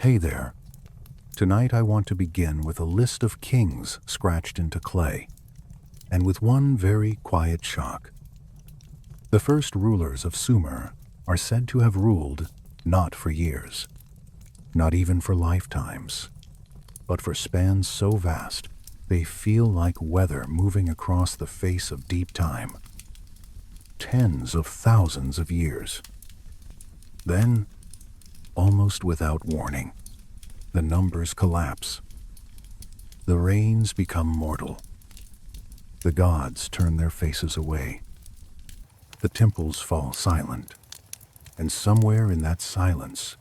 Hey there. Tonight I want to begin with a list of kings scratched into clay, and with one very quiet shock. The first rulers of Sumer are said to have ruled not for years, not even for lifetimes, but for spans so vast they feel like weather moving across the face of deep time. Tens of thousands of years. Then, almost without warning, the numbers collapse. The rains become mortal. The gods turn their faces away. The temples fall silent, and somewhere in that silence,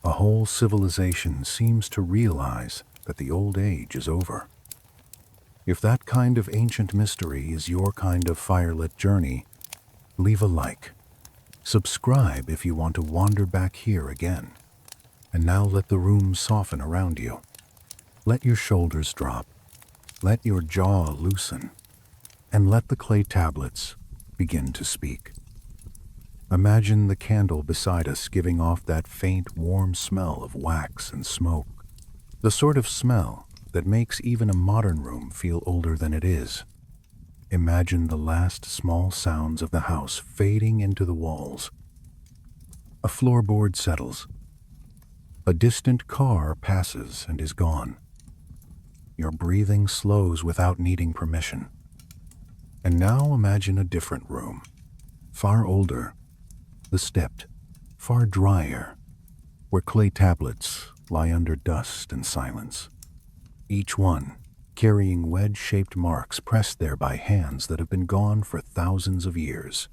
a whole civilization seems to realize that the old age is over. If that kind of ancient mystery is your kind of firelit journey, leave a like. Subscribe if you want to wander back here again. And now let the room soften around you. Let your shoulders drop. Let your jaw loosen. And let the clay tablets begin to speak. Imagine the candle beside us giving off that faint, warm smell of wax and smoke. The sort of smell that makes even a modern room feel older than it is. Imagine the last small sounds of the house fading into the walls. A floorboard settles. A distant car passes and is gone. Your breathing slows without needing permission. And now imagine a different room, far older, the stepped, far drier, where clay tablets lie under dust and silence, each one carrying wedge-shaped marks pressed there by hands that have been gone for thousands of years.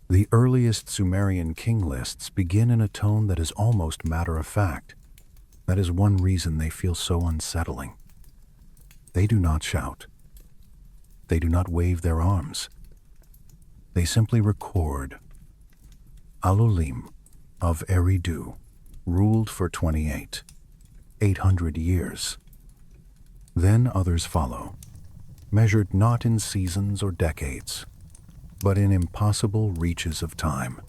The earliest Sumerian king lists begin in a tone that is almost matter-of-fact. That is one reason they feel so unsettling. They do not shout. They do not wave their arms. They simply record. Alulim of Eridu ruled for 800 years. Then others follow, measured not in seasons or decades, but in impossible reaches of time.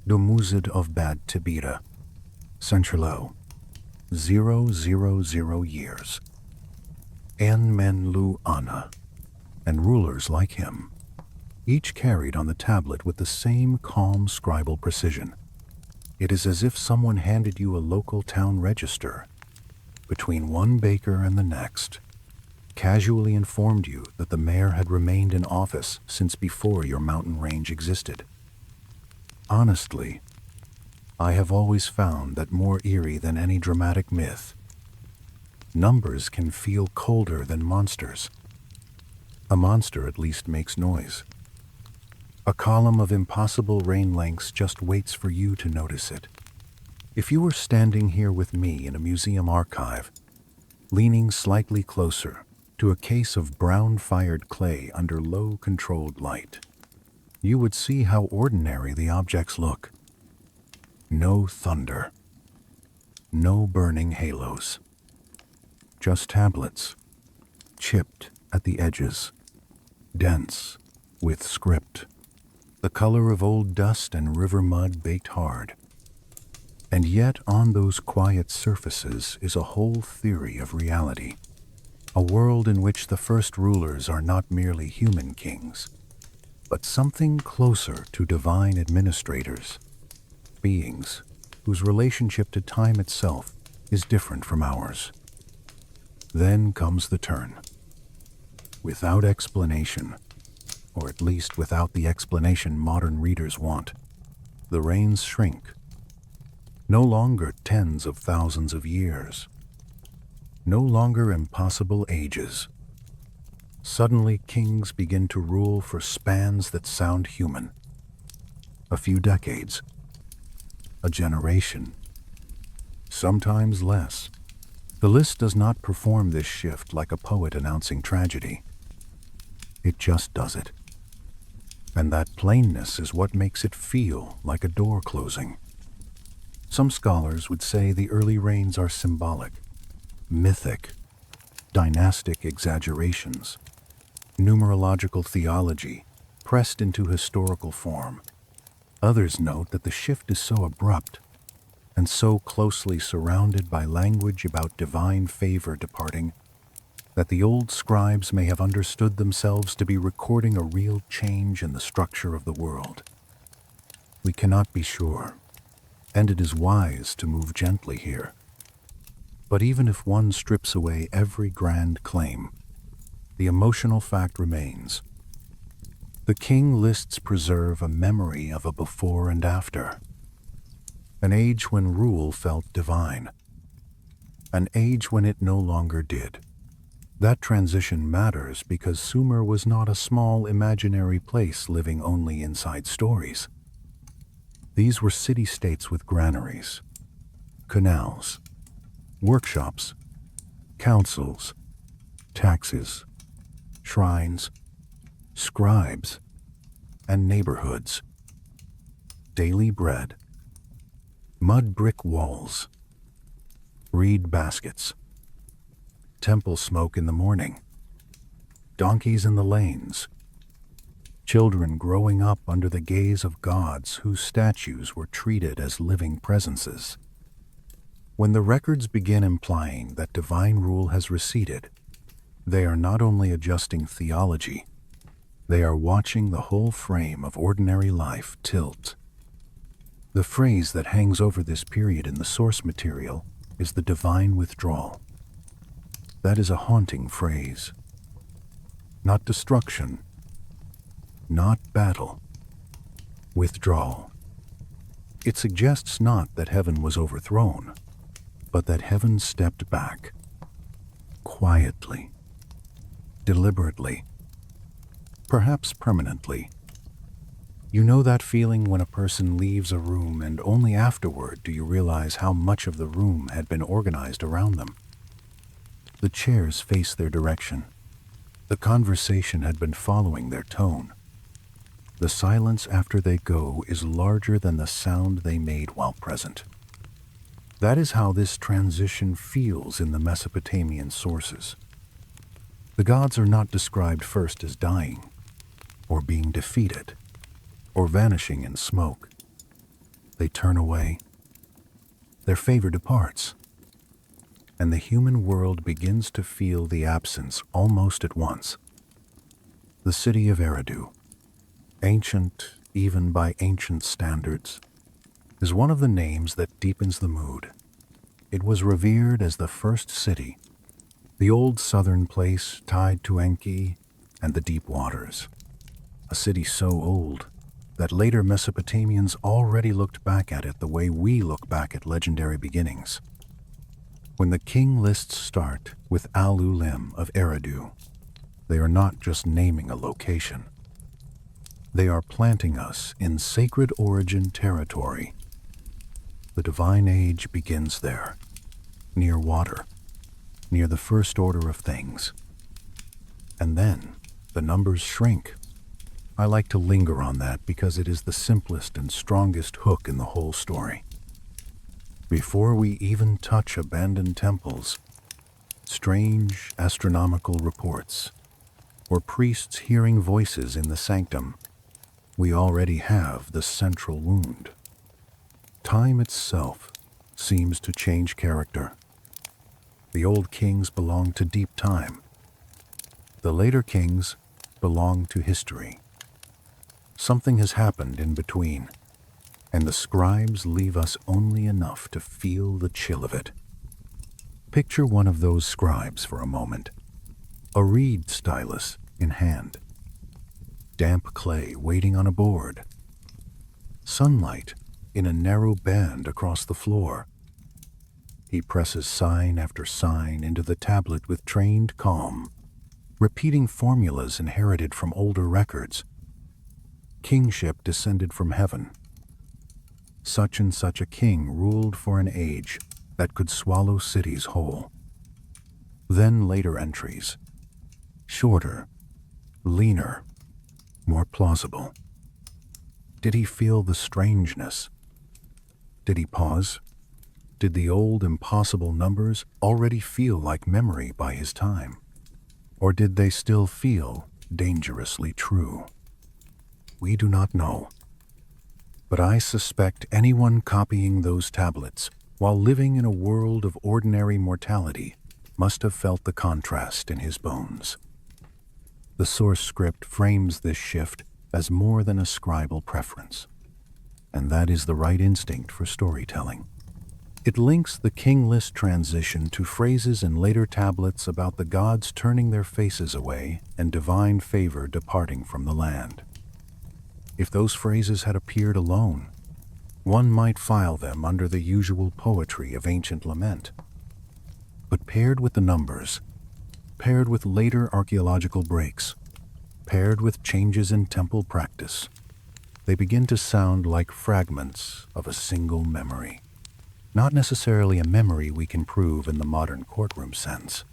Dumuzid of Bad Tibira, Centralo, 000 years. Enmenlu Ana, and rulers like him, each carried on the tablet with the same calm scribal precision. It is as if someone handed you a local town register, between one baker and the next, casually informed you that the mayor had remained in office since before your mountain range existed. Honestly, I have always found that more eerie than any dramatic myth. Numbers can feel colder than monsters. A monster at least makes noise. A column of impossible rain lengths just waits for you to notice it. If you were standing here with me in a museum archive, leaning slightly closer to a case of brown-fired clay under low-controlled light, you would see how ordinary the objects look. No thunder. No burning halos. Just tablets, chipped at the edges, dense with script, the color of old dust and river mud baked hard. And yet on those quiet surfaces is a whole theory of reality, a world in which the first rulers are not merely human kings, but something closer to divine administrators, beings whose relationship to time itself is different from ours. Then comes the turn. Without explanation, or at least without the explanation modern readers want, the reigns shrink. No longer tens of thousands of years. No longer impossible ages. Suddenly kings begin to rule for spans that sound human. A few decades. A generation. Sometimes less. The list does not perform this shift like a poet announcing tragedy. It just does it. And that plainness is what makes it feel like a door closing. Some scholars would say the early reigns are symbolic, mythic, dynastic exaggerations, numerological theology pressed into historical form. Others note that the shift is so abrupt, and so closely surrounded by language about divine favor departing that the old scribes may have understood themselves to be recording a real change in the structure of the world. We cannot be sure, and it is wise to move gently here. But even if one strips away every grand claim, the emotional fact remains. The king lists preserve a memory of a before and after. An age when rule felt divine. An age when it no longer did. That transition matters because Sumer was not a small imaginary place living only inside stories. These were city-states with granaries, canals, workshops, councils, taxes, shrines, scribes, and neighborhoods. Daily bread, mud brick walls, reed baskets, temple smoke in the morning, donkeys in the lanes, children growing up under the gaze of gods whose statues were treated as living presences. When the records begin implying that divine rule has receded, they are not only adjusting theology, they are watching the whole frame of ordinary life tilt. The phrase that hangs over this period in the source material is the divine withdrawal. That is a haunting phrase. Not destruction, not battle, withdrawal. It suggests not that heaven was overthrown, but that heaven stepped back, quietly, deliberately, perhaps permanently. You know that feeling when a person leaves a room and only afterward do you realize how much of the room had been organized around them. The chairs face their direction. The conversation had been following their tone. The silence after they go is larger than the sound they made while present. That is how this transition feels in the Mesopotamian sources. The gods are not described first as dying, or being defeated, or vanishing in smoke. They turn away. Their favor departs, and the human world begins to feel the absence almost at once. The city of Eridu, ancient even by ancient standards, is one of the names that deepens the mood. It was revered as the first city, the old southern place tied to Enki and the deep waters. A city so old that later Mesopotamians already looked back at it the way we look back at legendary beginnings. When the king lists start with Al-Ulim of Eridu, they are not just naming a location. They are planting us in sacred origin territory. The divine age begins there, near water, near the first order of things. And then the numbers shrink. I like to linger on that because it is the simplest and strongest hook in the whole story. Before we even touch abandoned temples, strange astronomical reports, or priests hearing voices in the sanctum, we already have the central wound. Time itself seems to change character. The old kings belong to deep time. The later kings belong to history. Something has happened in between, and the scribes leave us only enough to feel the chill of it. Picture one of those scribes for a moment, a reed stylus in hand, damp clay waiting on a board, sunlight in a narrow band across the floor. He presses sign after sign into the tablet with trained calm, repeating formulas inherited from older records. Kingship descended from heaven. Such and such a king ruled for an age that could swallow cities whole. Then later entries, shorter, leaner, more plausible. Did he feel the strangeness? Did he pause? Did the old impossible numbers already feel like memory by his time? Or did they still feel dangerously true? We do not know. But I suspect anyone copying those tablets while living in a world of ordinary mortality must have felt the contrast in his bones. The source script frames this shift as more than a scribal preference, and that is the right instinct for storytelling. It links the king list transition to phrases in later tablets about the gods turning their faces away and divine favor departing from the land. If those phrases had appeared alone, one might file them under the usual poetry of ancient lament. But paired with the numbers, paired with later archaeological breaks, paired with changes in temple practice, they begin to sound like fragments of a single memory. Not necessarily a memory we can prove in the modern courtroom sense,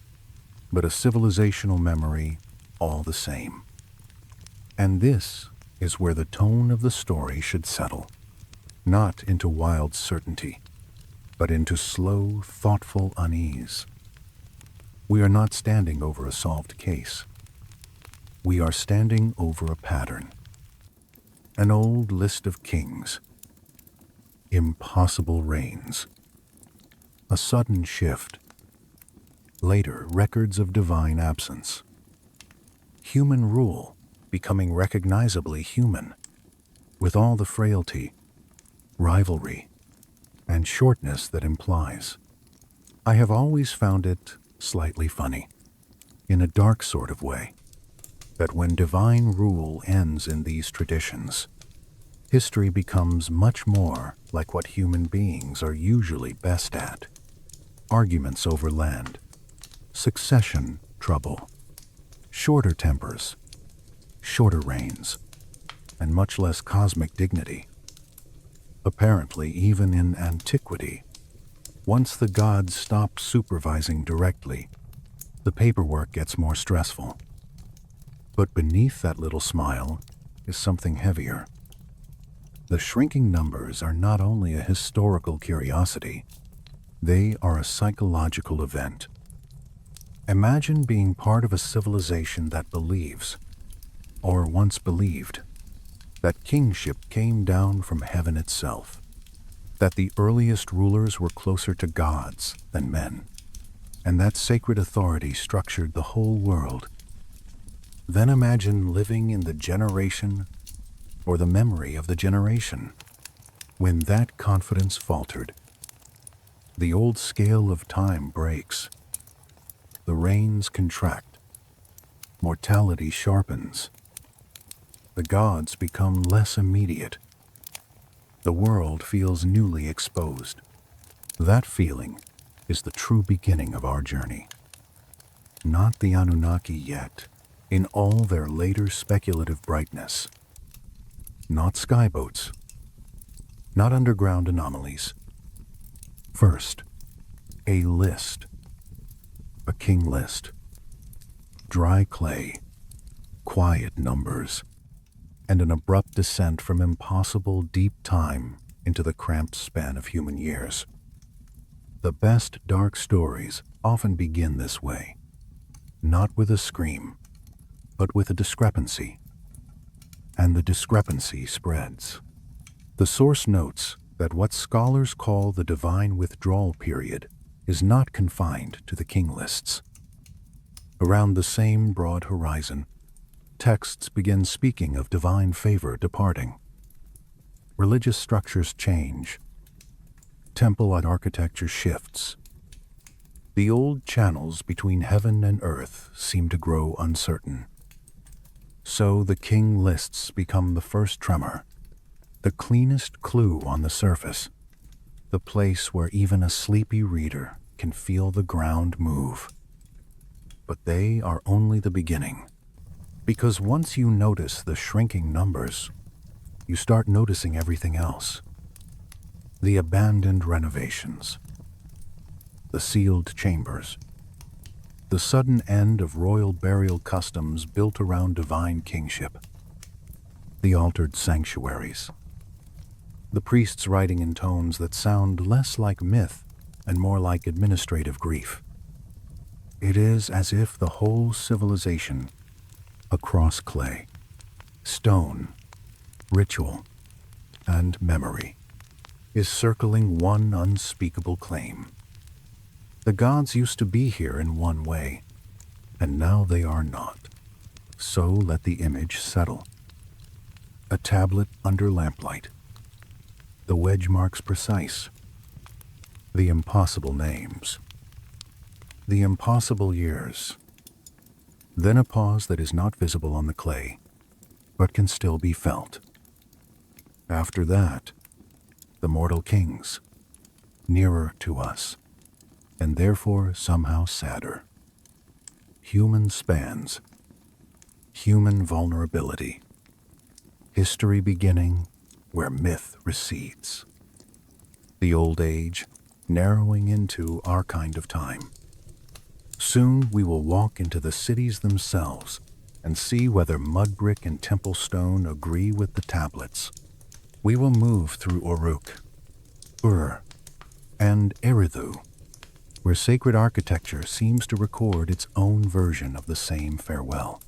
but a civilizational memory all the same. And this is where the tone of the story should settle, not into wild certainty, but into slow, thoughtful unease. We are not standing over a solved case. We are standing over a pattern. An old list of kings. Impossible reigns. A sudden shift. Later, records of divine absence. Human rule becoming recognizably human, with all the frailty, rivalry, and shortness that implies. I have always found it slightly funny, in a dark sort of way, that when divine rule ends in these traditions, history becomes much more like what human beings are usually best at. Arguments over land, succession trouble, shorter tempers, shorter reigns, and much less cosmic dignity. Apparently, even in antiquity, once the gods stop supervising directly, the paperwork gets more stressful. But beneath that little smile is something heavier. The shrinking numbers are not only a historical curiosity, they are a psychological event. Imagine being part of a civilization that believes, or once believed, that kingship came down from heaven itself, that the earliest rulers were closer to gods than men, and that sacred authority structured the whole world. Then imagine living in the generation or the memory of the generation when that confidence faltered. The old scale of time breaks. The reigns contract. Mortality sharpens. The gods become less immediate. The world feels newly exposed. That feeling is the true beginning of our journey. Not the Anunnaki yet, in all their later speculative brightness. Not skyboats. Not underground anomalies. First, a list. A king list. Dry clay, quiet numbers, and an abrupt descent from impossible deep time into the cramped span of human years. The best dark stories often begin this way, not with a scream, but with a discrepancy. And the discrepancy spreads. The source notes that what scholars call the divine withdrawal period is not confined to the king lists. Around the same broad horizon, texts begin speaking of divine favor departing. Religious structures change. Temple architecture shifts. The old channels between heaven and earth seem to grow uncertain. So the king lists become the first tremor, the cleanest clue on the surface, the place where even a sleepy reader can feel the ground move. But they are only the beginning. Because once you notice the shrinking numbers, you start noticing everything else. The abandoned renovations, the sealed chambers, the sudden end of royal burial customs built around divine kingship, the altered sanctuaries, the priests writing in tones that sound less like myth and more like administrative grief. It is as if the whole civilization, across clay, stone, ritual, and memory is circling one unspeakable claim. The gods used to be here in one way, and now they are not. So let the image settle. A tablet under lamplight. The wedge marks precise. The impossible names. The impossible years. Then a pause that is not visible on the clay, but can still be felt. After that, the mortal kings, nearer to us, and therefore somehow sadder. Human spans, human vulnerability, history beginning where myth recedes. The old age narrowing into our kind of time. Soon we will walk into the cities themselves and see whether mud brick and temple stone agree with the tablets. We will move through Uruk, Ur, and Eridu, where sacred architecture seems to record its own version of the same farewell.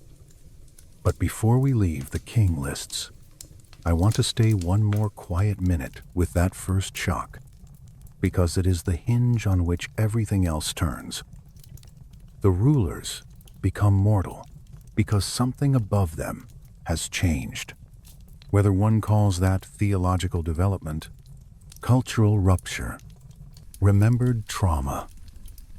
But before we leave the king lists, I want to stay one more quiet minute with that first shock, because it is the hinge on which everything else turns. The rulers become mortal because something above them has changed. Whether one calls that theological development, cultural rupture, remembered trauma,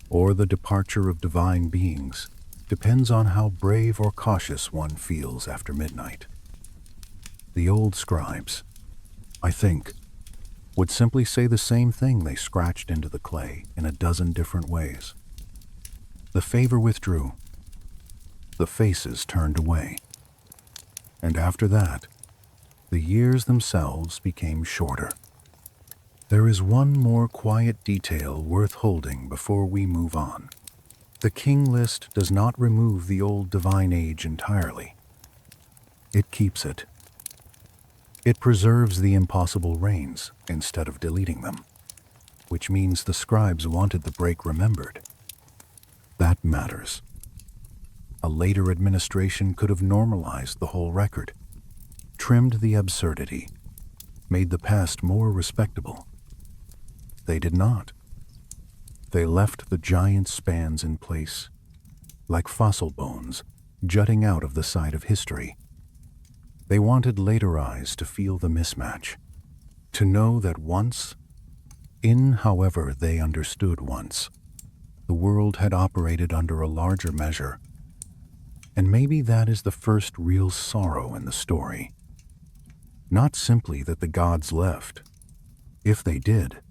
or the departure of divine beings, depends on how brave or cautious one feels after midnight. The old scribes, I think, would simply say the same thing they scratched into the clay in a dozen different ways. The favor withdrew. The faces turned away. And after that, the years themselves became shorter. There is one more quiet detail worth holding before we move on. The king list does not remove the old divine age entirely. It keeps it. It preserves the impossible reigns instead of deleting them, which means the scribes wanted the break remembered. That matters. A later administration could have normalized the whole record, trimmed the absurdity, made the past more respectable. They did not. They left the giant spans in place, like fossil bones jutting out of the side of history. They wanted later eyes to feel the mismatch, to know that once, in however they understood once, the world had operated under a larger measure. And maybe that is the first real sorrow in the story. Not simply that the gods left, if they did,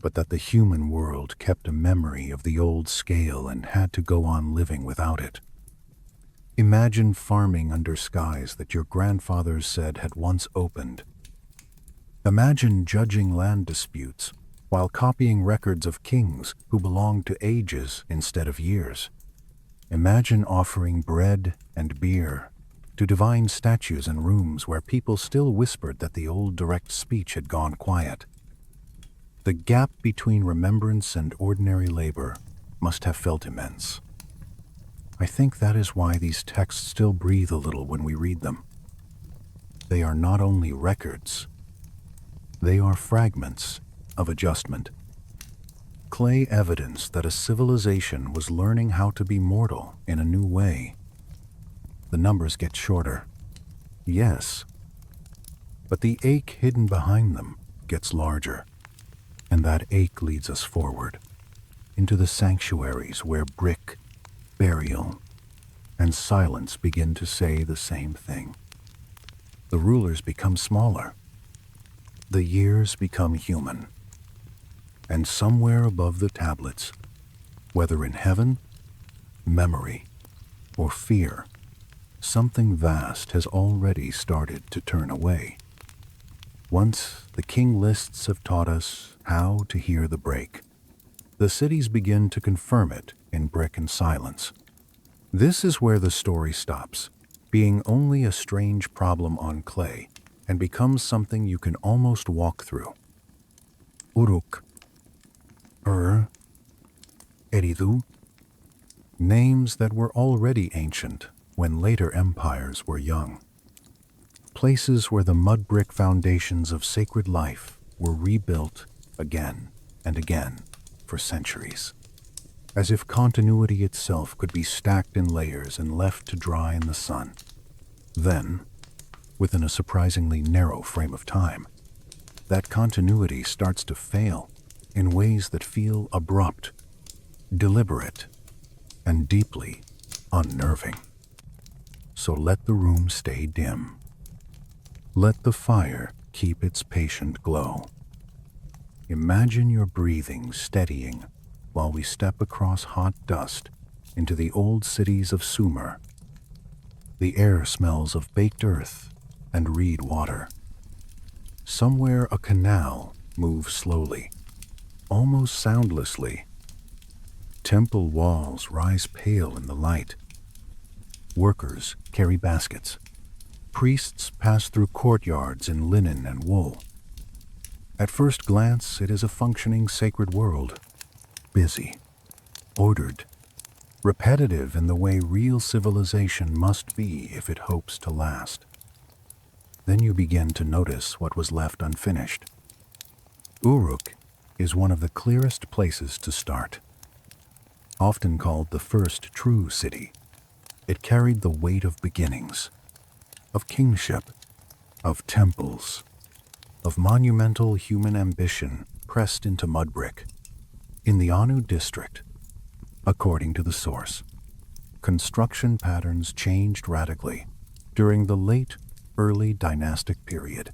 but that the human world kept a memory of the old scale and had to go on living without it. Imagine farming under skies that your grandfathers said had once opened. Imagine judging land disputes while copying records of kings who belonged to ages instead of years. Imagine offering bread and beer to divine statues in rooms where people still whispered that the old direct speech had gone quiet. The gap between remembrance and ordinary labor must have felt immense. I think that is why these texts still breathe a little when we read them. They are not only records, they are fragments of adjustment. Clay evidence that a civilization was learning how to be mortal in a new way. The numbers get shorter, yes, but the ache hidden behind them gets larger, and that ache leads us forward into the sanctuaries where brick, burial, and silence begin to say the same thing. The rulers become smaller. The years become human. And somewhere above the tablets, whether in heaven, memory, or fear, something vast has already started to turn away. Once the king lists have taught us how to hear the break, the cities begin to confirm it in brick and silence. This is where the story stops, being only a strange problem on clay, and becomes something you can almost walk through. Uruk, Eridu, names that were already ancient when later empires were young. places where the mud brick foundations of sacred life were rebuilt again and again for centuries, as if continuity itself could be stacked in layers and left to dry in the sun. Then, within a surprisingly narrow frame of time, that continuity starts to fail in ways that feel abrupt, deliberate, and deeply unnerving. So let the room stay dim. Let the fire keep its patient glow. Imagine your breathing steadying while we step across hot dust into the old cities of Sumer. The air smells of baked earth and reed water. Somewhere a canal moves slowly, almost soundlessly. Temple walls rise pale in the light. Workers carry baskets. Priests pass through courtyards in linen and wool. At first glance, it is a functioning sacred world, busy, ordered, repetitive in the way real civilization must be if it hopes to last. Then you begin to notice what was left unfinished. Uruk is one of the clearest places to start. Often called the first true city, it carried the weight of beginnings, of kingship, of temples, of monumental human ambition pressed into mud brick. In the Anu district, according to the source, construction patterns changed radically during the late, early dynastic period.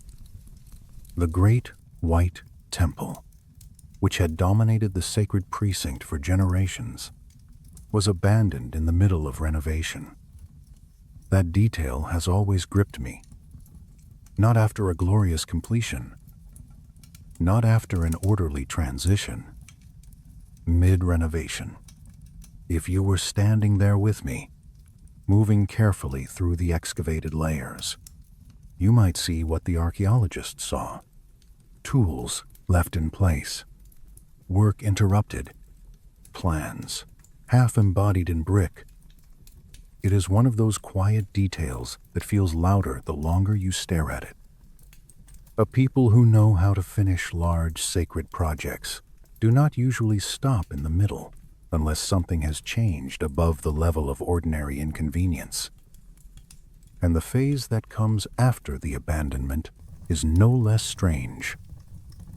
The Great White Temple, which had dominated the sacred precinct for generations, was abandoned in the middle of renovation. That detail has always gripped me. Not after a glorious completion, not after an orderly transition. Mid-renovation. If you were standing there with me, moving carefully through the excavated layers, you might see what the archaeologists saw. Tools left in place, work interrupted, plans half embodied in brick. It is one of those quiet details that feels louder the longer you stare at it. A people who know how to finish large sacred projects do not usually stop in the middle unless something has changed above the level of ordinary inconvenience. And the phase that comes after the abandonment is no less strange.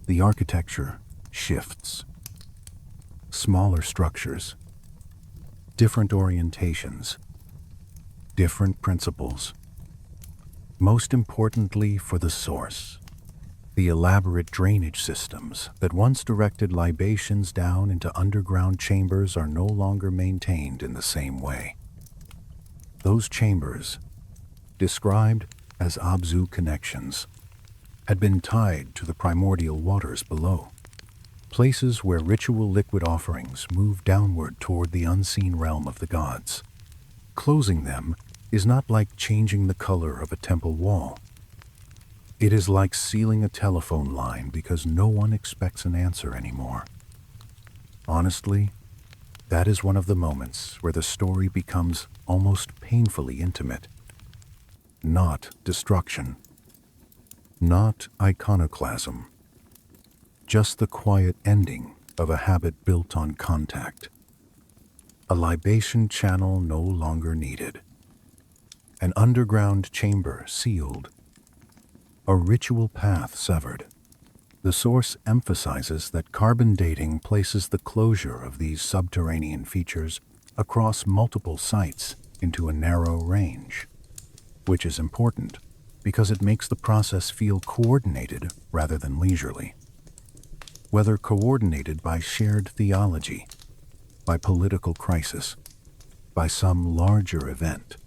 The architecture shifts. Smaller structures, different orientations, different principles. Most importantly for the source, the elaborate drainage systems that once directed libations down into underground chambers are no longer maintained in the same way. Those chambers, described as Abzu connections, had been tied to the primordial waters below, places where ritual liquid offerings move downward toward the unseen realm of the gods. Closing them is not like changing the color of a temple wall. It is like sealing a telephone line because no one expects an answer anymore. Honestly, that is one of the moments where the story becomes almost painfully intimate. Not destruction, not iconoclasm, just the quiet ending of a habit built on contact. A libation channel no longer needed. An underground chamber sealed. A ritual path severed. The source emphasizes that carbon dating places the closure of these subterranean features across multiple sites into a narrow range, which is important because it makes the process feel coordinated rather than leisurely. Whether coordinated by shared theology, by political crisis, by some larger event,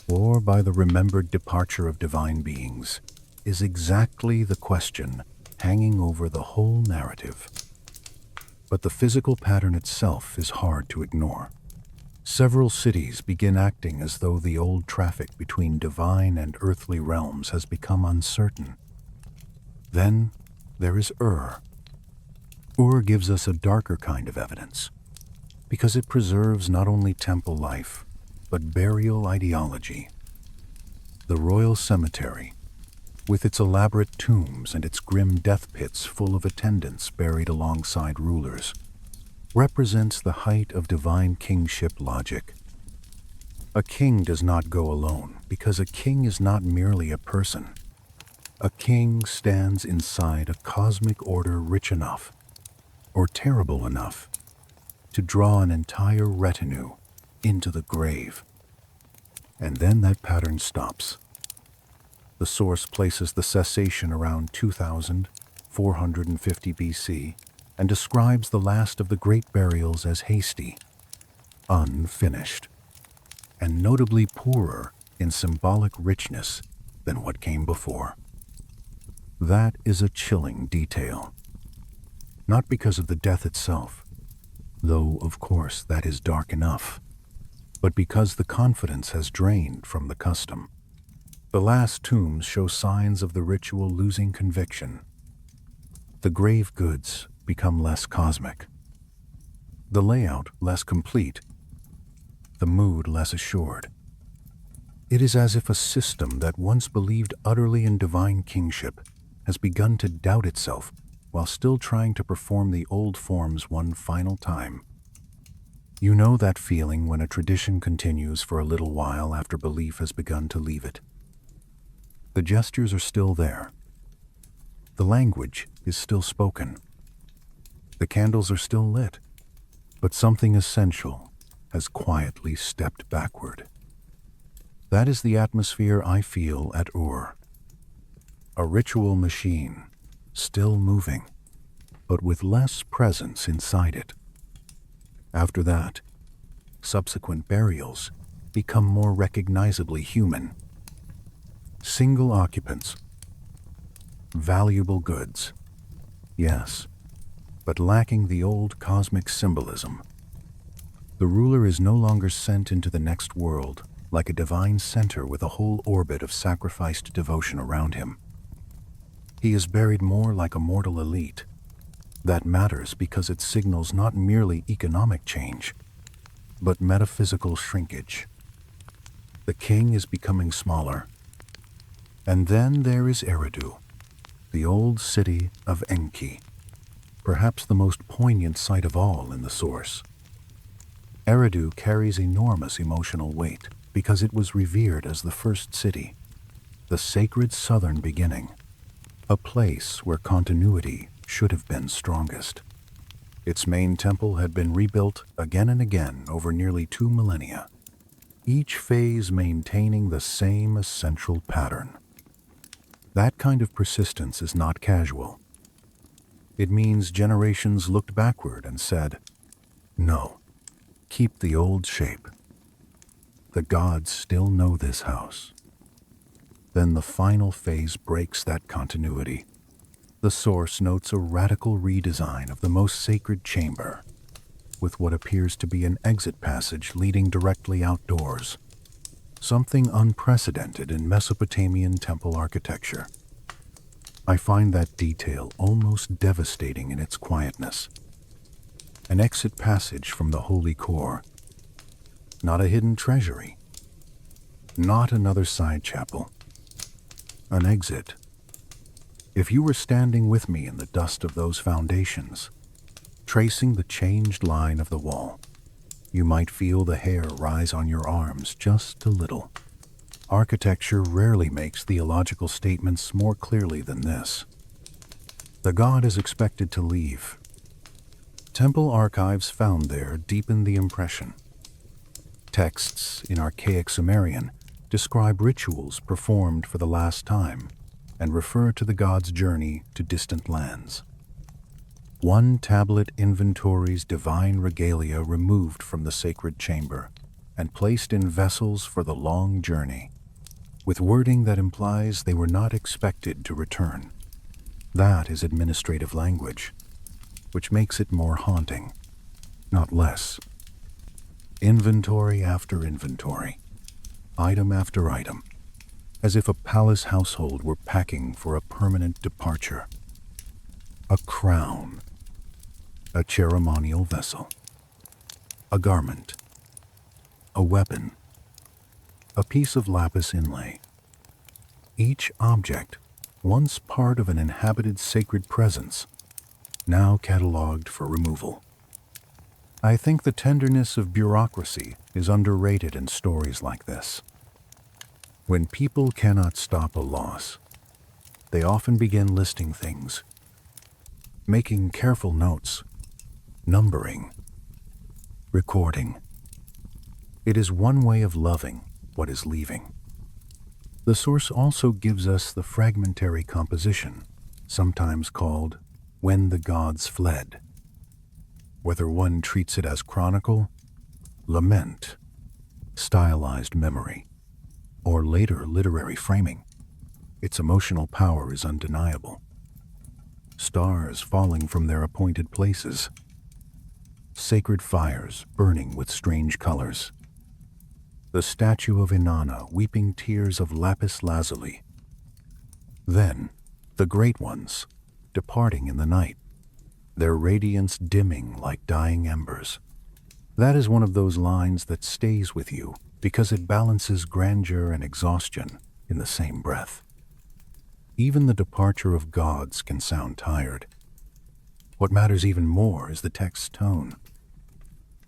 or by the remembered departure of divine beings, is exactly the question hanging over the whole narrative. But the physical pattern itself is hard to ignore. Several cities begin acting as though the old traffic between divine and earthly realms has become uncertain. Then there is Ur. Ur gives us a darker kind of evidence, because it preserves not only temple life, but burial ideology. The royal cemetery, with its elaborate tombs and its grim death pits full of attendants buried alongside rulers, represents the height of divine kingship logic. A king does not go alone, because a king is not merely a person. A king stands inside a cosmic order rich enough, or terrible enough, to draw an entire retinue into the grave. And then that pattern stops. The source places the cessation around 2450 BC and describes the last of the great burials as hasty, unfinished, and notably poorer in symbolic richness than what came before. That is a chilling detail. Not because of the death itself, though of course that is dark enough, but because the confidence has drained from the custom. The last tombs show signs of the ritual losing conviction. The grave goods become less cosmic, the layout less complete, the mood less assured. It is as if a system that once believed utterly in divine kingship has begun to doubt itself while still trying to perform the old forms one final time. You know that feeling when a tradition continues for a little while after belief has begun to leave it. The gestures are still there. The language is still spoken. The candles are still lit, but something essential has quietly stepped backward. That is the atmosphere I feel at Ur. A ritual machine, still moving, but with less presence inside it. After that, subsequent burials become more recognizably human. Single occupants. Valuable goods. Yes, but lacking the old cosmic symbolism. The ruler is no longer sent into the next world like a divine center with a whole orbit of sacrificed devotion around him. He is buried more like a mortal elite. That matters because it signals not merely economic change, but metaphysical shrinkage. The king is becoming smaller. And then there is Eridu, the old city of Enki, perhaps the most poignant sight of all in the source. Eridu carries enormous emotional weight because it was revered as the first city, the sacred southern beginning, a place where continuity should have been strongest. Its main temple had been rebuilt again and again over nearly 2 millennia, each phase maintaining the same essential pattern. That kind of persistence is not casual. It means generations looked backward and said, "No, keep the old shape. The gods still know this house." Then the final phase breaks that continuity. The source notes a radical redesign of the most sacred chamber, with what appears to be an exit passage leading directly outdoors, something unprecedented in Mesopotamian temple architecture. I find that detail almost devastating in its quietness. An exit passage from the holy core, not a hidden treasury, not another side chapel. An exit. If you were standing with me in the dust of those foundations, tracing the changed line of the wall, you might feel the hair rise on your arms just a little. Architecture rarely makes theological statements more clearly than this. The god is expected to leave. Temple archives found there deepen the impression. Texts in archaic Sumerian describe rituals performed for the last time and refer to the god's journey to distant lands. One tablet inventories divine regalia removed from the sacred chamber and placed in vessels for the long journey, with wording that implies they were not expected to return. That is administrative language, which makes it more haunting, not less. Inventory after inventory, item after item, as if a palace household were packing for a permanent departure. A crown, a ceremonial vessel, a garment, a weapon, a piece of lapis inlay. Each object once part of an inhabited sacred presence, now catalogued for removal. I think the tenderness of bureaucracy is underrated in stories like this. When people cannot stop a loss, they often begin listing things, making careful notes, numbering, recording. It is one way of loving what is leaving. The source also gives us the fragmentary composition, sometimes called "When the Gods Fled." Whether one treats it as chronicle, lament, stylized memory, or later literary framing, its emotional power is undeniable. Stars falling from their appointed places, sacred fires burning with strange colors, the statue of Inanna weeping tears of lapis lazuli. Then, the great ones, departing in the night, their radiance dimming like dying embers. That is one of those lines that stays with you because it balances grandeur and exhaustion in the same breath. Even the departure of gods can sound tired. What matters even more is the text's tone.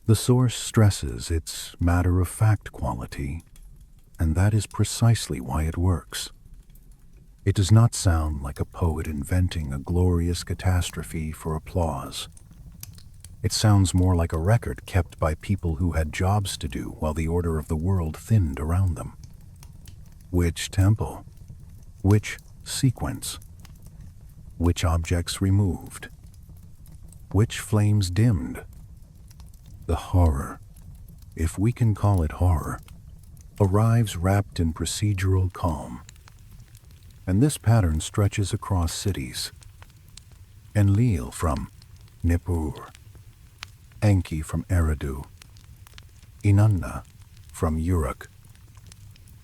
The source stresses its matter-of-fact quality, and that is precisely why it works. It does not sound like a poet inventing a glorious catastrophe for applause. It sounds more like a record kept by people who had jobs to do while the order of the world thinned around them. Which temple? Which sequence? Which objects removed? Which flames dimmed? The horror, if we can call it horror, arrives wrapped in procedural calm. And this pattern stretches across cities. Enlil from Nippur, Enki from Eridu, Inanna from Uruk.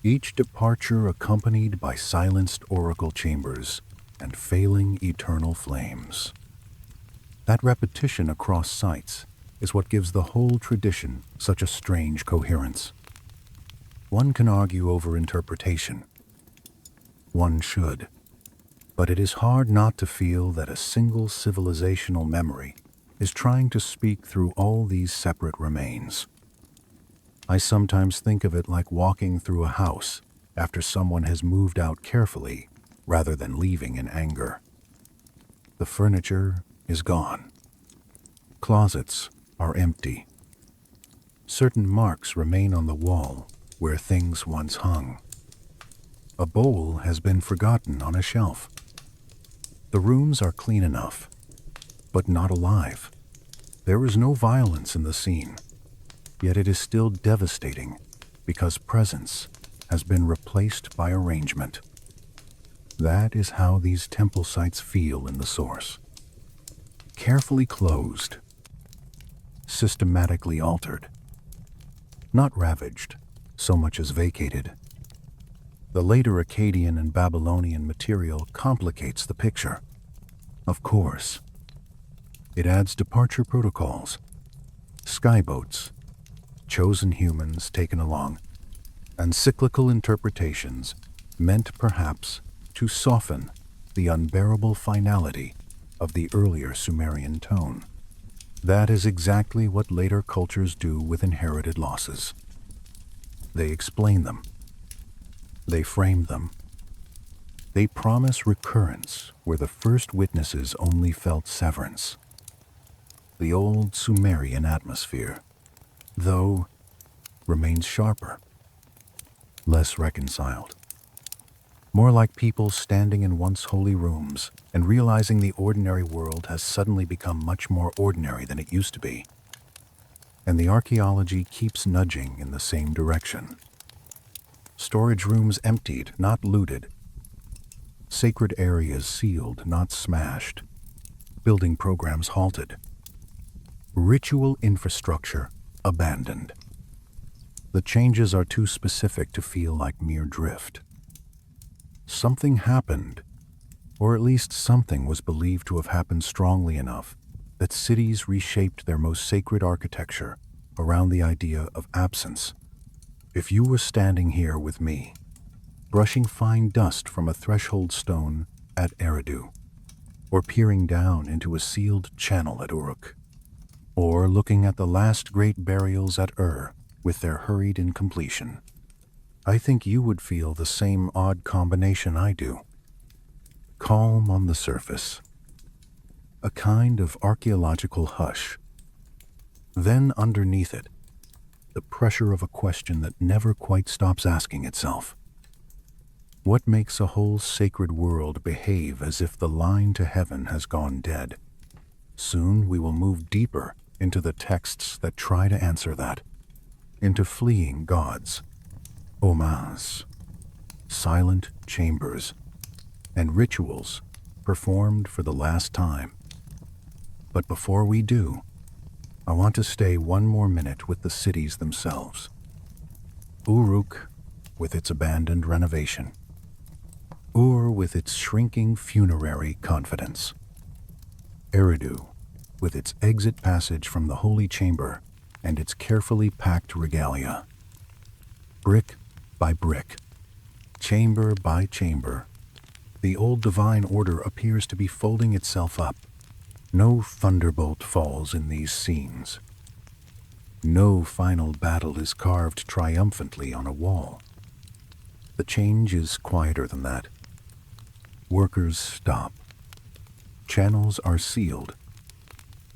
Each departure accompanied by silenced oracle chambers and failing eternal flames. That repetition across sites is what gives the whole tradition such a strange coherence. One can argue over interpretation. One should. But it is hard not to feel that a single civilizational memory is trying to speak through all these separate remains. I sometimes think of it like walking through a house after someone has moved out carefully rather than leaving in anger. The furniture is gone. Closets are empty. Certain marks remain on the wall where things once hung. A bowl has been forgotten on a shelf. The rooms are clean enough, but not alive. There is no violence in the scene, yet it is still devastating because presence has been replaced by arrangement. That is how these temple sites feel in the source. Carefully closed, systematically altered, not ravaged so much as vacated. The later Akkadian and Babylonian material complicates the picture. Of course, it adds departure protocols, skyboats, chosen humans taken along, and cyclical interpretations meant perhaps to soften the unbearable finality of the earlier Sumerian tone. That is exactly what later cultures do with inherited losses. They explain them. They frame them. They promise recurrence where the first witnesses only felt severance. The old Sumerian atmosphere, though, remains sharper, less reconciled. More like people standing in once holy rooms and realizing the ordinary world has suddenly become much more ordinary than it used to be. And the archaeology keeps nudging in the same direction. Storage rooms emptied, not looted. Sacred areas sealed, not smashed. Building programs halted. Ritual infrastructure abandoned. The changes are too specific to feel like mere drift. Something happened, or at least something was believed to have happened strongly enough that cities reshaped their most sacred architecture around the idea of absence. If you were standing here with me, brushing fine dust from a threshold stone at Eridu, or peering down into a sealed channel at Uruk, or looking at the last great burials at with their hurried incompletion, I think you would feel the same odd combination I do. Calm on the surface, a kind of archaeological hush. Then underneath it, the pressure of a question that never quite stops asking itself. What makes a whole sacred world behave as if the line to heaven has gone dead? Soon we will move deeper into the texts that try to answer that, into fleeing gods, omas, silent chambers, and rituals performed for the last time. But before we do, I want to stay one more minute with the cities themselves. Uruk, with its abandoned renovation. Ur, with its shrinking funerary confidence. Eridu, with its exit passage from the holy chamber and its carefully packed regalia. Brick by brick, chamber by chamber, the old divine order appears to be folding itself up. No thunderbolt falls in these scenes. No final battle is carved triumphantly on a wall. The change is quieter than that. Workers stop. Channels are sealed.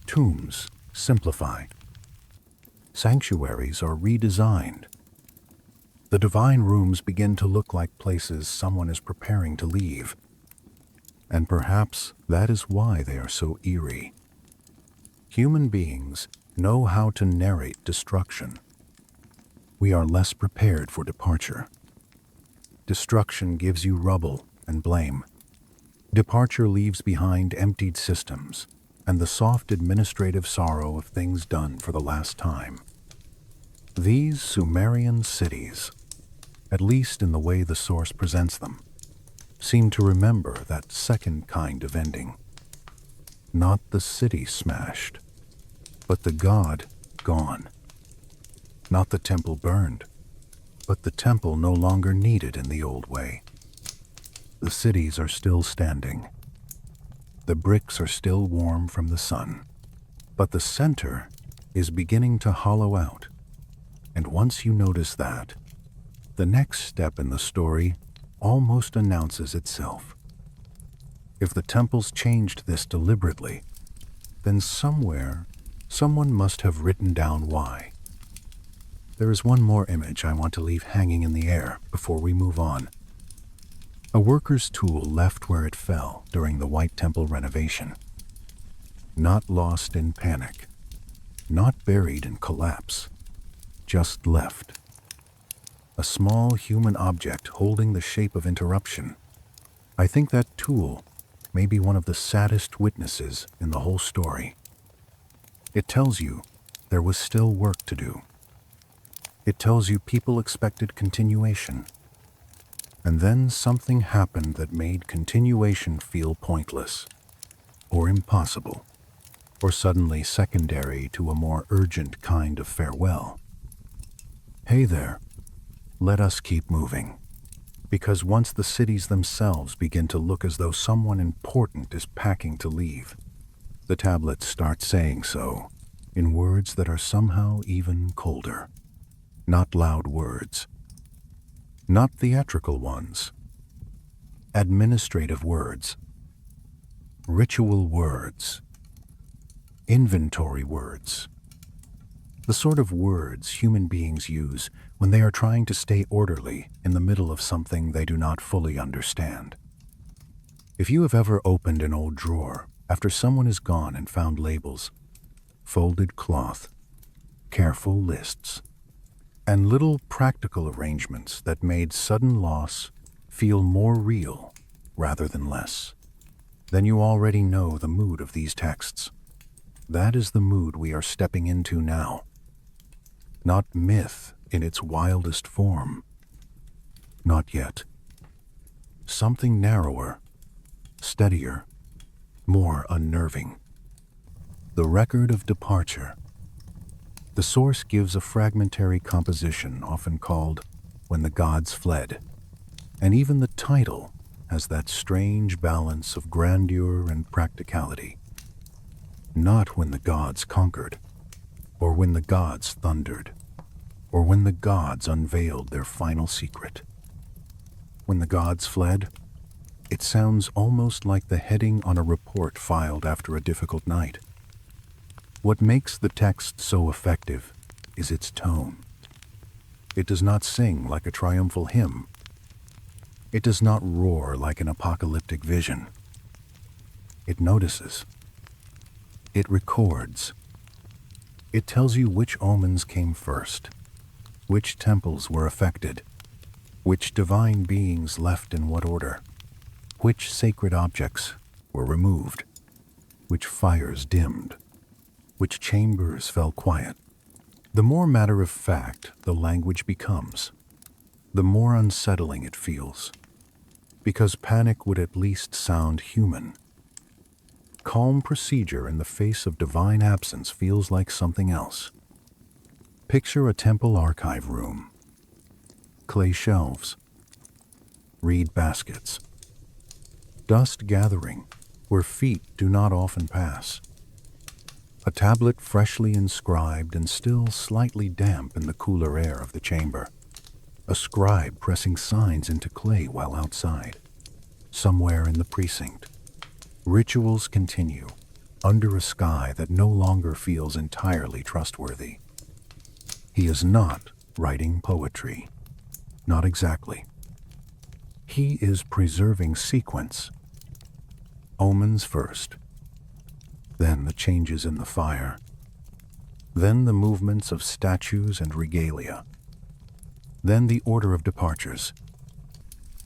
Tombs simplify. Sanctuaries are redesigned. The divine rooms begin to look like places someone is preparing to leave. And perhaps that is why they are so eerie. Human beings know how to narrate destruction. We are less prepared for departure. Destruction gives you rubble and blame. Departure leaves behind emptied systems and the soft administrative sorrow of things done for the last time. These Sumerian cities, at least in the way the source presents them, seem to remember that second kind of ending. Not the city smashed, but the god gone. Not the temple burned, but the temple no longer needed in the old way. The cities are still standing. The bricks are still warm from the sun, but the center is beginning to hollow out. And once you notice that, the next step in the story almost announces itself. If the temples changed this deliberately, then somewhere, someone must have written down why. There is one more image I want to leave hanging in the air before we move on. A worker's tool left where it fell during the White Temple renovation. Not lost in panic, not buried in collapse, just left. A small human object holding the shape of interruption. I think that tool may be one of the saddest witnesses in the whole story. It tells you there was still work to do. It tells you people expected continuation. And then something happened that made continuation feel pointless, or impossible, or suddenly secondary to a more urgent kind of farewell. Hey there, let us keep moving. Because once the cities themselves begin to look as though someone important is packing to leave, the tablets start saying so, in words that are somehow even colder. Not loud words. Not theatrical ones. Administrative words. Ritual words. Inventory words. The sort of words human beings use when they are trying to stay orderly in the middle of something they do not fully understand. If you have ever opened an old drawer after someone is gone and found labels, folded cloth, careful lists, and little practical arrangements that made sudden loss feel more real rather than less, then you already know the mood of these texts. That is the mood we are stepping into now. Not myth in its wildest form. Not yet. Something narrower, steadier, more unnerving. The record of departure. The source gives a fragmentary composition often called When the Gods Fled, and even the title has that strange balance of grandeur and practicality. Not when the gods conquered, or when the gods thundered, or when the gods unveiled their final secret. When the gods fled, it sounds almost like the heading on a report filed after a difficult night. What makes the text so effective is its tone. It does not sing like a triumphal hymn. It does not roar like an apocalyptic vision. It notices. It records. It tells you which omens came first, which temples were affected, which divine beings left in what order, which sacred objects were removed, which fires dimmed, which chambers fell quiet. The more matter-of-fact the language becomes, the more unsettling it feels, because panic would at least sound human. Calm procedure in the face of divine absence feels like something else. Picture a temple archive room. Clay shelves. Reed baskets. Dust gathering where feet do not often pass. A tablet freshly inscribed and still slightly damp in the cooler air of the chamber. A scribe pressing signs into clay while outside. Somewhere in the precinct, rituals continue under a sky that no longer feels entirely trustworthy. He is not writing poetry. Not exactly. He is preserving sequence. Omens first, then the changes in the fire, then the movements of statues and regalia, then the order of departures.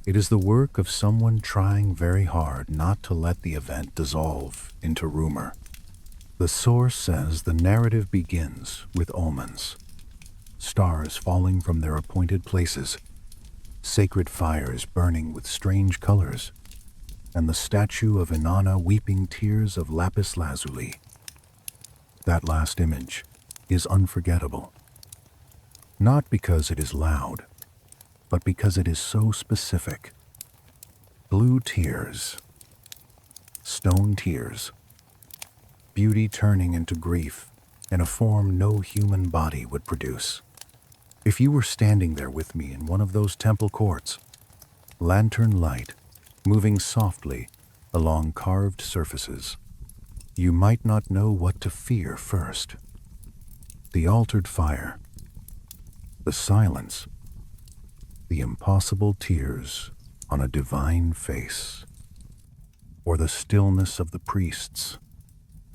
It is the work of someone trying very hard not to let the event dissolve into rumor. The source says the narrative begins with omens, stars falling from their appointed places, sacred fires burning with strange colors, and the statue of Inanna weeping tears of lapis lazuli. That last image is unforgettable, not because it is loud, but because it is so specific. Blue tears, stone tears, beauty turning into grief in a form no human body would produce. If you were standing there with me in one of those temple courts, lantern light moving softly along carved surfaces, you might not know what to fear first. The altered fire, the silence, the impossible tears on a divine face, or the stillness of the priests,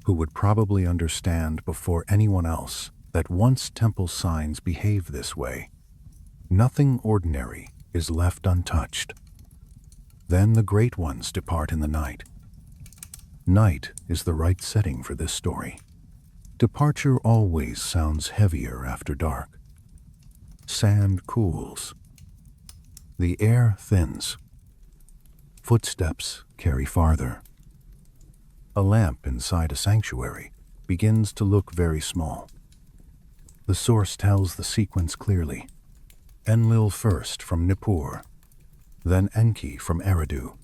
who would probably understand before anyone else that once temple signs behave this way, nothing ordinary is left untouched. Then the great ones depart in the night. Night is the right setting for this story. Departure always sounds heavier after dark. Sand cools. The air thins. Footsteps carry farther. A lamp inside a sanctuary begins to look very small. The source tells the sequence clearly. Enlil first from Nippur, then Enki from Eridu,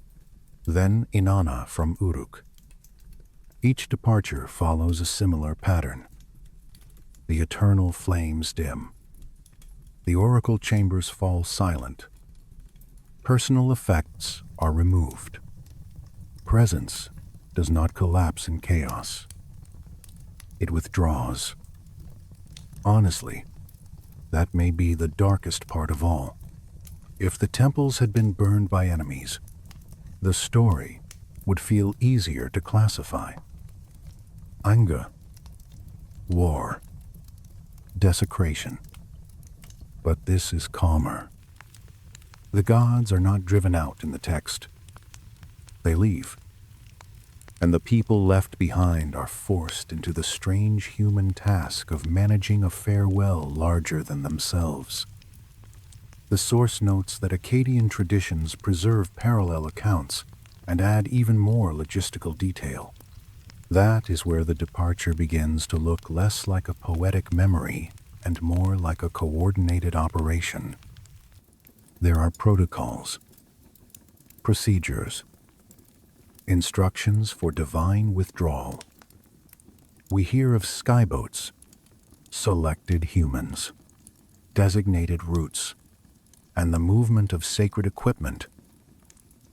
then Inanna from Uruk. Each departure follows a similar pattern. The eternal flames dim. The oracle chambers fall silent. Personal effects are removed. Presence does not collapse in chaos. It withdraws. Honestly, that may be the darkest part of all. If the temples had been burned by enemies, the story would feel easier to classify. Anger, war, desecration. But this is calmer. The gods are not driven out in the text. They leave. And the people left behind are forced into the strange human task of managing a farewell larger than themselves. The source notes that Akkadian traditions preserve parallel accounts and add even more logistical detail. That is where the departure begins to look less like a poetic memory and more like a coordinated operation. There are protocols, procedures, instructions for divine withdrawal. We hear of skyboats, selected humans, designated routes, and the movement of sacred equipment.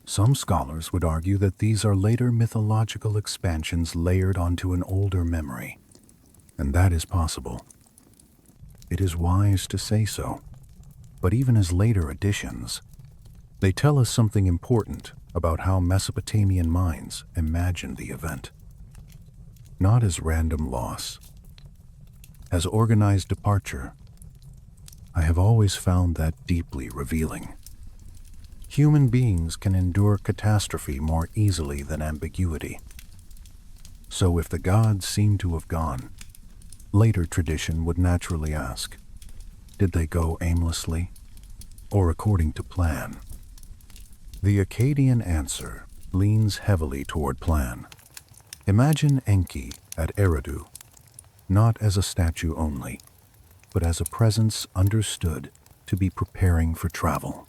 Some scholars would argue that these are later mythological expansions layered onto an older memory, and that is possible. It is wise to say so, but even as later additions, they tell us something important about how Mesopotamian minds imagined the event. Not as random loss, as organized departure. I have always found that deeply revealing. Human beings can endure catastrophe more easily than ambiguity. So if the gods seem to have gone, later tradition would naturally ask, did they go aimlessly or according to plan? The Akkadian answer leans heavily toward plan. Imagine Enki at Eridu, not as a statue only, but as a presence understood to be preparing for travel.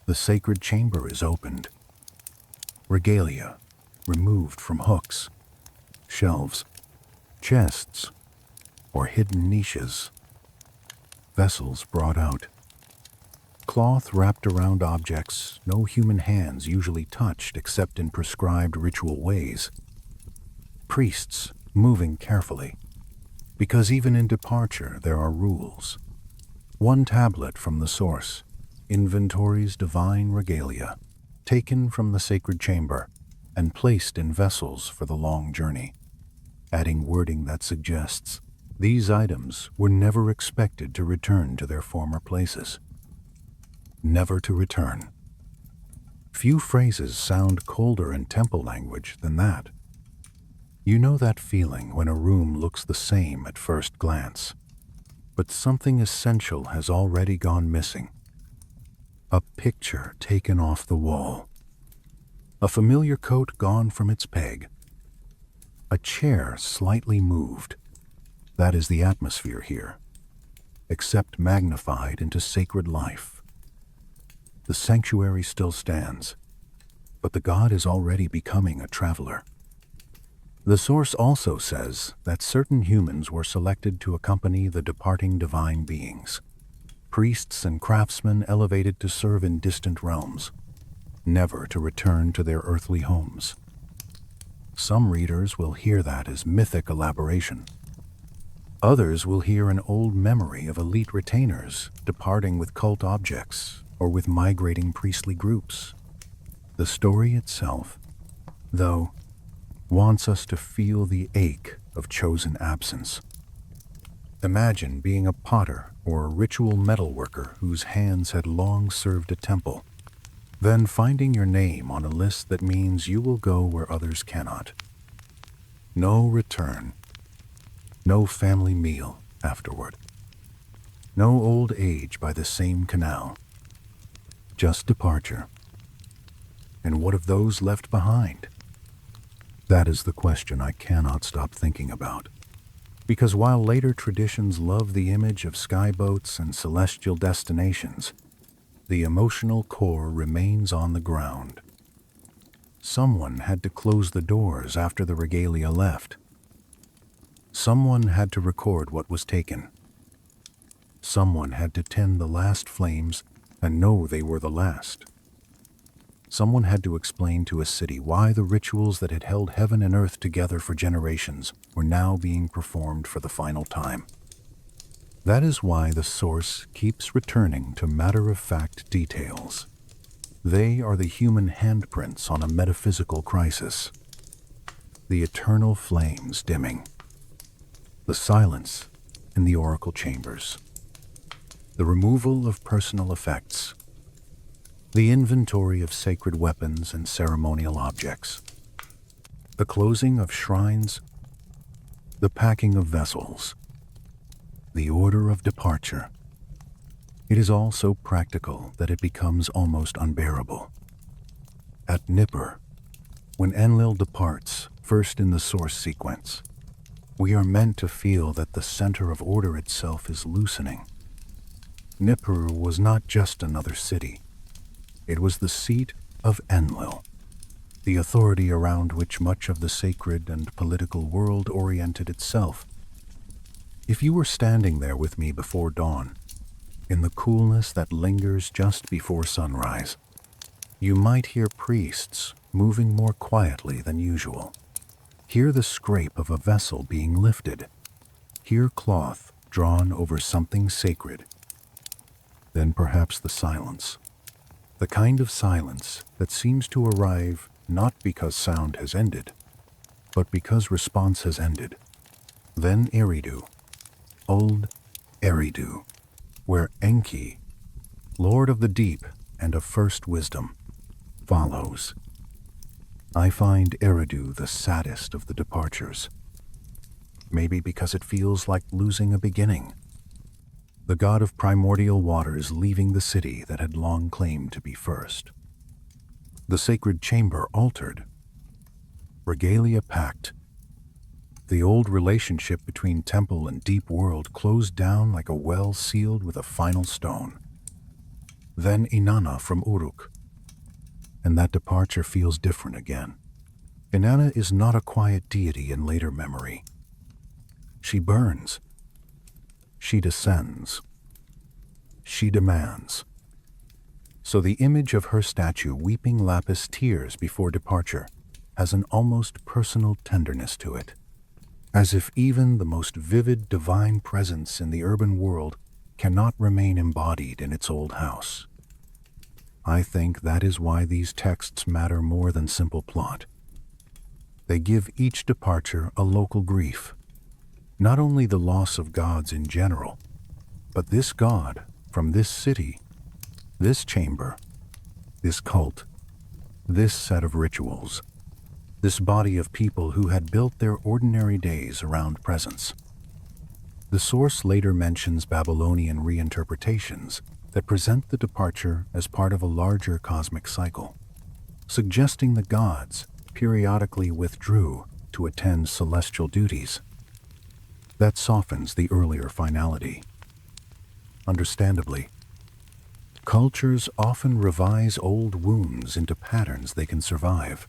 The sacred chamber is opened. Regalia removed from hooks, shelves, chests, or hidden niches. Vessels brought out. Cloth wrapped around objects no human hands usually touched except in prescribed ritual ways. Priests moving carefully, because even in departure there are rules. One tablet from the source inventories divine regalia, taken from the sacred chamber and placed in vessels for the long journey, adding wording that suggests these items were never expected to return to their former places. Never to return. Few phrases sound colder in temple language than that. You know that feeling when a room looks the same at first glance, but something essential has already gone missing. A picture taken off the wall. A familiar coat gone from its peg. A chair slightly moved. That is the atmosphere here, except magnified into sacred life. The sanctuary still stands, but the god is already becoming a traveler. The source also says that certain humans were selected to accompany the departing divine beings. Priests and craftsmen elevated to serve in distant realms, never to return to their earthly homes. Some readers will hear that as mythic elaboration. Others will hear an old memory of elite retainers departing with cult objects or with migrating priestly groups. The story itself, though, wants us to feel the ache of chosen absence. Imagine being a potter or a ritual metalworker whose hands had long served a temple, then finding your name on a list that means you will go where others cannot. No return. No family meal afterward. No old age by the same canal. Just departure. And what of those left behind? That is the question I cannot stop thinking about. Because while later traditions love the image of skyboats and celestial destinations, the emotional core remains on the ground. Someone had to close the doors after the regalia left. Someone had to record what was taken. Someone had to tend the last flames and know they were the last. Someone had to explain to a city why the rituals that had held heaven and earth together for generations were now being performed for the final time. That is why the source keeps returning to matter-of-fact details. They are the human handprints on a metaphysical crisis. The eternal flames dimming. The silence in the oracle chambers. The removal of personal effects. The inventory of sacred weapons and ceremonial objects. The closing of shrines. The packing of vessels. The order of departure. It is all so practical that it becomes almost unbearable. At Nippur, when Enlil departs, first in the source sequence, we are meant to feel that the center of order itself is loosening. Nippur was not just another city. It was the seat of Enlil, the authority around which much of the sacred and political world oriented itself. If you were standing there with me before dawn, in the coolness that lingers just before sunrise, you might hear priests moving more quietly than usual. Hear the scrape of a vessel being lifted. Hear cloth drawn over something sacred. Then perhaps the silence. The kind of silence that seems to arrive not because sound has ended, but because response has ended. Then Eridu, old Eridu, where Enki, Lord of the Deep and of First Wisdom, follows. I find Eridu the saddest of the departures. Maybe because it feels like losing a beginning. The god of primordial waters leaving the city that had long claimed to be first. The sacred chamber altered. Regalia packed. The old relationship between temple and deep world closed down like a well sealed with a final stone. Then Inanna from Uruk. And that departure feels different again. Inanna is not a quiet deity in later memory. She burns. She descends. She demands. So the image of her statue weeping lapis tears before departure has an almost personal tenderness to it, as if even the most vivid divine presence in the urban world cannot remain embodied in its old house. I think that is why these texts matter more than simple plot. They give each departure a local grief, not only the loss of gods in general, but this god from this city, this chamber, this cult, this set of rituals, this body of people who had built their ordinary days around presence. The source later mentions Babylonian reinterpretations that present the departure as part of a larger cosmic cycle, suggesting the gods periodically withdrew to attend celestial duties. That softens the earlier finality. Understandably, cultures often revise old wounds into patterns they can survive.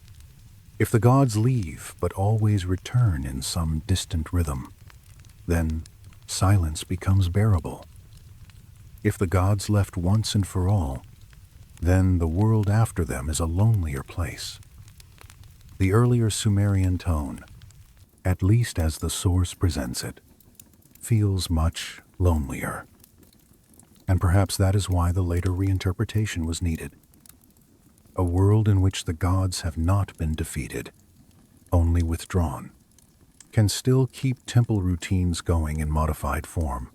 If the gods leave but always return in some distant rhythm, then silence becomes bearable. If the gods left once and for all, then the world after them is a lonelier place. The earlier Sumerian tone, at least as the source presents it, feels much lonelier. And perhaps that is why the later reinterpretation was needed. A world in which the gods have not been defeated, only withdrawn, can still keep temple routines going in modified form.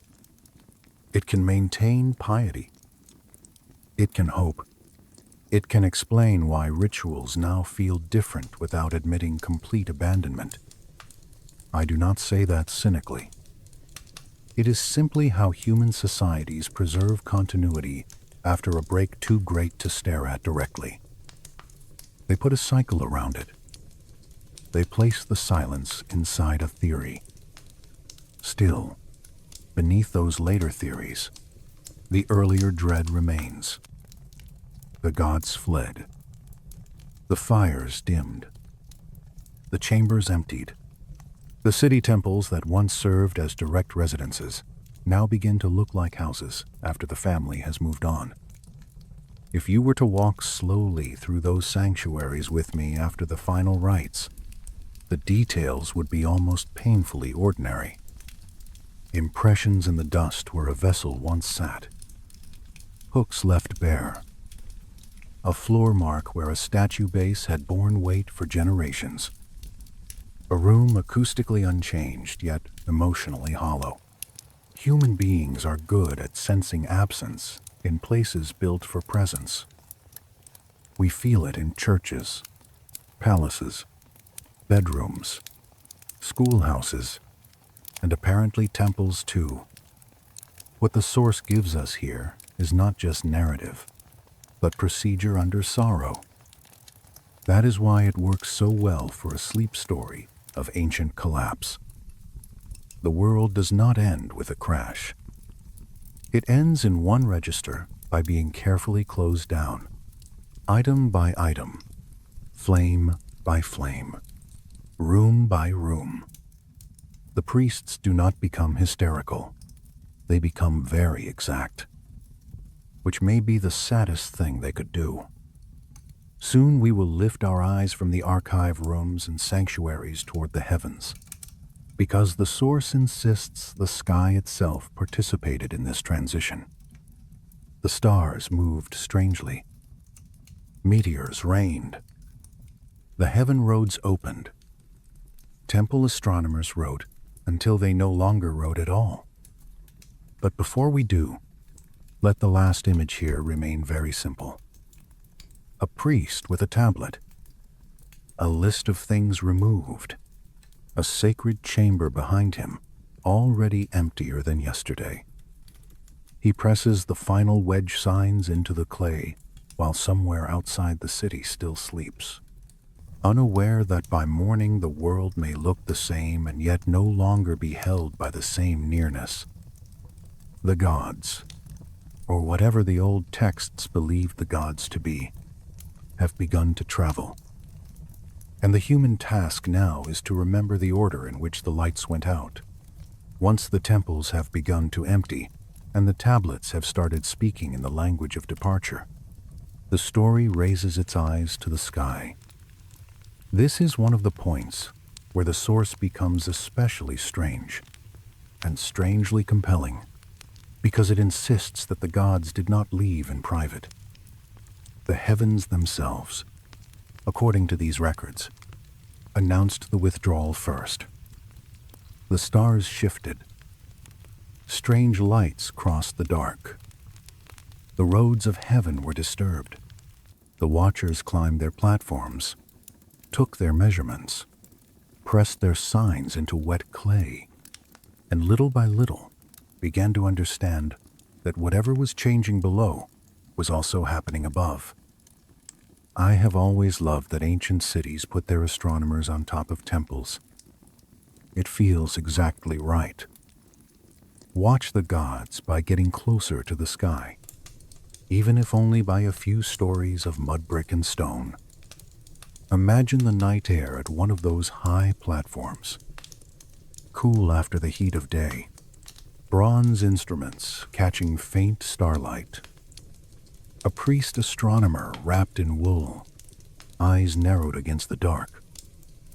It can maintain piety. It can hope. It can explain why rituals now feel different without admitting complete abandonment. I do not say that cynically. It is simply how human societies preserve continuity after a break too great to stare at directly. They put a cycle around it. They place the silence inside a theory. Still, beneath those later theories, the earlier dread remains. The gods fled. The fires dimmed. The chambers emptied. The city temples that once served as direct residences now begin to look like houses after the family has moved on. If you were to walk slowly through those sanctuaries with me after the final rites, the details would be almost painfully ordinary. Impressions in the dust where a vessel once sat. Hooks left bare. A floor mark where a statue base had borne weight for generations. A room acoustically unchanged, yet emotionally hollow. Human beings are good at sensing absence in places built for presence. We feel it in churches, palaces, bedrooms, schoolhouses, and apparently temples too. What the source gives us here is not just narrative, but procedure under sorrow. That is why it works so well for a sleep story of ancient collapse. The world does not end with a crash. It ends in one register by being carefully closed down. Item by item, flame by flame, room by room. The priests do not become hysterical. They become very exact, which may be the saddest thing they could do. Soon we will lift our eyes from the archive rooms and sanctuaries toward the heavens, because the source insists the sky itself participated in this transition. The stars moved strangely. Meteors rained. The heaven roads opened. Temple astronomers wrote until they no longer wrote at all. But before we do, let the last image here remain very simple. A priest with a tablet. A list of things removed. A sacred chamber behind him, already emptier than yesterday. He presses the final wedge signs into the clay while somewhere outside the city still sleeps, unaware that by morning the world may look the same and yet no longer be held by the same nearness. The gods, or whatever the old texts believed the gods to be, have begun to travel. And the human task now is to remember the order in which the lights went out. Once the temples have begun to empty, and the tablets have started speaking in the language of departure, the story raises its eyes to the sky. This is one of the points where the source becomes especially strange, and strangely compelling, because it insists that the gods did not leave in private. The heavens themselves, according to these records, announced the withdrawal first. The stars shifted. Strange lights crossed the dark. The roads of heaven were disturbed. The watchers climbed their platforms, took their measurements, pressed their signs into wet clay, and little by little began to understand that whatever was changing below was also happening above. I have always loved that ancient cities put their astronomers on top of temples. It feels exactly right. Watch the gods by getting closer to the sky, even if only by a few stories of mud brick and stone. Imagine the night air at one of those high platforms, cool after the heat of day, bronze instruments catching faint starlight. A priest astronomer wrapped in wool, eyes narrowed against the dark,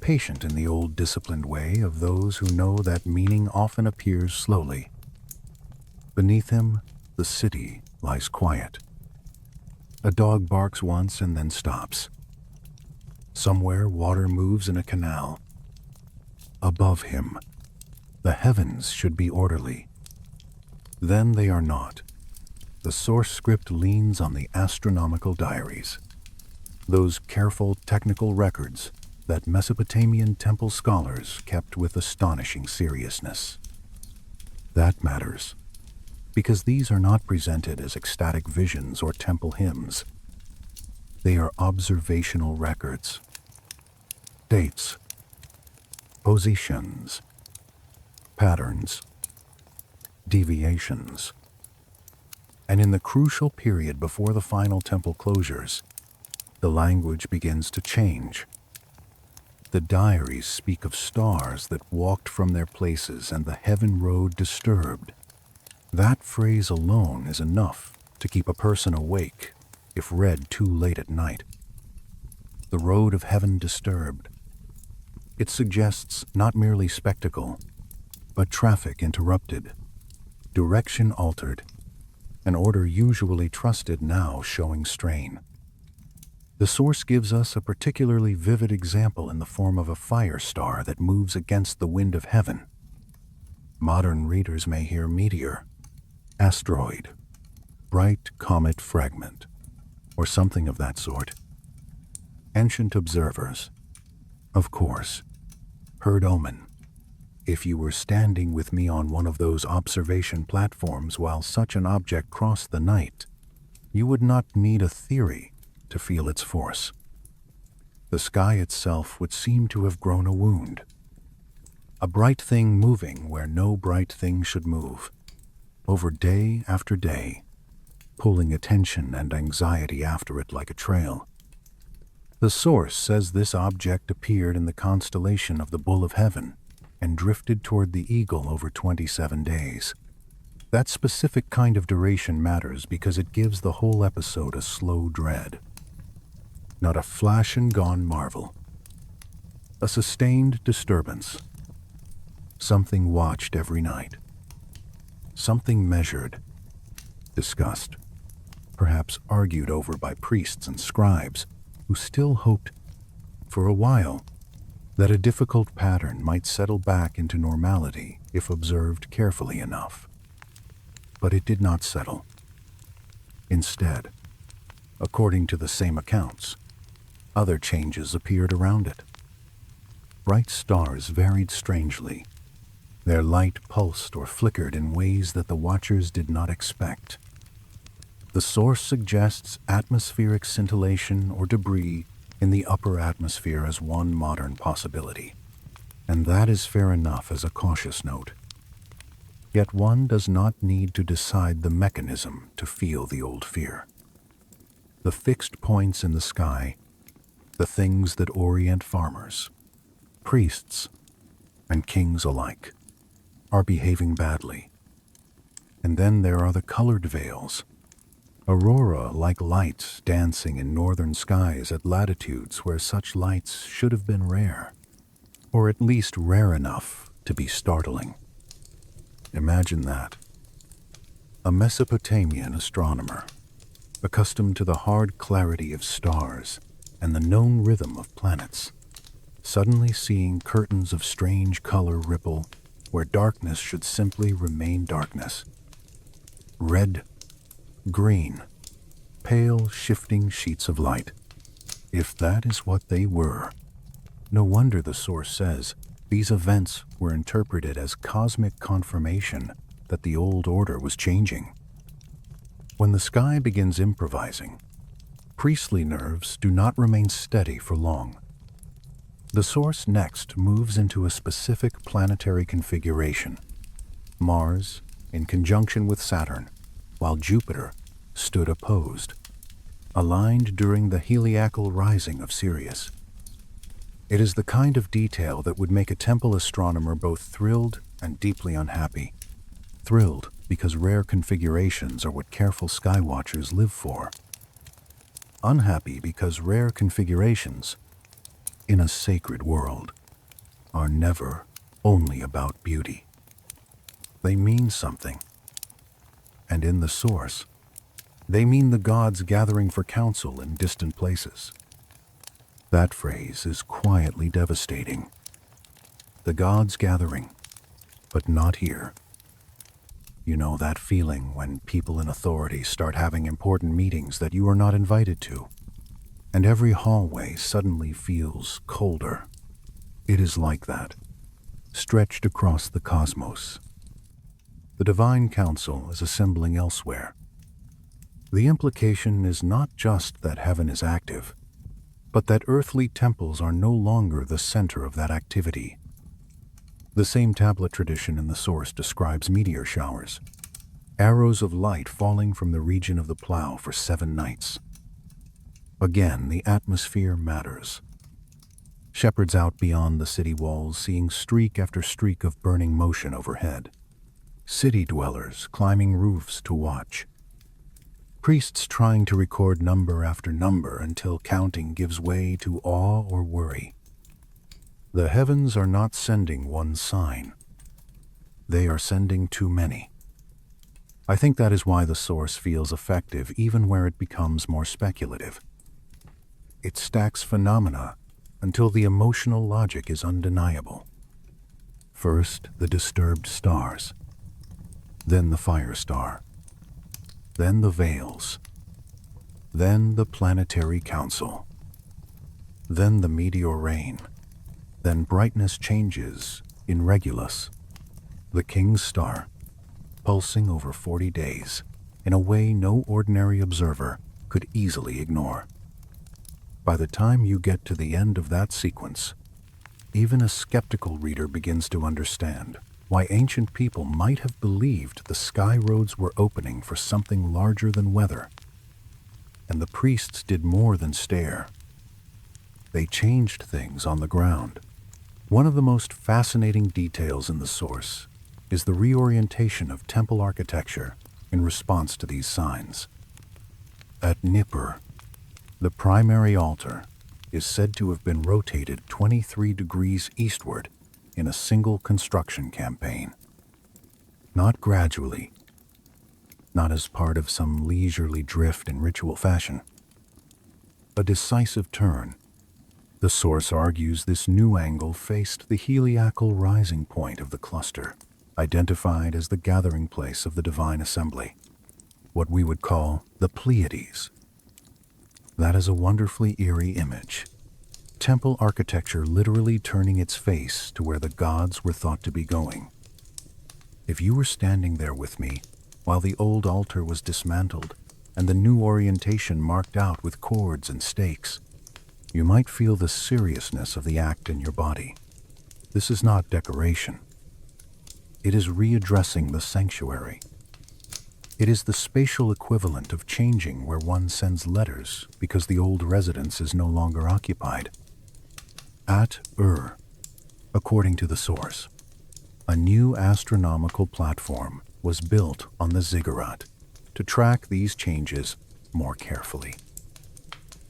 patient in the old disciplined way of those who know that meaning often appears slowly. Beneath him, the city lies quiet. A dog barks once and then stops. Somewhere water moves in a canal. Above him, the heavens should be orderly. Then they are not. The source script leans on the astronomical diaries, those careful technical records that Mesopotamian temple scholars kept with astonishing seriousness. That matters, because these are not presented as ecstatic visions or temple hymns. They are observational records. Dates, positions, patterns, deviations. And in the crucial period before the final temple closures, the language begins to change. The diaries speak of stars that walked from their places and the heaven road disturbed. That phrase alone is enough to keep a person awake if read too late at night. The road of heaven disturbed. It suggests not merely spectacle, but traffic interrupted, direction altered, an order usually trusted now showing strain. The source gives us a particularly vivid example in the form of a fire star that moves against the wind of heaven. Modern readers may hear meteor, asteroid, bright comet fragment, or something of that sort. Ancient observers, of course, heard omen. If you were standing with me on one of those observation platforms while such an object crossed the night, you would not need a theory to feel its force. The sky itself would seem to have grown a wound. A bright thing moving where no bright thing should move, over day after day, pulling attention and anxiety after it like a trail. The source says this object appeared in the constellation of the Bull of Heaven and drifted toward the Eagle over 27 days. That specific kind of duration matters because it gives the whole episode a slow dread. Not a flash and gone marvel. A sustained disturbance. Something watched every night. Something measured, discussed, perhaps argued over by priests and scribes who still hoped, for a while, that a difficult pattern might settle back into normality if observed carefully enough. But it did not settle. Instead, according to the same accounts, other changes appeared around it. Bright stars varied strangely. Their light pulsed or flickered in ways that the watchers did not expect. The source suggests atmospheric scintillation or debris in the upper atmosphere as one modern possibility, and that is fair enough as a cautious note. Yet one does not need to decide the mechanism to feel the old fear. The fixed points in the sky, the things that orient farmers, priests, and kings alike, are behaving badly. And then there are the colored veils, aurora-like lights dancing in northern skies at latitudes where such lights should have been rare, or at least rare enough to be startling. Imagine that. A Mesopotamian astronomer, accustomed to the hard clarity of stars and the known rhythm of planets, suddenly seeing curtains of strange color ripple where darkness should simply remain darkness. Red, green, pale shifting sheets of light. If that is what they were, no wonder the source says these events were interpreted as cosmic confirmation that the old order was changing. When the sky begins improvising, priestly nerves do not remain steady for long. The source next moves into a specific planetary configuration. Mars in conjunction with Saturn, while Jupiter stood opposed, aligned during the heliacal rising of Sirius. It is the kind of detail that would make a temple astronomer both thrilled and deeply unhappy. Thrilled because rare configurations are what careful skywatchers live for. Unhappy because rare configurations, in a sacred world, are never only about beauty. They mean something. And in the source, they mean the gods gathering for counsel in distant places. That phrase is quietly devastating. The gods gathering, but not here. You know that feeling when people in authority start having important meetings that you are not invited to, and every hallway suddenly feels colder. It is like that, stretched across the cosmos. The divine council is assembling elsewhere. The implication is not just that heaven is active, but that earthly temples are no longer the center of that activity. The same tablet tradition in the source describes meteor showers, arrows of light falling from the region of the plow for 7 nights. Again, the atmosphere matters. Shepherds out beyond the city walls seeing streak after streak of burning motion overhead. City dwellers climbing roofs to watch. Priests trying to record number after number until counting gives way to awe or worry. The heavens are not sending one sign. They are sending too many. I think that is why the source feels effective even where it becomes more speculative. It stacks phenomena until the emotional logic is undeniable. First, the disturbed stars. Then the fire star. Then the veils. Then the planetary council. Then the meteor rain. Then brightness changes in Regulus, the king's star, pulsing over 40 days in a way no ordinary observer could easily ignore. By the time you get to the end of that sequence, even a skeptical reader begins to understand why ancient people might have believed the sky roads were opening for something larger than weather. And the priests did more than stare. They changed things on the ground. One of the most fascinating details in the source is the reorientation of temple architecture in response to these signs. At Nippur, the primary altar is said to have been rotated 23 degrees eastward in a single construction campaign. Not gradually, not as part of some leisurely drift in ritual fashion. A decisive turn. The source argues this new angle faced the heliacal rising point of the cluster, identified as the gathering place of the divine assembly, what we would call the Pleiades. That is a wonderfully eerie image. Temple architecture literally turning its face to where the gods were thought to be going. If you were standing there with me while the old altar was dismantled and the new orientation marked out with cords and stakes, you might feel the seriousness of the act in your body. This is not decoration. It is readdressing the sanctuary. It is the spatial equivalent of changing where one sends letters because the old residence is no longer occupied. At according to the source, a new astronomical platform was built on the ziggurat to track these changes more carefully.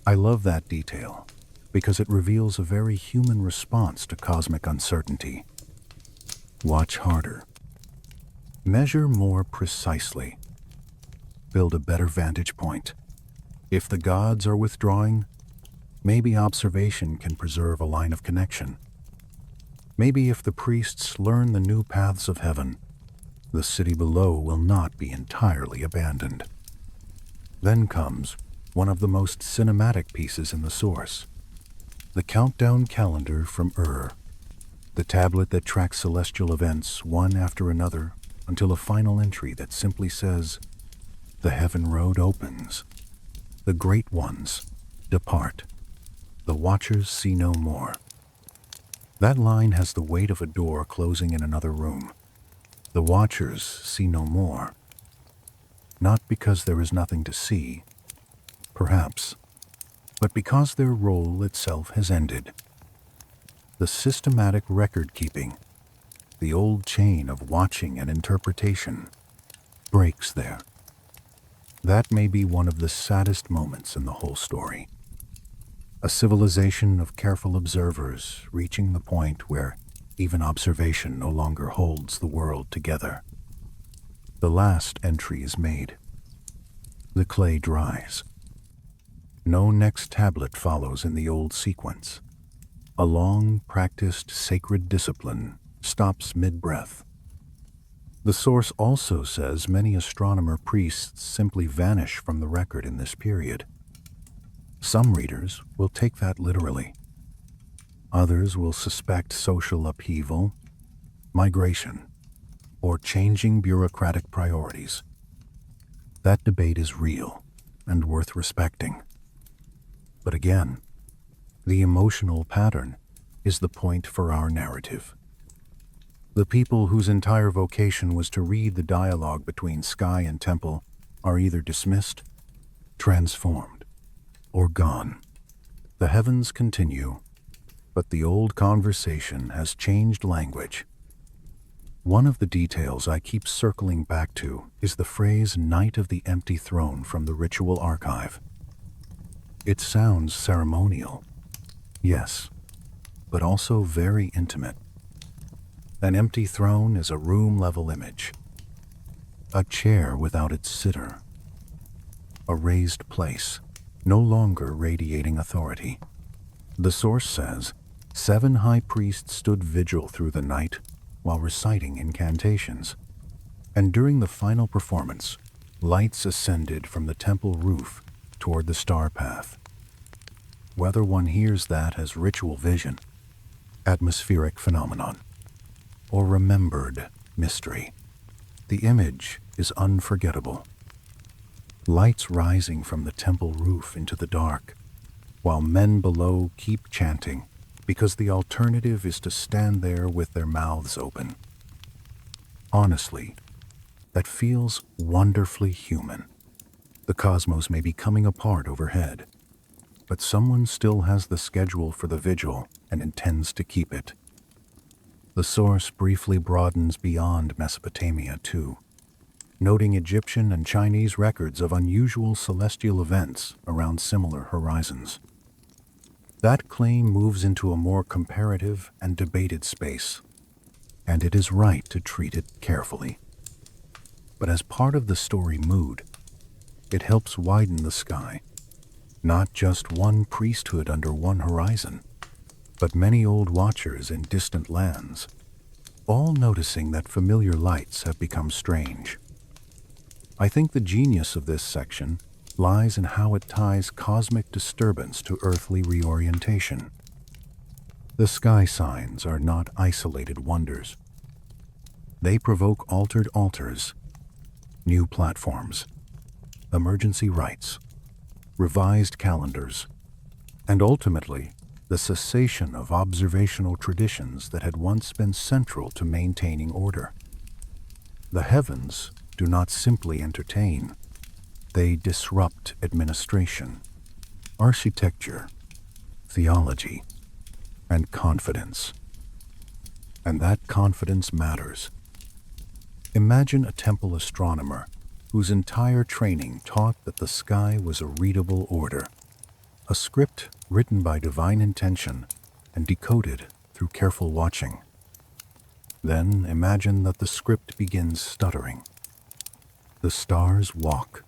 I love that detail because it reveals a very human response to cosmic uncertainty. Watch harder. Measure more precisely. Build a better vantage point. If the gods are withdrawing, maybe observation can preserve a line of connection. Maybe if the priests learn the new paths of heaven, the city below will not be entirely abandoned. Then comes one of the most cinematic pieces in the source, the countdown calendar from the tablet that tracks celestial events one after another until a final entry that simply says, "The heaven road opens. The great ones depart. The watchers see no more." That line has the weight of a door closing in another room. The watchers see no more. Not because there is nothing to see, perhaps, but because their role itself has ended. The systematic record-keeping, the old chain of watching and interpretation, breaks there. That may be one of the saddest moments in the whole story. A civilization of careful observers reaching the point where even observation no longer holds the world together. The last entry is made. The clay dries. No next tablet follows in the old sequence. A long-practiced sacred discipline stops mid-breath. The source also says many astronomer priests simply vanish from the record in this period. Some readers will take that literally. Others will suspect social upheaval, migration, or changing bureaucratic priorities. That debate is real and worth respecting. But again, the emotional pattern is the point for our narrative. The people whose entire vocation was to read the dialogue between sky and temple are either dismissed, transformed, or gone. The heavens continue, but the old conversation has changed language. One of the details I keep circling back to is the phrase "Night of the Empty Throne" from the ritual archive. It sounds ceremonial, yes, but also very intimate. An empty throne is a room-level image. A chair without its sitter. A raised place, no longer radiating authority. The source says 7 high priests stood vigil through the night while reciting incantations, and during the final performance, lights ascended from the temple roof toward the star path. Whether one hears that as ritual vision, atmospheric phenomenon, or remembered mystery, the image is unforgettable. Lights rising from the temple roof into the dark, while men below keep chanting because the alternative is to stand there with their mouths open. honestly, that feels wonderfully human. The cosmos may be coming apart overhead, but someone still has the schedule for the vigil and intends to keep it. The source briefly broadens beyond Mesopotamia, too, noting Egyptian and Chinese records of unusual celestial events around similar horizons. That claim moves into a more comparative and debated space, and it is right to treat it carefully. But as part of the story mood, it helps widen the sky, not just one priesthood under one horizon, but many old watchers in distant lands, all noticing that familiar lights have become strange. I think the genius of this section lies in how it ties cosmic disturbance to earthly reorientation. The sky signs are not isolated wonders. They provoke altered altars, new platforms, emergency rites, revised calendars, and ultimately the cessation of observational traditions that had once been central to maintaining order. The heavens do not simply entertain, they disrupt administration, architecture, theology, and confidence. And that confidence matters. Imagine a temple astronomer whose entire training taught that the sky was a readable order, a script written by divine intention and decoded through careful watching. Then imagine that the script begins stuttering. The stars walk.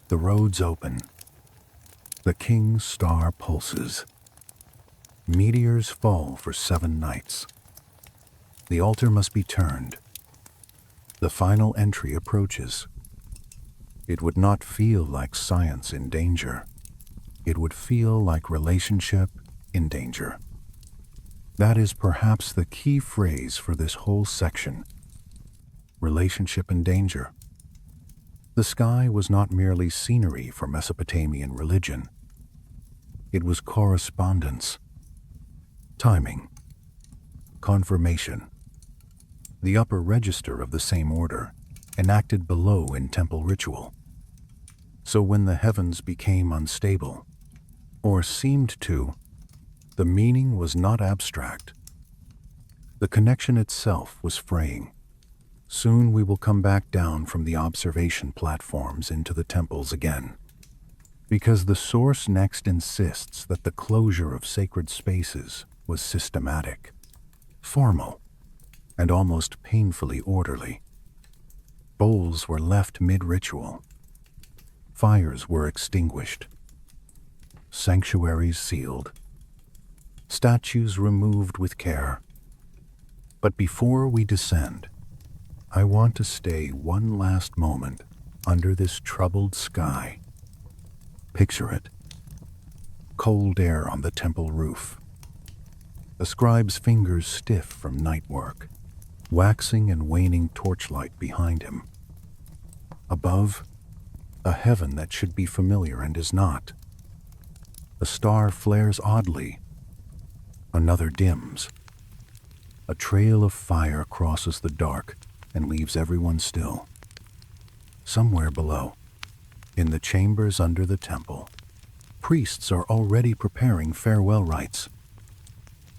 The roads open. The king's star pulses. Meteors fall for 7 nights. The altar must be turned. The final entry approaches. It would not feel like science in danger. It would feel like relationship in danger. That is perhaps the key phrase for this whole section. Relationship in danger. The sky was not merely scenery for Mesopotamian religion. It was correspondence, timing, confirmation. The upper register of the same order, enacted below in temple ritual. So when the heavens became unstable, or seemed to, the meaning was not abstract. The connection itself was fraying. Soon we will come back down from the observation platforms into the temples again, because the source next insists that the closure of sacred spaces was systematic, formal, and almost painfully orderly. Bowls were left mid-ritual. Fires were extinguished. Sanctuaries sealed. Statues removed with care. But before we descend, I want to stay one last moment under this troubled sky. Picture it. Cold air on the temple roof. The scribe's fingers stiff from night work, waxing and waning torchlight behind him. Above, a heaven that should be familiar and is not. A star flares oddly. Another dims. A trail of fire crosses the dark and leaves everyone still. Somewhere below, in the chambers under the temple, priests are already preparing farewell rites.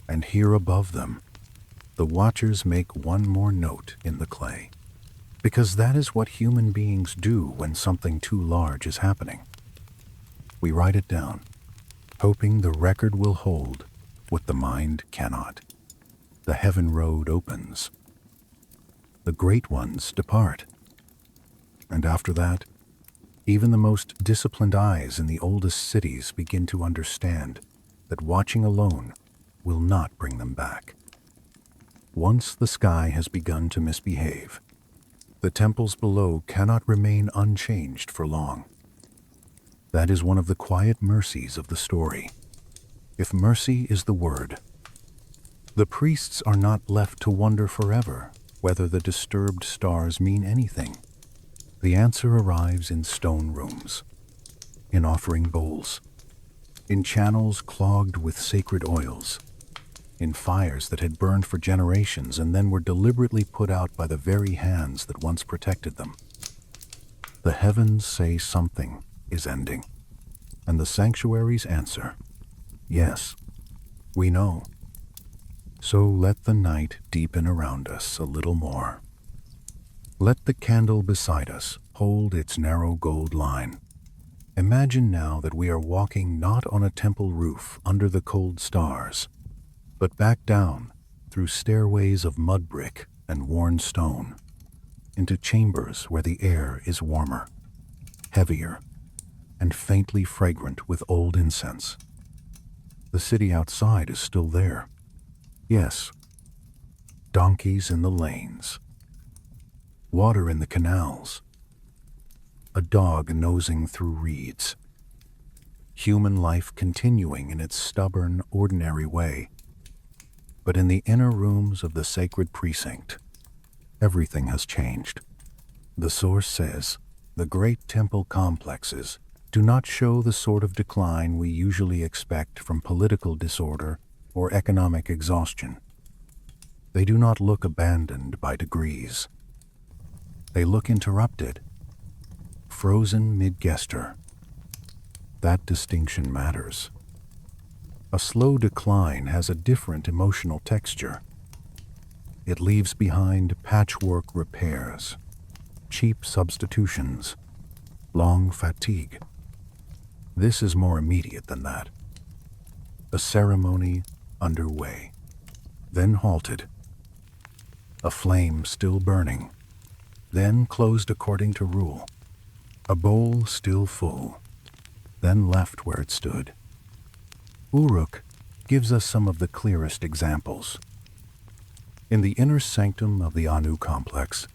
And here above them, the watchers make one more note in the clay, because that is what human beings do when something too large is happening. We write it down, hoping the record will hold what the mind cannot. The heaven road opens. The great ones depart. And after that, even the most disciplined eyes in the oldest cities begin to understand that watching alone will not bring them back. Once the sky has begun to misbehave, the temples below cannot remain unchanged for long. That is one of the quiet mercies of the story, if mercy is the word. The priests are not left to wonder forever whether the disturbed stars mean anything. The answer arrives in stone rooms, in offering bowls, in channels clogged with sacred oils, in fires that had burned for generations and then were deliberately put out by the very hands that once protected them. The heavens say something is ending, and the sanctuaries answer, yes, we know. So let the night deepen around us a little more. Let the candle beside us hold its narrow gold line. Imagine now that we are walking not on a temple roof under the cold stars, but back down through stairways of mud brick and worn stone, into chambers where the air is warmer, heavier, and faintly fragrant with old incense. The city outside is still there. Yes, donkeys in the lanes, water in the canals, a dog nosing through reeds, human life continuing in its stubborn, ordinary way. But in the inner rooms of the sacred precinct, everything has changed. The source says the great temple complexes do not show the sort of decline we usually expect from political disorder or economic exhaustion. They do not look abandoned by degrees. They look interrupted, frozen mid-gesture. That distinction matters. A slow decline has a different emotional texture. It leaves behind patchwork repairs, cheap substitutions, long fatigue. This is more immediate than that. A ceremony underway, then halted. A flame still burning, then closed according to rule. A bowl still full, then left where it stood. Uruk gives us some of the clearest examples. In the inner sanctum of the Anu complex,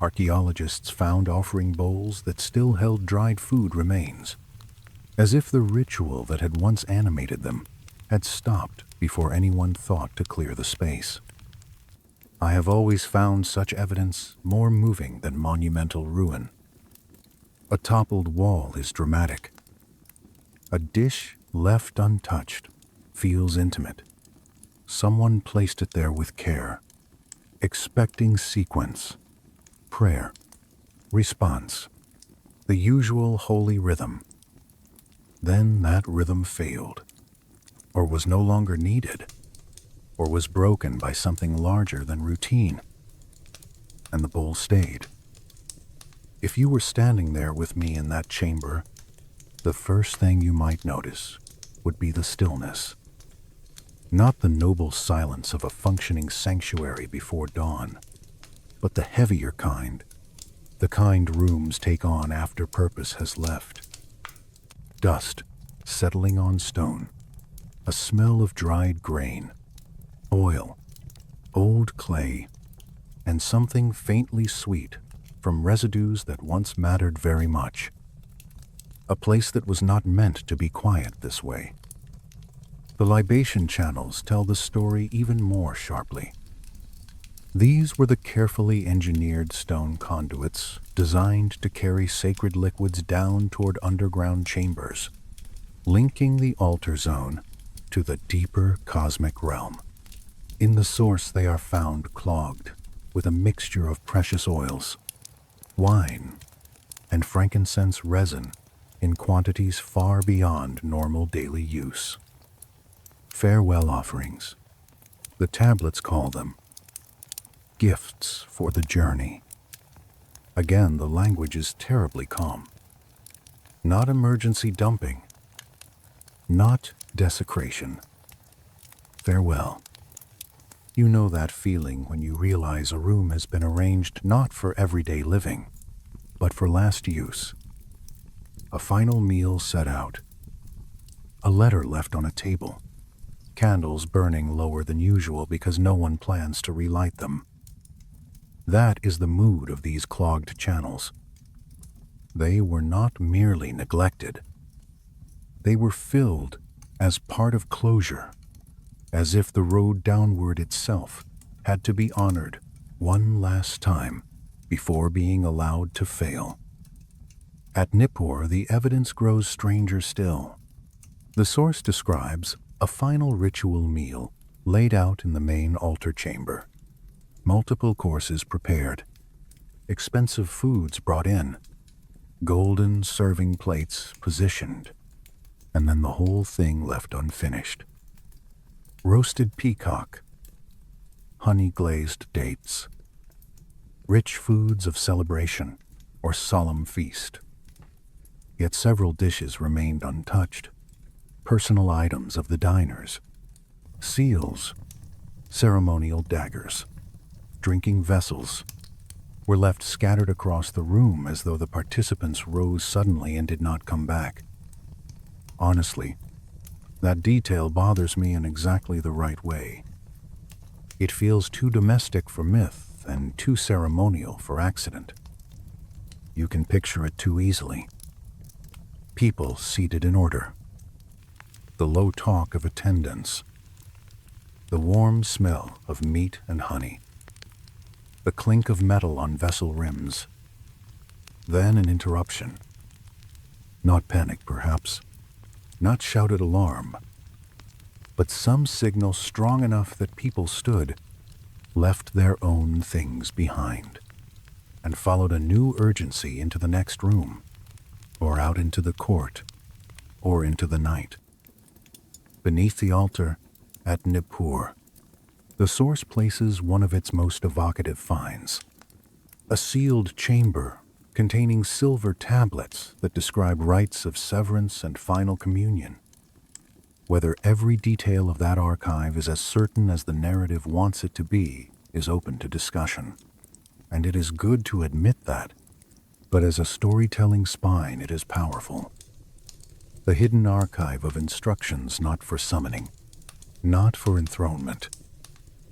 archaeologists found offering bowls that still held dried food remains, as if the ritual that had once animated them had stopped before anyone thought to clear the space. I have always found such evidence more moving than monumental ruin. A toppled wall is dramatic. A dish left untouched feels intimate. Someone placed it there with care, expecting sequence, prayer, response, the usual holy rhythm. Then that rhythm failed, or was no longer needed, or was broken by something larger than routine, and the bowl stayed. If you were standing there with me in that chamber, the first thing you might notice would be the stillness. Not the noble silence of a functioning sanctuary before dawn, but the heavier kind, the kind rooms take on after purpose has left. Dust settling on stone, a smell of dried grain, oil, old clay, and something faintly sweet from residues that once mattered very much. A place that was not meant to be quiet this way. The libation channels tell the story even more sharply. These were the carefully engineered stone conduits designed to carry sacred liquids down toward underground chambers, linking the altar zone to the deeper cosmic realm. In the source they are found clogged with a mixture of precious oils, wine, and frankincense resin in quantities far beyond normal daily use. Farewell offerings. The tablets call them gifts for the journey. Again, the language is terribly calm. Not emergency dumping. Not desecration. Farewell. You know that feeling when you realize a room has been arranged not for everyday living, but for last use. A final meal set out. A letter left on a table. Candles burning lower than usual because no one plans to relight them. That is the mood of these clogged channels. They were not merely neglected. They were filled as part of closure, as if the road downward itself had to be honored one last time before being allowed to fail. At Nippur, the evidence grows stranger still. The source describes a final ritual meal laid out in the main altar chamber. Multiple courses prepared, expensive foods brought in, golden serving plates positioned, and then the whole thing left unfinished. Roasted peacock, honey-glazed dates, rich foods of celebration or solemn feast. Yet several dishes remained untouched, personal items of the diners, seals, ceremonial daggers, drinking vessels, were left scattered across the room as though the participants rose suddenly and did not come back. Honestly, that detail bothers me in exactly the right way. It feels too domestic for myth and too ceremonial for accident. You can picture it too easily. People seated in order, the low talk of attendants, the warm smell of meat and honey, the clink of metal on vessel rims. Then an interruption. Not panic, perhaps, not shouted alarm, but some signal strong enough that people stood, left their own things behind, and followed a new urgency into the next room, or out into the court, or into the night. Beneath the altar at Nippur, the source places one of its most evocative finds, a sealed chamber containing silver tablets that describe rites of severance and final communion. Whether every detail of that archive is as certain as the narrative wants it to be is open to discussion, and it is good to admit that, but as a storytelling spine it is powerful. The hidden archive of instructions not for summoning, not for enthronement,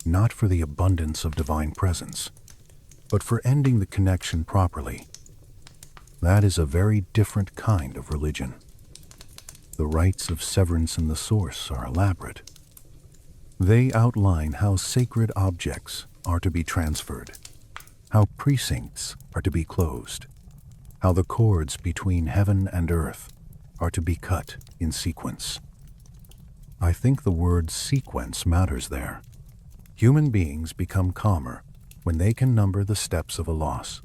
not for the abundance of divine presence, but for ending the connection properly. That is a very different kind of religion. The rites of severance in the source are elaborate. They outline how sacred objects are to be transferred, how precincts are to be closed, how the cords between heaven and earth are to be cut in sequence. I think the word sequence matters there. Human beings become calmer when they can number the steps of a loss.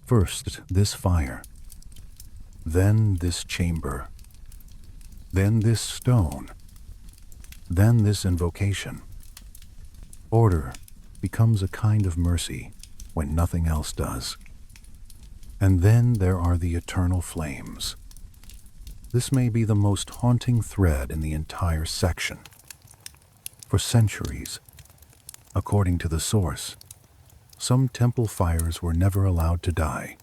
First, this fire, then this chamber, then this stone, then this invocation. Order becomes a kind of mercy when nothing else does. And then there are the eternal flames. This may be the most haunting thread in the entire section. For centuries, according to the source, some temple fires were never allowed to die.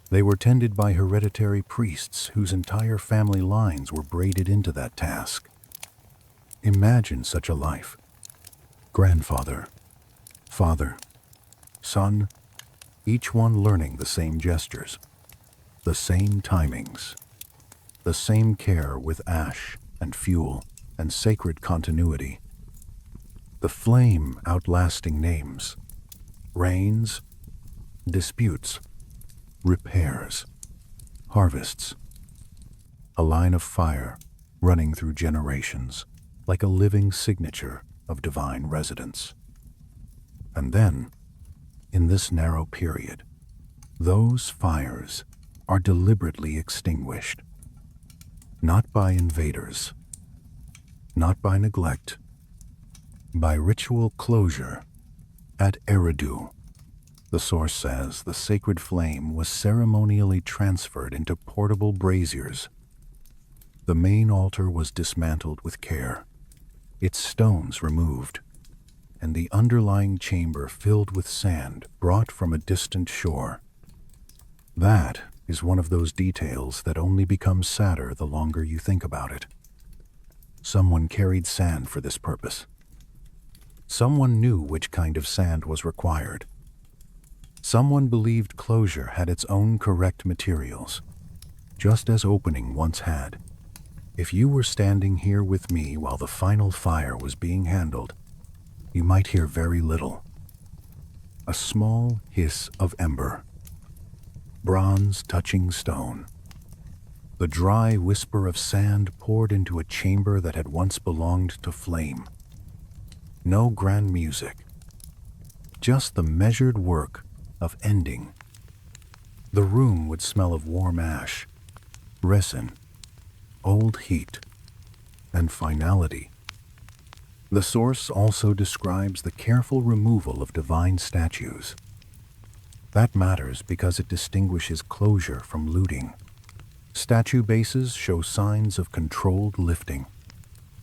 They were tended by hereditary priests whose entire family lines were braided into that task. Imagine such a life. Grandfather, father, son, each one learning the same gestures, the same timings, the same care with ash and fuel and sacred continuity. The flame outlasting names, rains, disputes, repairs, harvests. A line of fire running through generations, like a living signature of divine residence. And then, in this narrow period, those fires are deliberately extinguished, not by invaders, not by neglect, by ritual closure. At Eridu, the source says the sacred flame was ceremonially transferred into portable braziers. The main altar was dismantled with care, its stones removed, and the underlying chamber filled with sand brought from a distant shore. That is one of those details that only becomes sadder the longer you think about it. Someone carried sand for this purpose. Someone knew which kind of sand was required. Someone believed closure had its own correct materials, just as opening once had. If you were standing here with me while the final fire was being handled, you might hear very little. A small hiss of ember, bronze touching stone, the dry whisper of sand poured into a chamber that had once belonged to flame. No grand music, just the measured work of ending. The room would smell of warm ash, resin, old heat, and finality. The source also describes the careful removal of divine statues. That matters because it distinguishes closure from looting. Statue bases show signs of controlled lifting.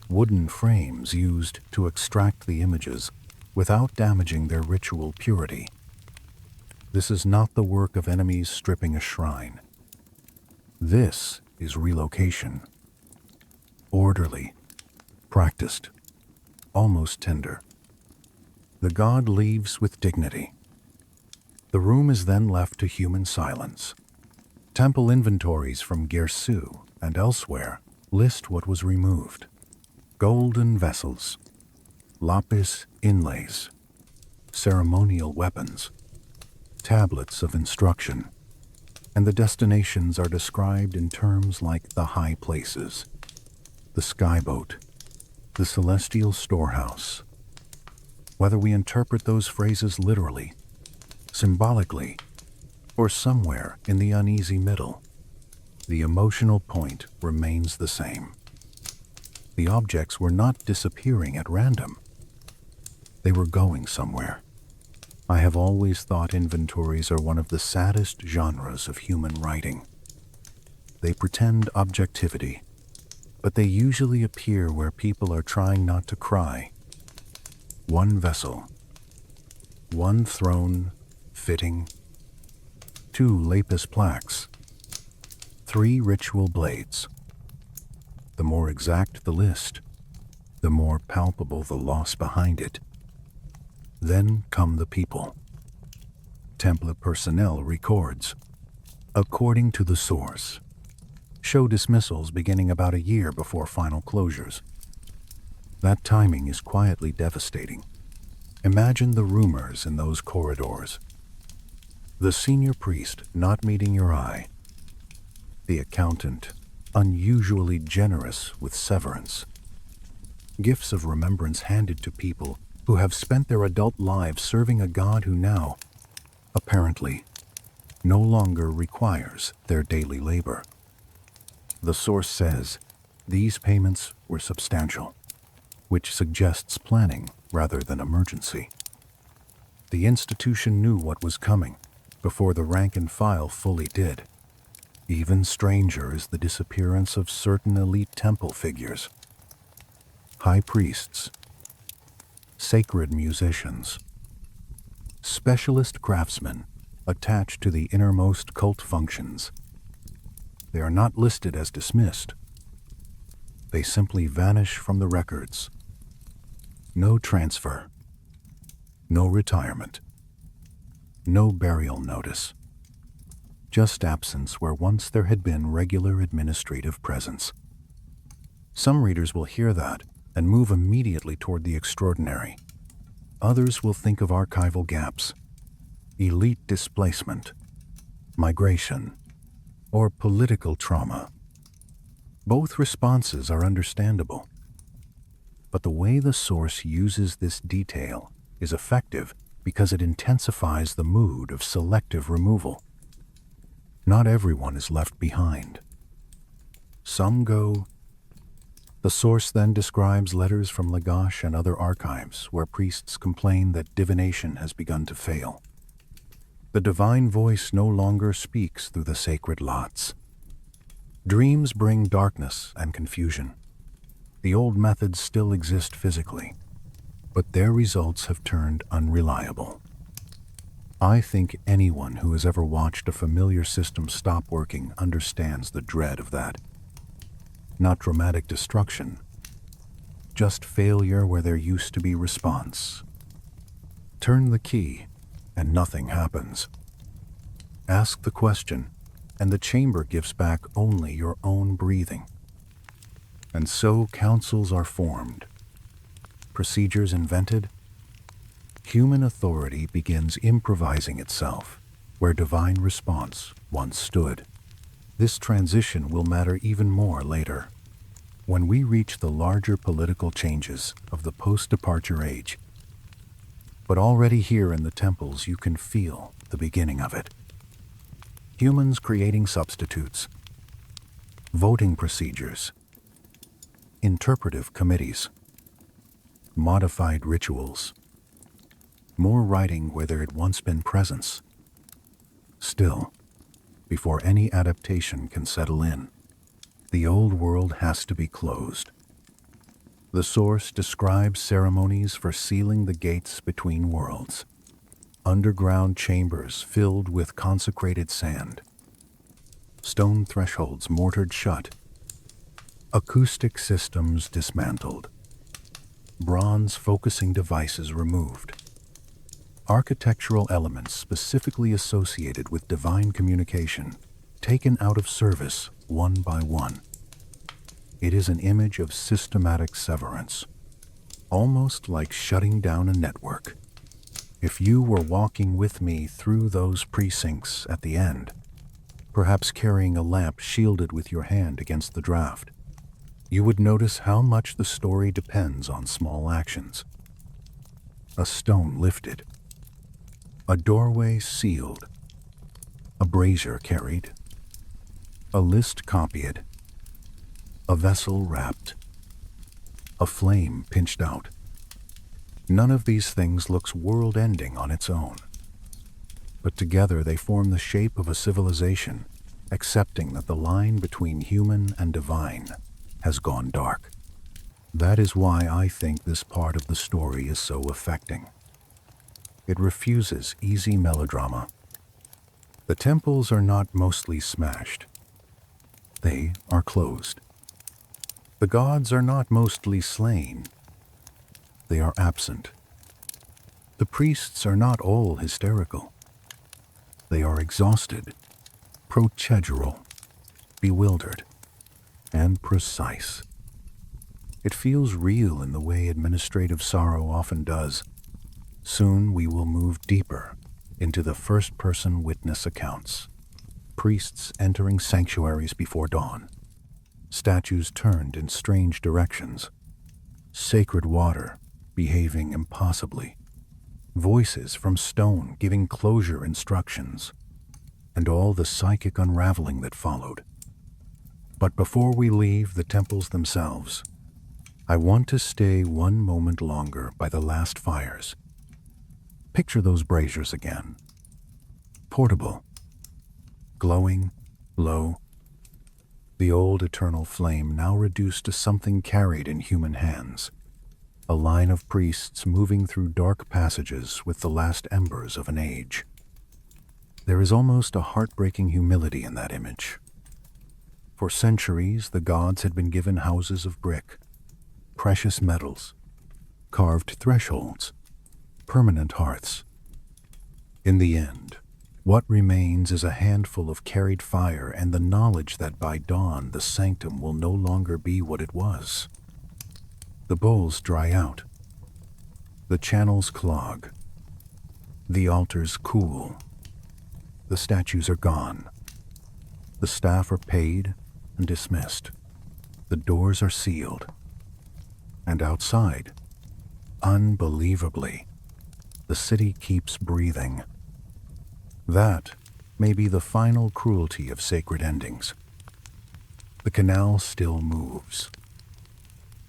Wooden frames used to extract the images without damaging their ritual purity. This is not the work of enemies stripping a shrine. This is relocation. Orderly, practiced, almost tender. The god leaves with dignity. The room is then left to human silence. Temple inventories from Girsu and elsewhere list what was removed. Golden vessels, lapis inlays, ceremonial weapons, tablets of instruction, and the destinations are described in terms like the high places, the skyboat, the celestial storehouse. Whether we interpret those phrases literally, symbolically, or somewhere in the uneasy middle, the emotional point remains the same. The objects were not disappearing at random. They were going somewhere. I have always thought inventories are one of the saddest genres of human writing. They pretend objectivity, but they usually appear where people are trying not to cry. One vessel, one throne fitting, 2 lapis plaques, 3 ritual blades. The more exact the list, the more palpable the loss behind it. Then come the people. Temple personnel records, according to the source, show dismissals beginning about a year before final closures. That timing is quietly devastating. Imagine the rumors in those corridors. The senior priest not meeting your eye. The accountant unusually generous with severance. Gifts of remembrance handed to people who have spent their adult lives serving a god who now, apparently, no longer requires their daily labor. The source says these payments were substantial, which suggests planning rather than emergency. The institution knew what was coming before the rank and file fully did. Even stranger is the disappearance of certain elite temple figures. High priests, sacred musicians, specialist craftsmen attached to the innermost cult functions. They are not listed as dismissed. They simply vanish from the records. No transfer, no retirement, no burial notice. Just absence where once there had been regular administrative presence. Some readers will hear that and move immediately toward the extraordinary. Others will think of archival gaps, elite displacement, migration, or political trauma. Both responses are understandable. But the way the source uses this detail is effective because it intensifies the mood of selective removal. Not everyone is left behind. Some go. The source then describes letters from Lagash and other archives where priests complain that divination has begun to fail. The divine voice no longer speaks through the sacred lots. Dreams bring darkness and confusion. The old methods still exist physically, but their results have turned unreliable. I think anyone who has ever watched a familiar system stop working understands the dread of that. Not dramatic destruction, just failure where there used to be response. Turn the key, and nothing happens. Ask the question, and the chamber gives back only your own breathing. And so councils are formed, procedures invented. Human authority begins improvising itself where divine response once stood. This transition will matter even more later, when we reach the larger political changes of the post-departure age. But already here in the temples you can feel the beginning of it. Humans creating substitutes, voting procedures, interpretive committees, modified rituals, more writing where there had once been presence. Still, before any adaptation can settle in, the old world has to be closed. The source describes ceremonies for sealing the gates between worlds, underground chambers filled with consecrated sand, stone thresholds mortared shut, acoustic systems dismantled, bronze focusing devices removed, architectural elements specifically associated with divine communication taken out of service one by one. It is an image of systematic severance, almost like shutting down a network. If you were walking with me through those precincts at the end, perhaps carrying a lamp shielded with your hand against the draft, you would notice how much the story depends on small actions. A stone lifted, a doorway sealed, a brazier carried, a list copied, a vessel wrapped, a flame pinched out. None of these things looks world-ending on its own, but together they form the shape of a civilization, accepting that the line between human and divine has gone dark. That is why I think this part of the story is so affecting. It refuses easy melodrama. The temples are not mostly smashed. They are closed. The gods are not mostly slain. They are absent. The priests are not all hysterical. They are exhausted, procedural, bewildered, and precise. It feels real in the way administrative sorrow often does. Soon we will move deeper into the first-person witness accounts. Priests entering sanctuaries before dawn. Statues turned in strange directions. Sacred water behaving impossibly. Voices from stone giving closure instructions. And all the psychic unraveling that followed. But before we leave the temples themselves, I want to stay one moment longer by the last fires. Picture those braziers again. Portable, glowing, low. The old eternal flame now reduced to something carried in human hands. A line of priests moving through dark passages with the last embers of an age. There is almost a heartbreaking humility in that image. For centuries, the gods had been given houses of brick, precious metals, carved thresholds, permanent hearths. In the end, what remains is a handful of carried fire and the knowledge that by dawn the sanctum will no longer be what it was. The bowls dry out. The channels clog. The altars cool. The statues are gone. The staff are paid and dismissed. The doors are sealed. And outside, unbelievably, the city keeps breathing. That may be the final cruelty of sacred endings. The canal still moves.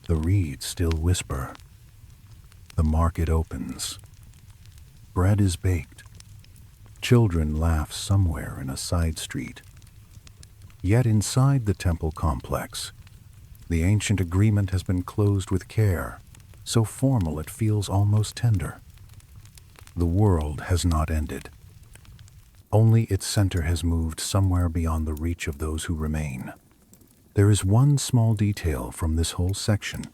The reeds still whisper. The market opens. Bread is baked. Children laugh somewhere in a side street. Yet inside the temple complex, the ancient agreement has been closed with care, so formal it feels almost tender. The world has not ended. Only its center has moved somewhere beyond the reach of those who remain. There is one small detail from this whole section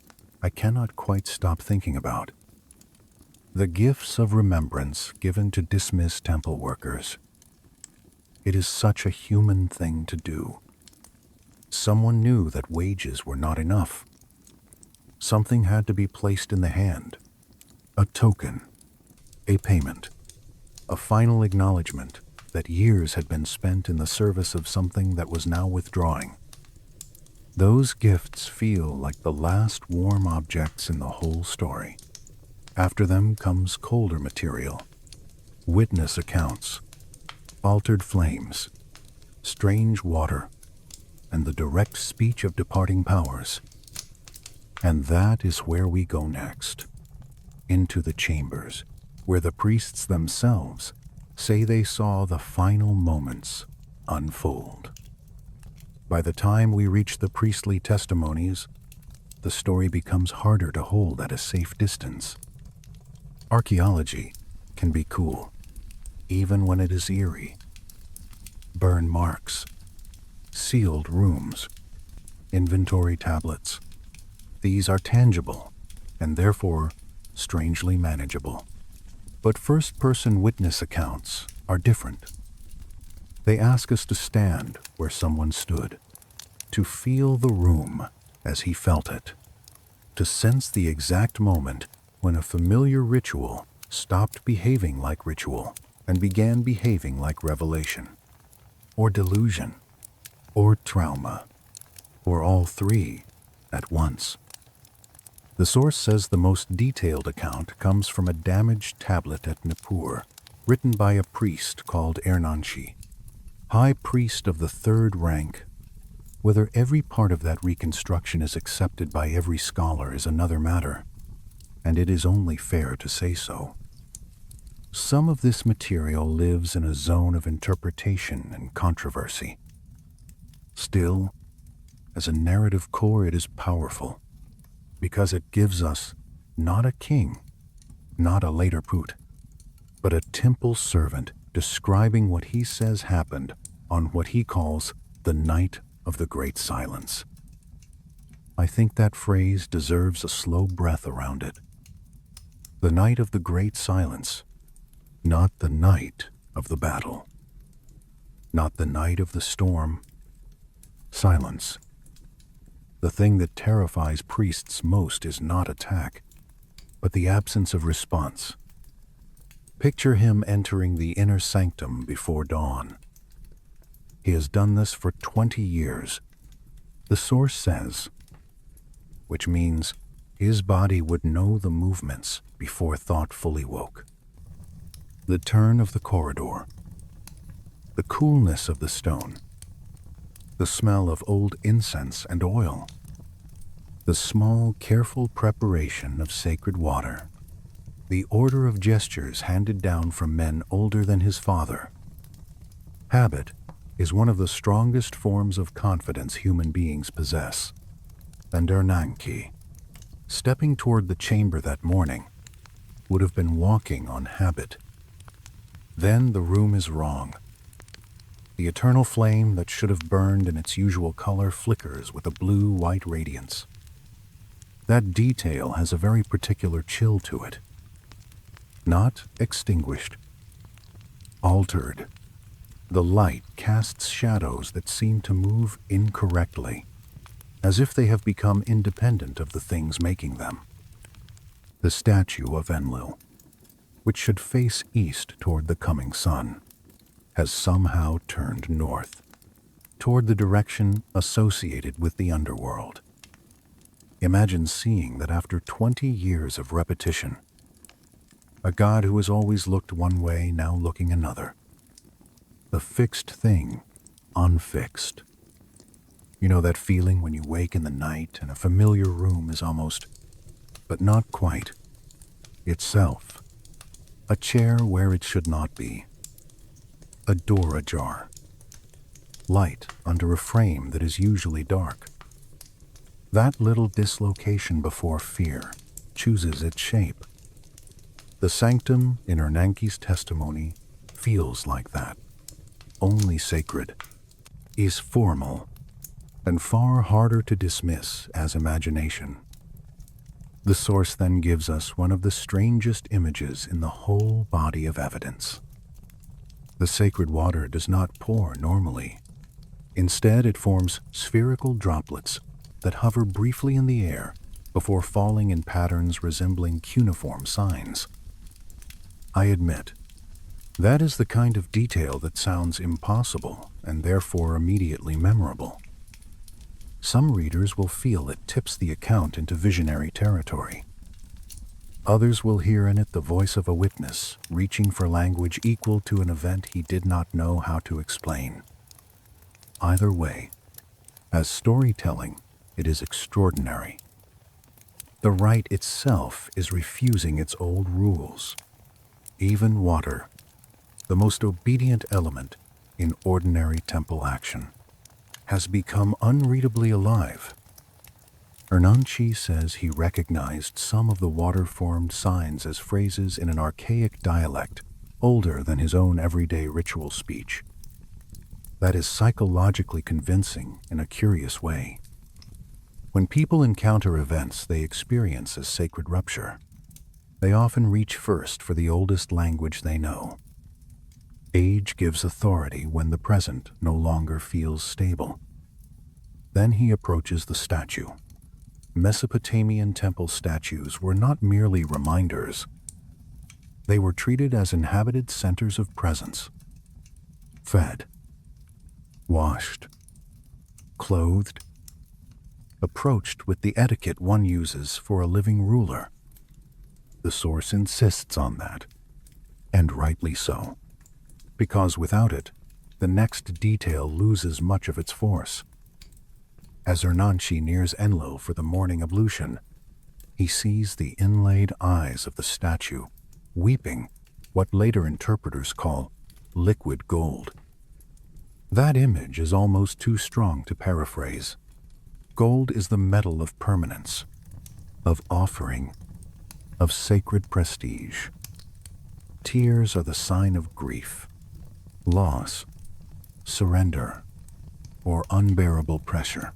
I cannot quite stop thinking about. The gifts of remembrance given to dismissed temple workers. It is such a human thing to do. Someone knew that wages were not enough. Something had to be placed in the hand. A token, a payment, a final acknowledgement that years had been spent in the service of something that was now withdrawing. Those gifts feel like the last warm objects in the whole story. After them comes colder material, witness accounts, altered flames, strange water, and the direct speech of departing powers. And that is where we go next, into the chambers, where the priests themselves say they saw the final moments unfold. By the time we reach the priestly testimonies, the story becomes harder to hold at a safe distance. Archaeology can be cool, even when it is eerie. Burn marks, sealed rooms, inventory tablets. These are tangible and therefore strangely manageable. But first-person witness accounts are different. They ask us to stand where someone stood, to feel the room as he felt it, to sense the exact moment when a familiar ritual stopped behaving like ritual and began behaving like revelation, or delusion, or trauma, or all three at once. The source says the most detailed account comes from a damaged tablet at Nippur, written by a priest called Ernanshi, high priest of the third rank. Whether every part of that reconstruction is accepted by every scholar is another matter, and it is only fair to say so. Some of this material lives in a zone of interpretation and controversy. Still, as a narrative core, it is powerful, because it gives us not a king, not a later Put, but a temple servant describing what he says happened on what he calls the night of the Great Silence. I think that phrase deserves a slow breath around it. The night of the Great Silence, not the night of the battle, not the night of the storm. Silence. The thing that terrifies priests most is not attack, but the absence of response. Picture him entering the inner sanctum before dawn. He has done this for 20 years, the source says, which means his body would know the movements before thought fully woke. The turn of the corridor, the coolness of the stone, the smell of old incense and oil, the small, careful preparation of sacred water, the order of gestures handed down from men older than his father. Habit is one of the strongest forms of confidence human beings possess. And Ernanki, stepping toward the chamber that morning, would have been walking on habit. Then the room is wrong. The eternal flame that should have burned in its usual color flickers with a blue-white radiance. That detail has a very particular chill to it. Not extinguished, altered. The light casts shadows that seem to move incorrectly, as if they have become independent of the things making them. The statue of Enlil, which should face east toward the coming sun, has somehow turned north, toward the direction associated with the underworld. Imagine seeing that after 20 years of repetition, a god who has always looked one way now looking another. The fixed thing, unfixed. You know that feeling when you wake in the night and a familiar room is almost, but not quite, itself. A chair where it should not be. A door ajar. Light under a frame that is usually dark. That little dislocation before fear chooses its shape. The sanctum in Ernanki's testimony feels like that. Only sacred, is formal, and far harder to dismiss as imagination. The source then gives us one of the strangest images in the whole body of evidence. The sacred water does not pour normally. Instead, it forms spherical droplets that hover briefly in the air before falling in patterns resembling cuneiform signs. I admit, That is the kind of detail that sounds impossible and therefore immediately memorable. Some readers will feel it tips the account into visionary territory. Others will hear in it the voice of a witness, reaching for language equal to an event he did not know how to explain. Either way, as storytelling, it is extraordinary. The rite itself is refusing its old rules. Even water, the most obedient element in ordinary temple action, has become unreadably alive. Ernanchi says he recognized some of the water-formed signs as phrases in an archaic dialect older than his own everyday ritual speech. That is psychologically convincing in a curious way. When people encounter events they experience as sacred rupture, they often reach first for the oldest language they know. Age gives authority when the present no longer feels stable. Then he approaches the statue. Mesopotamian temple statues were not merely reminders. They were treated as inhabited centers of presence. Fed, washed, clothed, approached with the etiquette one uses for a living ruler. The source insists on that, and rightly so, because without it, the next detail loses much of its force. As Ernanchi nears Enlil for the morning ablution, he sees the inlaid eyes of the statue, weeping what later interpreters call liquid gold. That image is almost too strong to paraphrase. Gold is the metal of permanence, of offering, of sacred prestige. Tears are the sign of grief, loss, surrender, or unbearable pressure.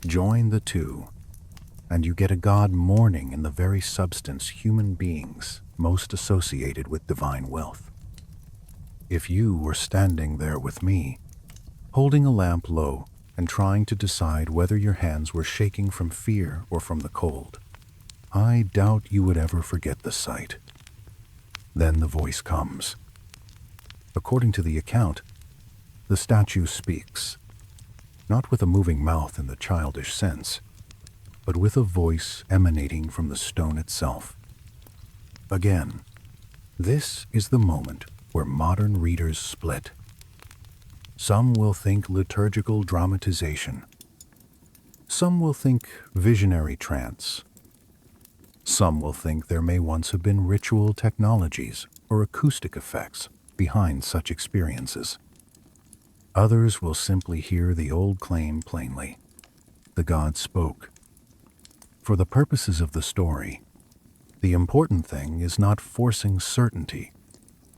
Join the two, and you get a god mourning in the very substance human beings most associated with divine wealth. If you were standing there with me, holding a lamp low and trying to decide whether your hands were shaking from fear or from the cold, I doubt you would ever forget the sight. Then the voice comes. According to the account, the statue speaks, not with a moving mouth in the childish sense, but with a voice emanating from the stone itself. Again, this is the moment where modern readers split. Some will think liturgical dramatization. Some will think visionary trance. Some will think there may once have been ritual technologies or acoustic effects behind such experiences. Others will simply hear the old claim plainly. The god spoke. For the purposes of the story, the important thing is not forcing certainty.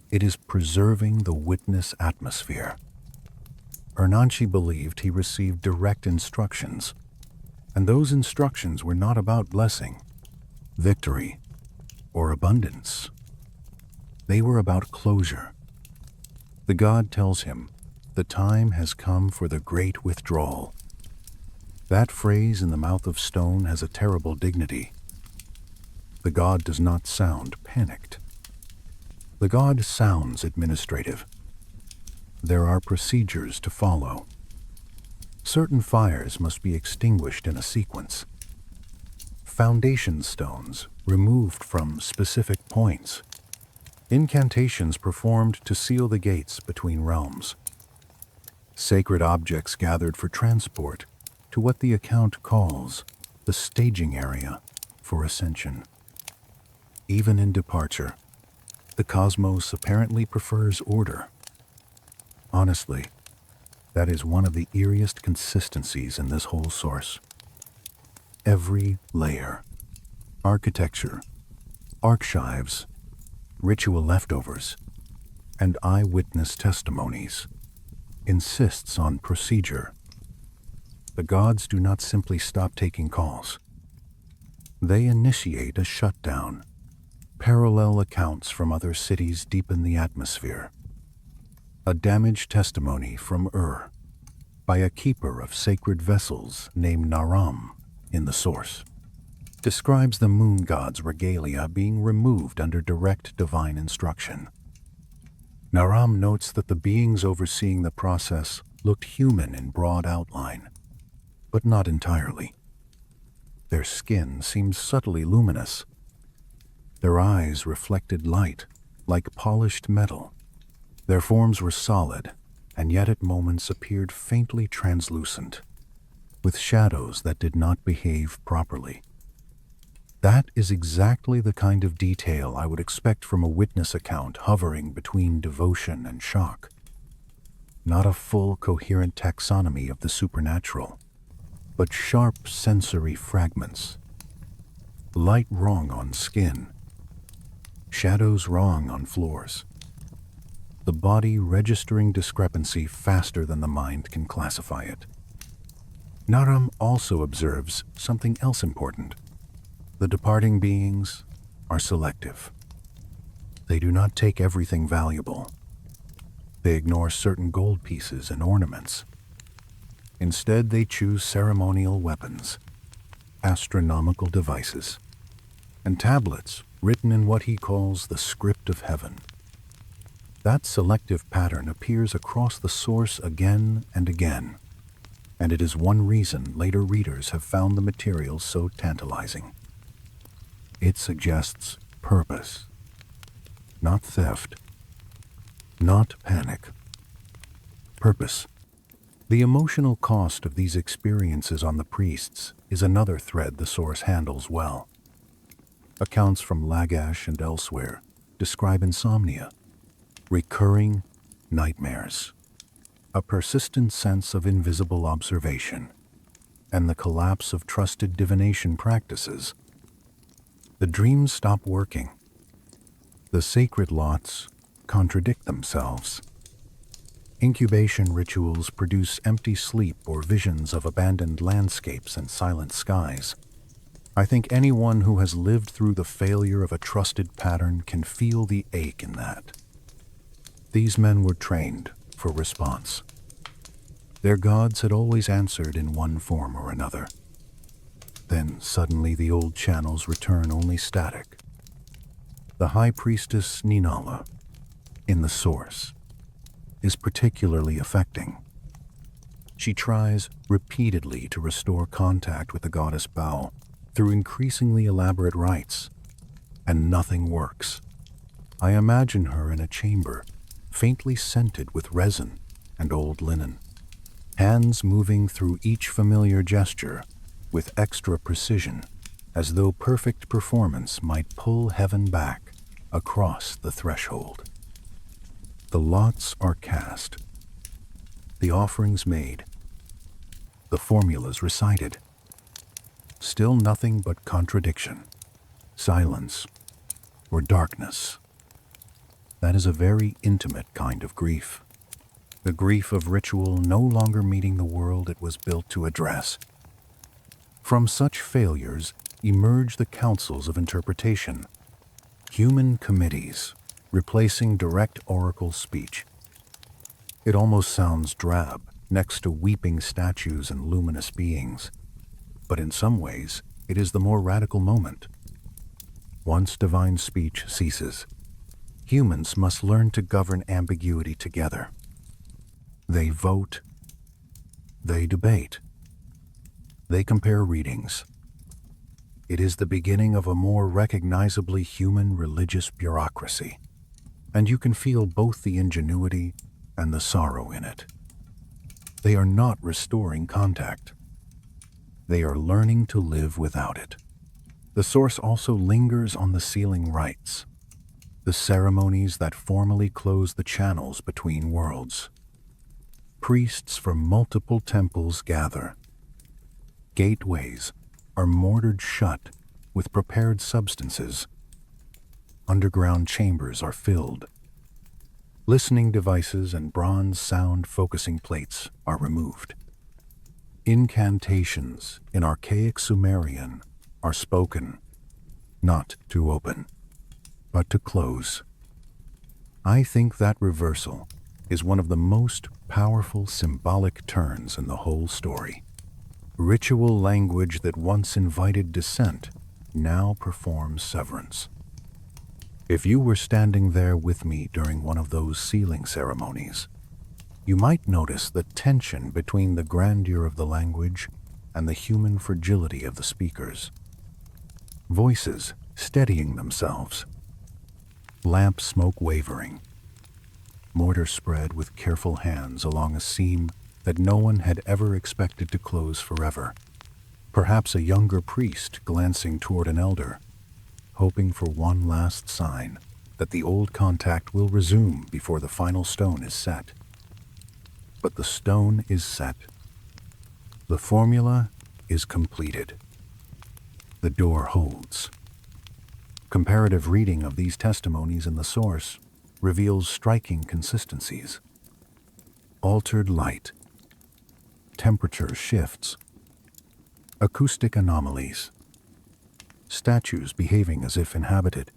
It is preserving the witness atmosphere. Ernanchi believed he received direct instructions, and those instructions were not about blessing, victory, or abundance. They were about closure. The god tells him, "The time has come for the great withdrawal." That phrase in the mouth of stone has a terrible dignity. The god does not sound panicked. The god sounds administrative. There are procedures to follow. Certain fires must be extinguished in a sequence. Foundation stones removed from specific points. Incantations performed to seal the gates between realms. Sacred objects gathered for transport to what the account calls the staging area for ascension. Even in departure, the cosmos apparently prefers order. Honestly, that is one of the eeriest consistencies in this whole source. Every layer, architecture, archives, ritual leftovers, and eyewitness testimonies insists on procedure. The gods do not simply stop taking calls. They initiate a shutdown. Parallel accounts from other cities deepen the atmosphere. A damaged testimony from by a keeper of sacred vessels named Naram in the source, describes the moon god's regalia being removed under direct divine instruction. Naram notes that the beings overseeing the process looked human in broad outline, but not entirely. Their skin seemed subtly luminous. Their eyes reflected light, like polished metal. Their forms were solid, and yet at moments appeared faintly translucent, with shadows that did not behave properly. That is exactly the kind of detail I would expect from a witness account hovering between devotion and shock. Not a full, coherent taxonomy of the supernatural, but sharp sensory fragments. Light wrong on skin, shadows wrong on floors. The body registering discrepancy faster than the mind can classify it. Naram also observes something else important. The departing beings are selective. They do not take everything valuable. They ignore certain gold pieces and ornaments. Instead, they choose ceremonial weapons, astronomical devices, and tablets written in what he calls the script of heaven. That selective pattern appears across the source again and again, and it is one reason later readers have found the material so tantalizing. It suggests purpose, not theft, not panic. Purpose. The emotional cost of these experiences on the priests is another thread the source handles well. Accounts from Lagash and elsewhere describe insomnia, recurring nightmares, a persistent sense of invisible observation, and the collapse of trusted divination practices. The dreams stop working. The sacred lots contradict themselves. Incubation rituals produce empty sleep or visions of abandoned landscapes and silent skies. I think anyone who has lived through the failure of a trusted pattern can feel the ache in that. These men were trained for response. Their gods had always answered in one form or another. Then suddenly the old channels return only static. The high priestess Ninala, in the source, is particularly affecting. She tries repeatedly to restore contact with the goddess Bao through increasingly elaborate rites, and nothing works. I imagine her in a chamber, faintly scented with resin and old linen, hands moving through each familiar gesture with extra precision, as though perfect performance might pull heaven back across the threshold. The lots are cast, the offerings made, the formulas recited. Still nothing but contradiction, silence, or darkness. That is a very intimate kind of grief. The grief of ritual no longer meeting the world it was built to address. From such failures emerge the councils of interpretation, human committees, replacing direct oracle speech. It almost sounds drab next to weeping statues and luminous beings, but in some ways it is the more radical moment. Once divine speech ceases, humans must learn to govern ambiguity together. They vote, they debate, they compare readings. It is the beginning of a more recognizably human religious bureaucracy, and you can feel both the ingenuity and the sorrow in it. They are not restoring contact. They are learning to live without it. The source also lingers on the sealing rites, the ceremonies that formally close the channels between worlds. Priests from multiple temples gather. Gateways are mortared shut with prepared substances. Underground chambers are filled. Listening devices and bronze sound focusing plates are removed. Incantations in archaic Sumerian are spoken, not to open, but to close. I think that reversal is one of the most powerful symbolic turns in the whole story. Ritual language that once invited dissent now performs severance. If you were standing there with me during one of those sealing ceremonies, you might notice the tension between the grandeur of the language and the human fragility of the speakers. Voices steadying themselves, lamp smoke wavering, mortar spread with careful hands along a seam that no one had ever expected to close forever. Perhaps a younger priest glancing toward an elder, hoping for one last sign that the old contact will resume before the final stone is set. But the stone is set. The formula is completed. The door holds. Comparative reading of these testimonies in the source reveals striking consistencies. Altered light, temperature shifts, acoustic anomalies, statues behaving as if inhabited,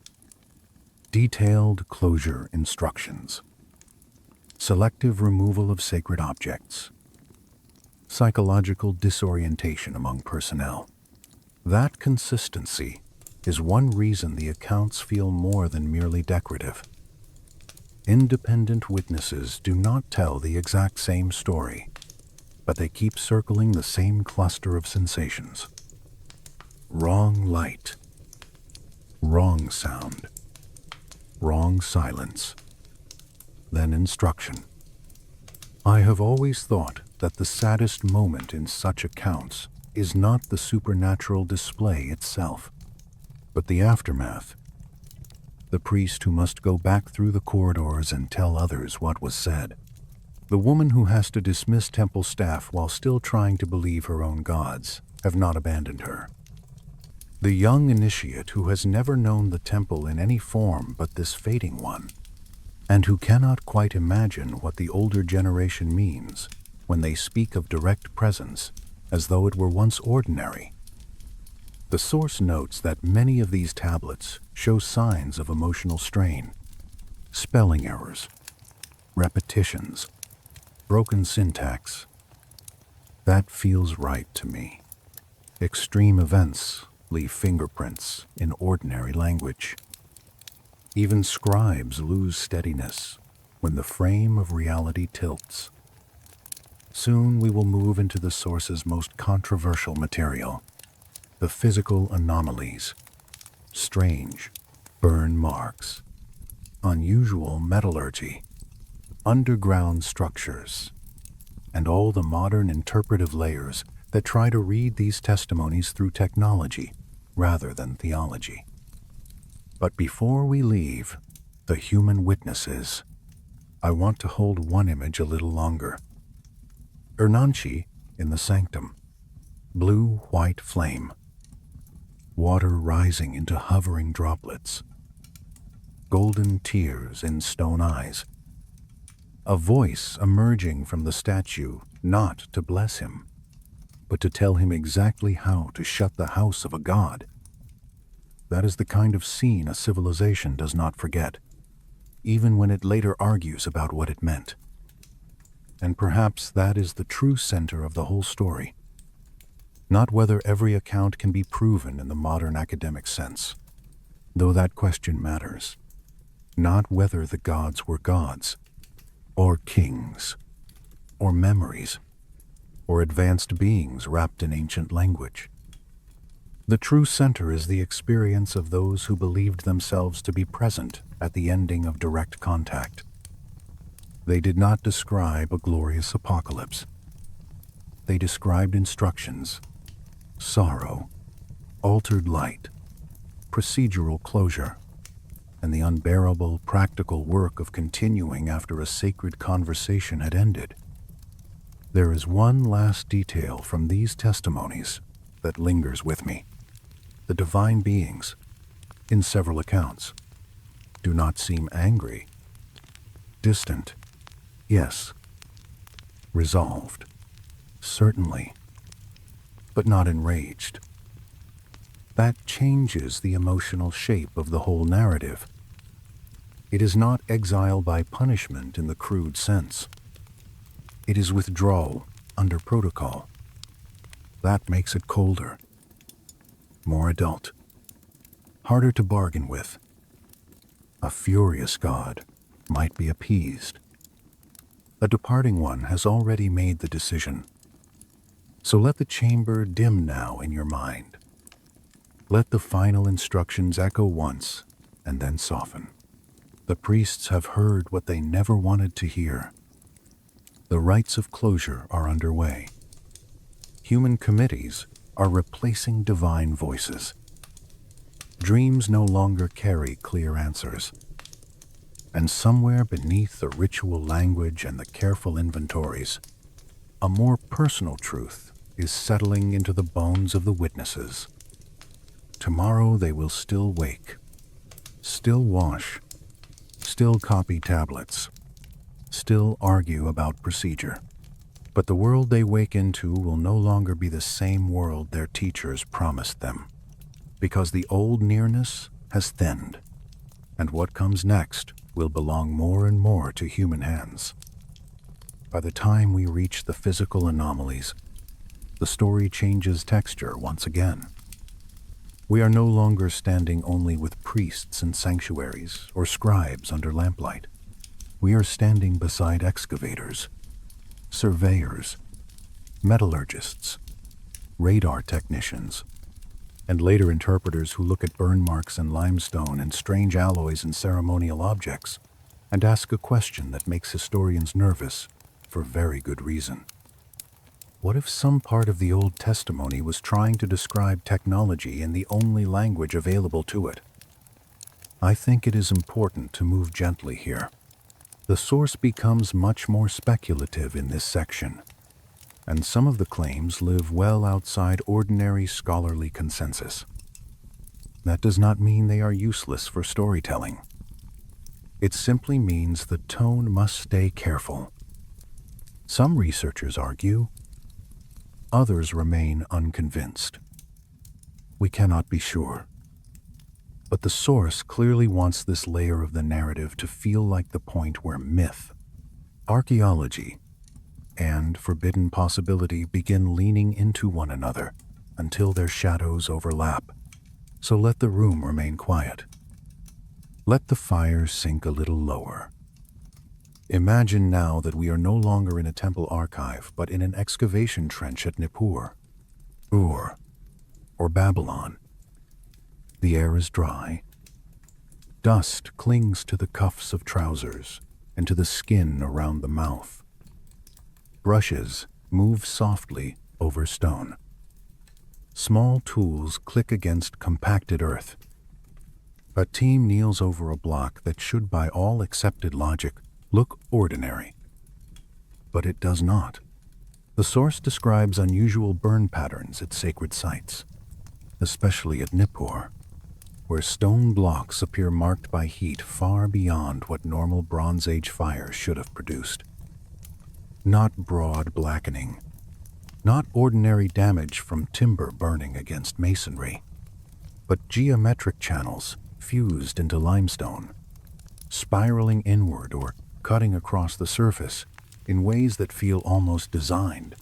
detailed closure instructions, selective removal of sacred objects, psychological disorientation among personnel. That consistency is one reason the accounts feel more than merely decorative. Independent witnesses do not tell the exact same story, but they keep circling the same cluster of sensations. Wrong light, wrong sound, wrong silence, then instruction. I have always thought that the saddest moment in such accounts is not the supernatural display itself, but the aftermath. The priest who must go back through the corridors and tell others what was said. The woman who has to dismiss temple staff while still trying to believe her own gods have not abandoned her. The young initiate who has never known the temple in any form but this fading one, and who cannot quite imagine what the older generation means when they speak of direct presence as though it were once ordinary. The source notes that many of these tablets show signs of emotional strain, spelling errors, repetitions, broken syntax. That feels right to me. Extreme events leave fingerprints in ordinary language. Even scribes lose steadiness when the frame of reality tilts. Soon we will move into the source's most controversial material, the physical anomalies, strange burn marks, unusual metallurgy, underground structures, and all the modern interpretive layers that try to read these testimonies through technology rather than theology. But before we leave the human witnesses, I want to hold one image a little longer. Urnanchi in the sanctum, blue-white flame, water rising into hovering droplets, golden tears in stone eyes, a voice emerging from the statue not to bless him, but to tell him exactly how to shut the house of a god. That is the kind of scene a civilization does not forget, even when it later argues about what it meant. And perhaps that is the true center of the whole story. Not whether every account can be proven in the modern academic sense, though that question matters. Not whether the gods were gods, or kings, or memories, or advanced beings wrapped in ancient language. The true center is the experience of those who believed themselves to be present at the ending of direct contact. They did not describe a glorious apocalypse. They described instructions, sorrow, altered light, procedural closure, and the unbearable practical work of continuing after a sacred conversation had ended. There is one last detail from these testimonies that lingers with me. The divine beings, in several accounts, do not seem angry. Distant, yes. Resolved, certainly, but not enraged. That changes the emotional shape of the whole narrative. It is not exile by punishment in the crude sense. It is withdrawal under protocol. That makes it colder, more adult, harder to bargain with. A furious god might be appeased. A departing one has already made the decision. So let the chamber dim now in your mind. Let the final instructions echo once and then soften. The priests have heard what they never wanted to hear. The rites of closure are underway. Human committees are replacing divine voices. Dreams no longer carry clear answers. And somewhere beneath the ritual language and the careful inventories, a more personal truth is settling into the bones of the witnesses. Tomorrow they will still wake, still wash, still copy tablets, still argue about procedure. But the world they wake into will no longer be the same world their teachers promised them, because the old nearness has thinned, and what comes next will belong more and more to human hands. By the time we reach the physical anomalies, the story changes texture once again. We are no longer standing only with priests in sanctuaries or scribes under lamplight. We are standing beside excavators, surveyors, metallurgists, radar technicians, and later interpreters who look at burn marks in limestone and strange alloys in ceremonial objects and ask a question that makes historians nervous for very good reason. What if some part of the Old Testimony was trying to describe technology in the only language available to it? I think it is important to move gently here. The source becomes much more speculative in this section, and some of the claims live well outside ordinary scholarly consensus. That does not mean they are useless for storytelling. It simply means the tone must stay careful. Some researchers argue, others remain unconvinced. We cannot be sure. But the source clearly wants this layer of the narrative to feel like the point where myth, archaeology, and forbidden possibility begin leaning into one another until their shadows overlap. So let the room remain quiet. Let the fire sink a little lower. Imagine now that we are no longer in a temple archive, but in an excavation trench at Nippur, Ur, or Babylon. The air is dry. Dust clings to the cuffs of trousers and to the skin around the mouth. Brushes move softly over stone. Small tools click against compacted earth. A team kneels over a block that should, by all accepted logic, look ordinary. But it does not. The source describes unusual burn patterns at sacred sites, especially at Nippur, where stone blocks appear marked by heat far beyond what normal Bronze Age fires should have produced. Not broad blackening, not ordinary damage from timber burning against masonry, but geometric channels fused into limestone, spiraling inward or cutting across the surface in ways that feel almost designed.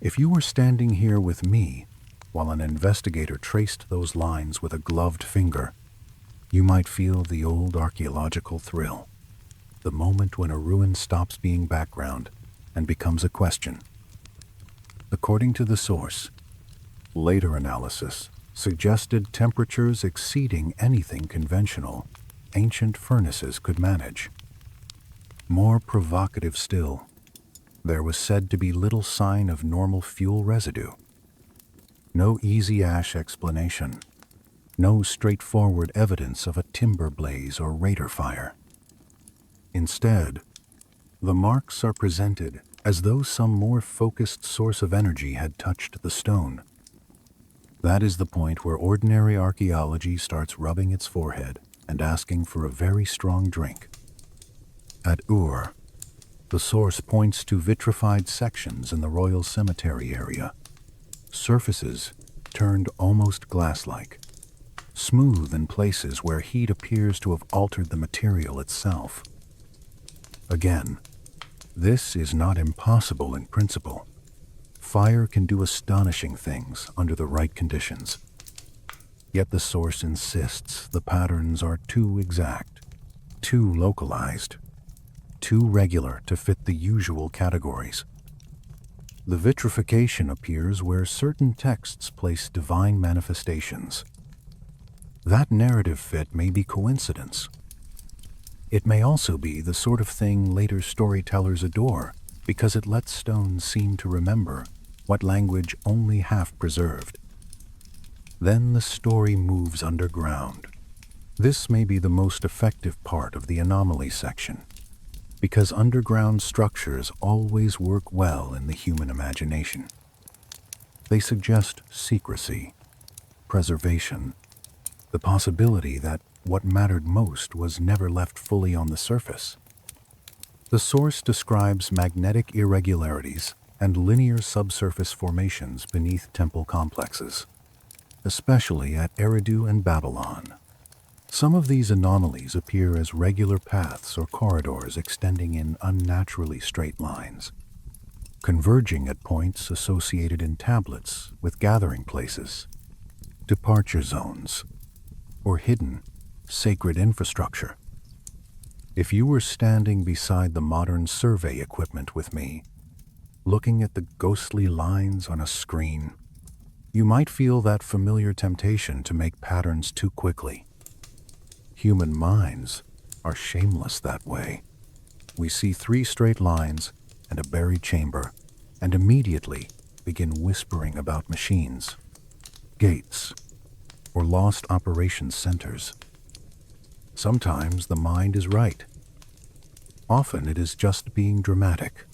If you were standing here with me while an investigator traced those lines with a gloved finger, you might feel the old archaeological thrill, the moment when a ruin stops being background and becomes a question. According to the source, later analysis suggested temperatures exceeding anything conventional ancient furnaces could manage. More provocative still, there was said to be little sign of normal fuel residue. No easy ash explanation, no straightforward evidence of a timber blaze or raider fire. Instead, the marks are presented as though some more focused source of energy had touched the stone. That is the point where ordinary archaeology starts rubbing its forehead and asking for a very strong drink. At Ur, the source points to vitrified sections in the royal cemetery area, surfaces turned almost glass-like, smooth in places where heat appears to have altered the material itself. Again, this is not impossible in principle. Fire can do astonishing things under the right conditions. Yet the source insists the patterns are too exact, too localized, too regular to fit the usual categories. The vitrification appears where certain texts place divine manifestations. That narrative fit may be coincidence. It may also be the sort of thing later storytellers adore because it lets stones seem to remember what language only half preserved. Then the story moves underground. This may be the most effective part of the anomaly section, because underground structures always work well in the human imagination. They suggest secrecy, preservation, the possibility that what mattered most was never left fully on the surface. The source describes magnetic irregularities and linear subsurface formations beneath temple complexes, especially at Eridu and Babylon. Some of these anomalies appear as regular paths or corridors extending in unnaturally straight lines, converging at points associated in tablets with gathering places, departure zones, or hidden, sacred infrastructure. If you were standing beside the modern survey equipment with me, looking at the ghostly lines on a screen, you might feel that familiar temptation to make patterns too quickly. Human minds are shameless that way. We see 3 straight lines and a buried chamber, and immediately begin whispering about machines, gates, or lost operations centers. Sometimes the mind is right. Often it is just being dramatic.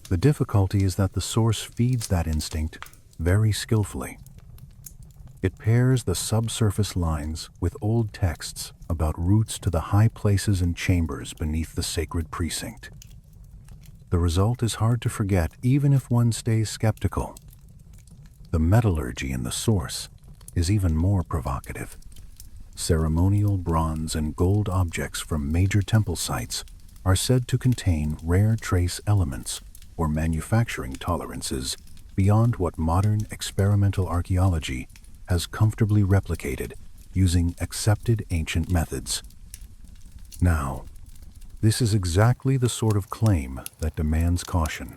The difficulty is that the source feeds that instinct very skillfully. It pairs the subsurface lines with old texts about routes to the high places and chambers beneath the sacred precinct. The result is hard to forget even if one stays skeptical. The metallurgy in the source is even more provocative. Ceremonial bronze and gold objects from major temple sites are said to contain rare trace elements or manufacturing tolerances beyond what modern experimental archaeology has comfortably replicated using accepted ancient methods. Now, this is exactly the sort of claim that demands caution.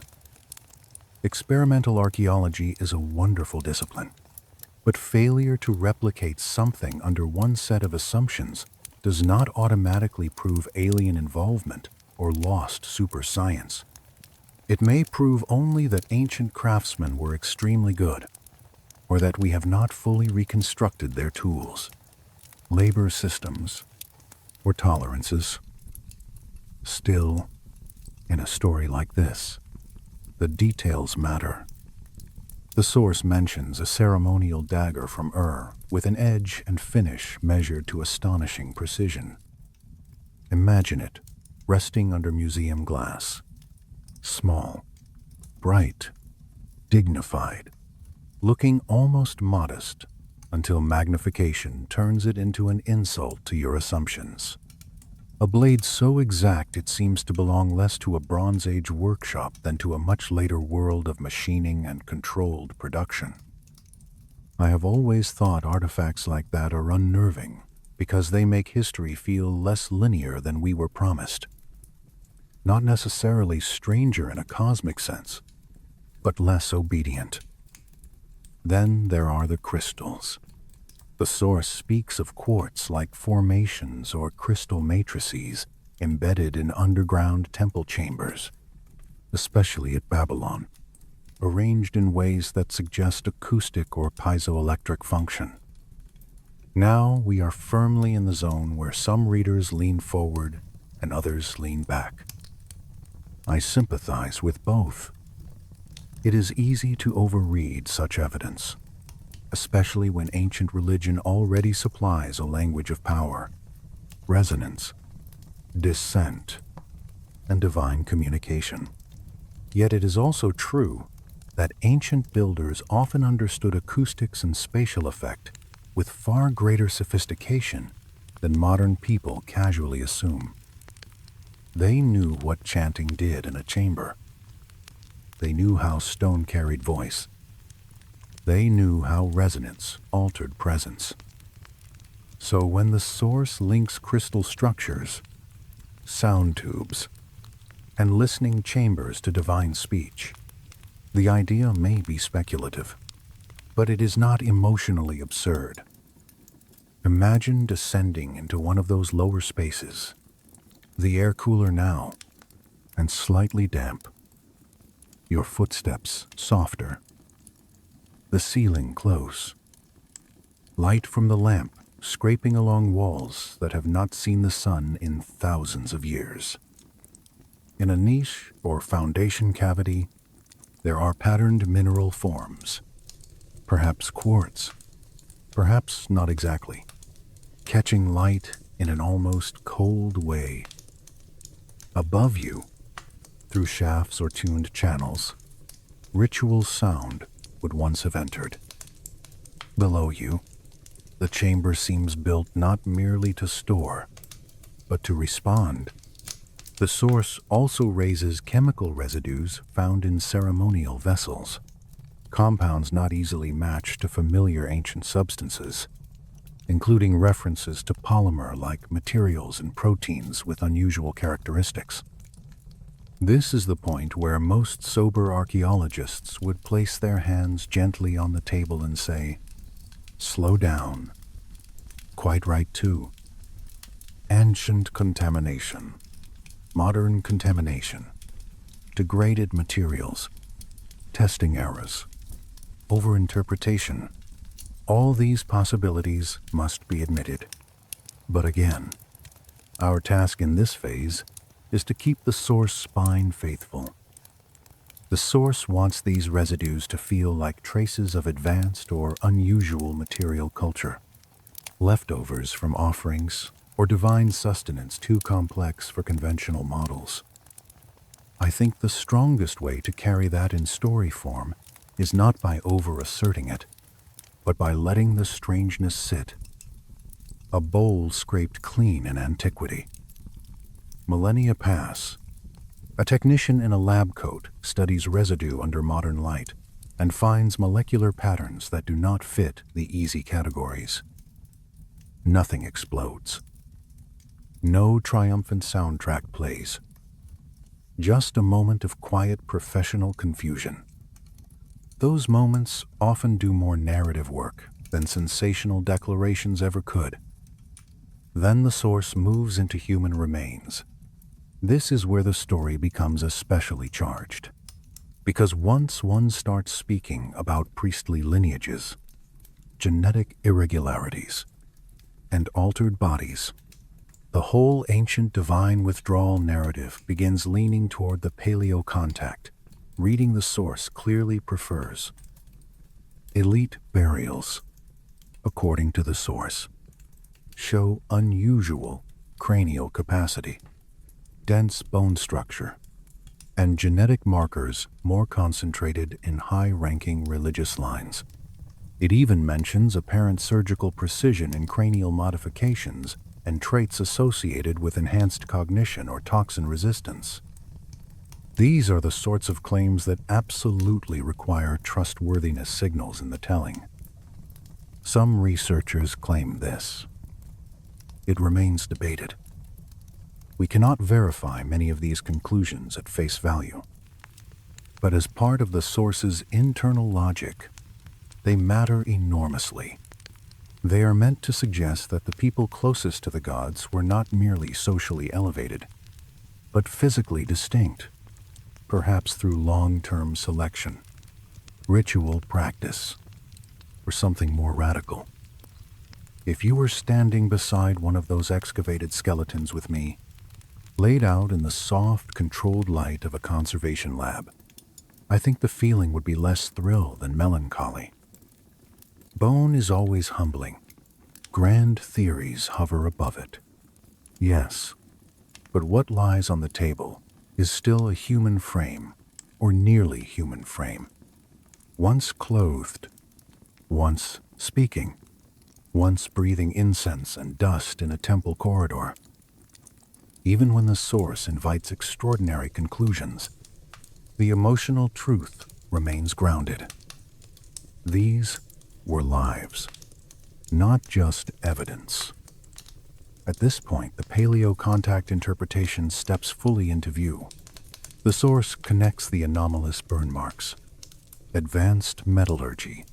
Experimental archaeology is a wonderful discipline, but failure to replicate something under one set of assumptions does not automatically prove alien involvement or lost super science. It may prove only that ancient craftsmen were extremely good, or that we have not fully reconstructed their tools, labor systems, or tolerances. Still, in a story like this, the details matter. The source mentions a ceremonial dagger from with an edge and finish measured to astonishing precision. Imagine it resting under museum glass. Small, bright, dignified, looking almost modest until magnification turns it into an insult to your assumptions. A blade so exact it seems to belong less to a Bronze Age workshop than to a much later world of machining and controlled production. I have always thought artifacts like that are unnerving because they make history feel less linear than we were promised. Not necessarily stranger in a cosmic sense, but less obedient. Then there are the crystals. The source speaks of quartz-like formations or crystal matrices embedded in underground temple chambers, especially at Babylon, arranged in ways that suggest acoustic or piezoelectric function. Now we are firmly in the zone where some readers lean forward and others lean back. I sympathize with both. It is easy to overread such evidence, especially when ancient religion already supplies a language of power, resonance, dissent, and divine communication. Yet it is also true that ancient builders often understood acoustics and spatial effect with far greater sophistication than modern people casually assume. They knew what chanting did in a chamber. They knew how stone carried voice. They knew how resonance altered presence. So when the source links crystal structures, sound tubes, and listening chambers to divine speech, the idea may be speculative, but it is not emotionally absurd. Imagine descending into one of those lower spaces, the air cooler now, and slightly damp, your footsteps softer, the ceiling close, light from the lamp scraping along walls that have not seen the sun in thousands of years. In a niche or foundation cavity, there are patterned mineral forms, perhaps quartz, perhaps not exactly, catching light in an almost cold way. Above you, through shafts or tuned channels, ritual sound would once have entered. Below you, the chamber seems built not merely to store, but to respond. The source also raises chemical residues found in ceremonial vessels, compounds not easily matched to familiar ancient substances, including references to polymer-like materials and proteins with unusual characteristics. This is the point where most sober archaeologists would place their hands gently on the table and say, "Slow down." Quite right, too. Ancient contamination, modern contamination, degraded materials, testing errors, overinterpretation. All these possibilities must be admitted. But again, our task in this phase is to keep the source spine faithful. The source wants these residues to feel like traces of advanced or unusual material culture, leftovers from offerings or divine sustenance too complex for conventional models. I think the strongest way to carry that in story form is not by over-asserting it, but by letting the strangeness sit. A bowl scraped clean in antiquity. Millennia pass. A technician in a lab coat studies residue under modern light and finds molecular patterns that do not fit the easy categories. Nothing explodes. No triumphant soundtrack plays. Just a moment of quiet professional confusion. Those moments often do more narrative work than sensational declarations ever could. Then the source moves into human remains. This is where the story becomes especially charged, because once one starts speaking about priestly lineages, genetic irregularities, and altered bodies, the whole ancient divine withdrawal narrative begins leaning toward the paleo-contact. Reading the source clearly prefers elite burials, according to the source, show unusual cranial capacity, dense bone structure, and genetic markers more concentrated in high-ranking religious lines. It even mentions apparent surgical precision in cranial modifications and traits associated with enhanced cognition or toxin resistance. These are the sorts of claims that absolutely require trustworthiness signals in the telling. Some researchers claim this. It remains debated. We cannot verify many of these conclusions at face value, but as part of the source's internal logic, they matter enormously. They are meant to suggest that the people closest to the gods were not merely socially elevated, but physically distinct, perhaps through long-term selection, ritual practice, or something more radical. If you were standing beside one of those excavated skeletons with me, laid out in the soft, controlled light of a conservation lab, I think the feeling would be less thrill than melancholy. Bone is always humbling. Grand theories hover above it. Yes, but what lies on the table is still a human frame, or nearly human frame. Once clothed, once speaking, once breathing incense and dust in a temple corridor. Even when the source invites extraordinary conclusions, the emotional truth remains grounded. These were lives. not just evidence. At this point, the paleo-contact interpretation steps fully into view. The source connects the anomalous burn marks, advanced metallurgy,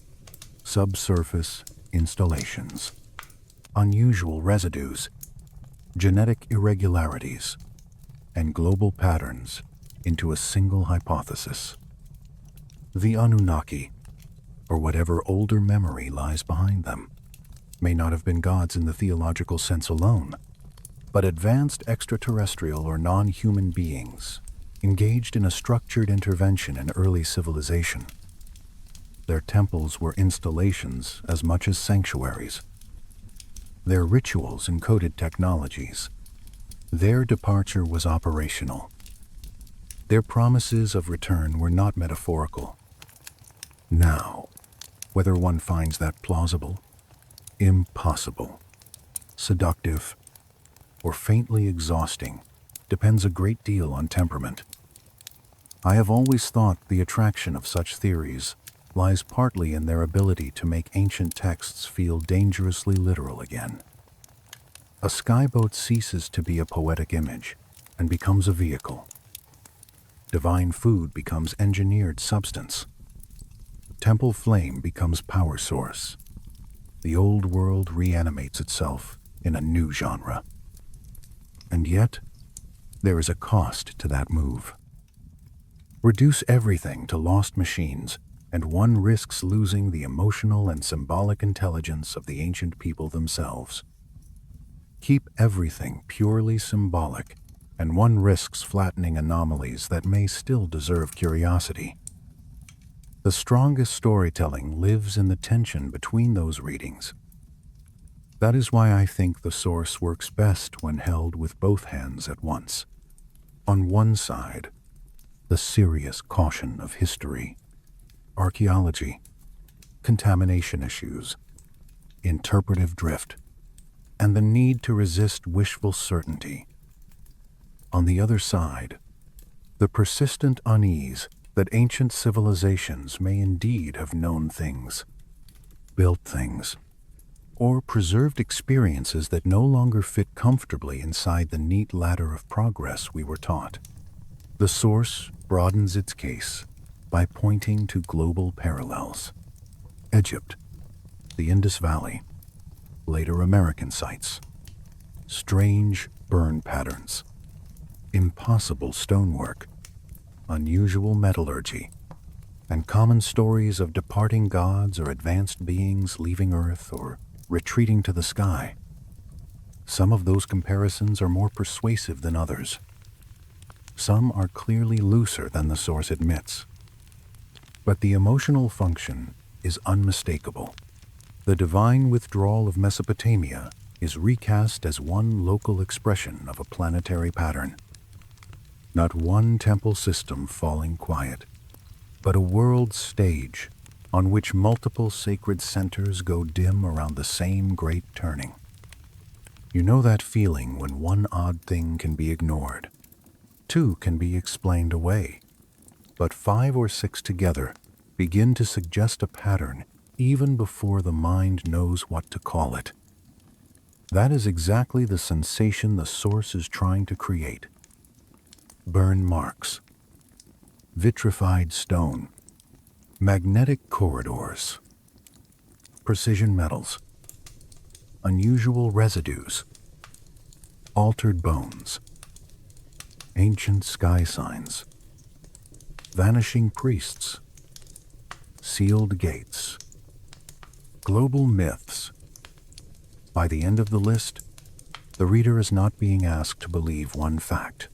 subsurface installations, unusual residues, genetic irregularities, and global patterns into a single hypothesis. The Anunnaki, or whatever older memory lies behind them, may not have been gods in the theological sense alone, but advanced extraterrestrial or non-human beings engaged in a structured intervention in early civilization. Their temples were installations as much as sanctuaries. Their rituals encoded technologies. Their departure was operational. Their promises of return were not metaphorical. Now, whether one finds that plausible, impossible, seductive, or faintly exhausting depends a great deal on temperament. I have always thought the attraction of such theories lies partly in their ability to make ancient texts feel dangerously literal again. A skyboat ceases to be a poetic image and becomes a vehicle. Divine food becomes engineered substance. Temple flame becomes power source. The old world reanimates itself in a new genre. And yet, there is a cost to that move. Reduce everything to lost machines, and one risks losing the emotional and symbolic intelligence of the ancient people themselves. Keep everything purely symbolic, and one risks flattening anomalies that may still deserve curiosity. The strongest storytelling lives in the tension between those readings. That is why I think the source works best when held with both hands at once. On one side, the serious caution of history, archaeology, contamination issues, interpretive drift, and the need to resist wishful certainty. On the other side, the persistent unease that ancient civilizations may indeed have known things, built things, or preserved experiences that no longer fit comfortably inside the neat ladder of progress we were taught. The source broadens its case by pointing to global parallels. Egypt, the Indus Valley, later American sites, strange burn patterns, impossible stonework, unusual metallurgy, and common stories of departing gods or advanced beings leaving Earth or retreating to the sky. Some of those comparisons are more persuasive than others. Some are clearly looser than the source admits. But the emotional function is unmistakable. The divine withdrawal of Mesopotamia is recast as one local expression of a planetary pattern. Not one temple system falling quiet, but a world stage on which multiple sacred centers go dim around the same great turning. You know that feeling when one odd thing can be ignored, two can be explained away, but 5 or 6 together begin to suggest a pattern even before the mind knows what to call it. That is exactly the sensation the source is trying to create. Burn marks, vitrified stone, magnetic corridors, precision metals, unusual residues, altered bones, ancient sky signs, vanishing priests, sealed gates, global myths. By the end of the list, the reader is not being asked to believe one fact.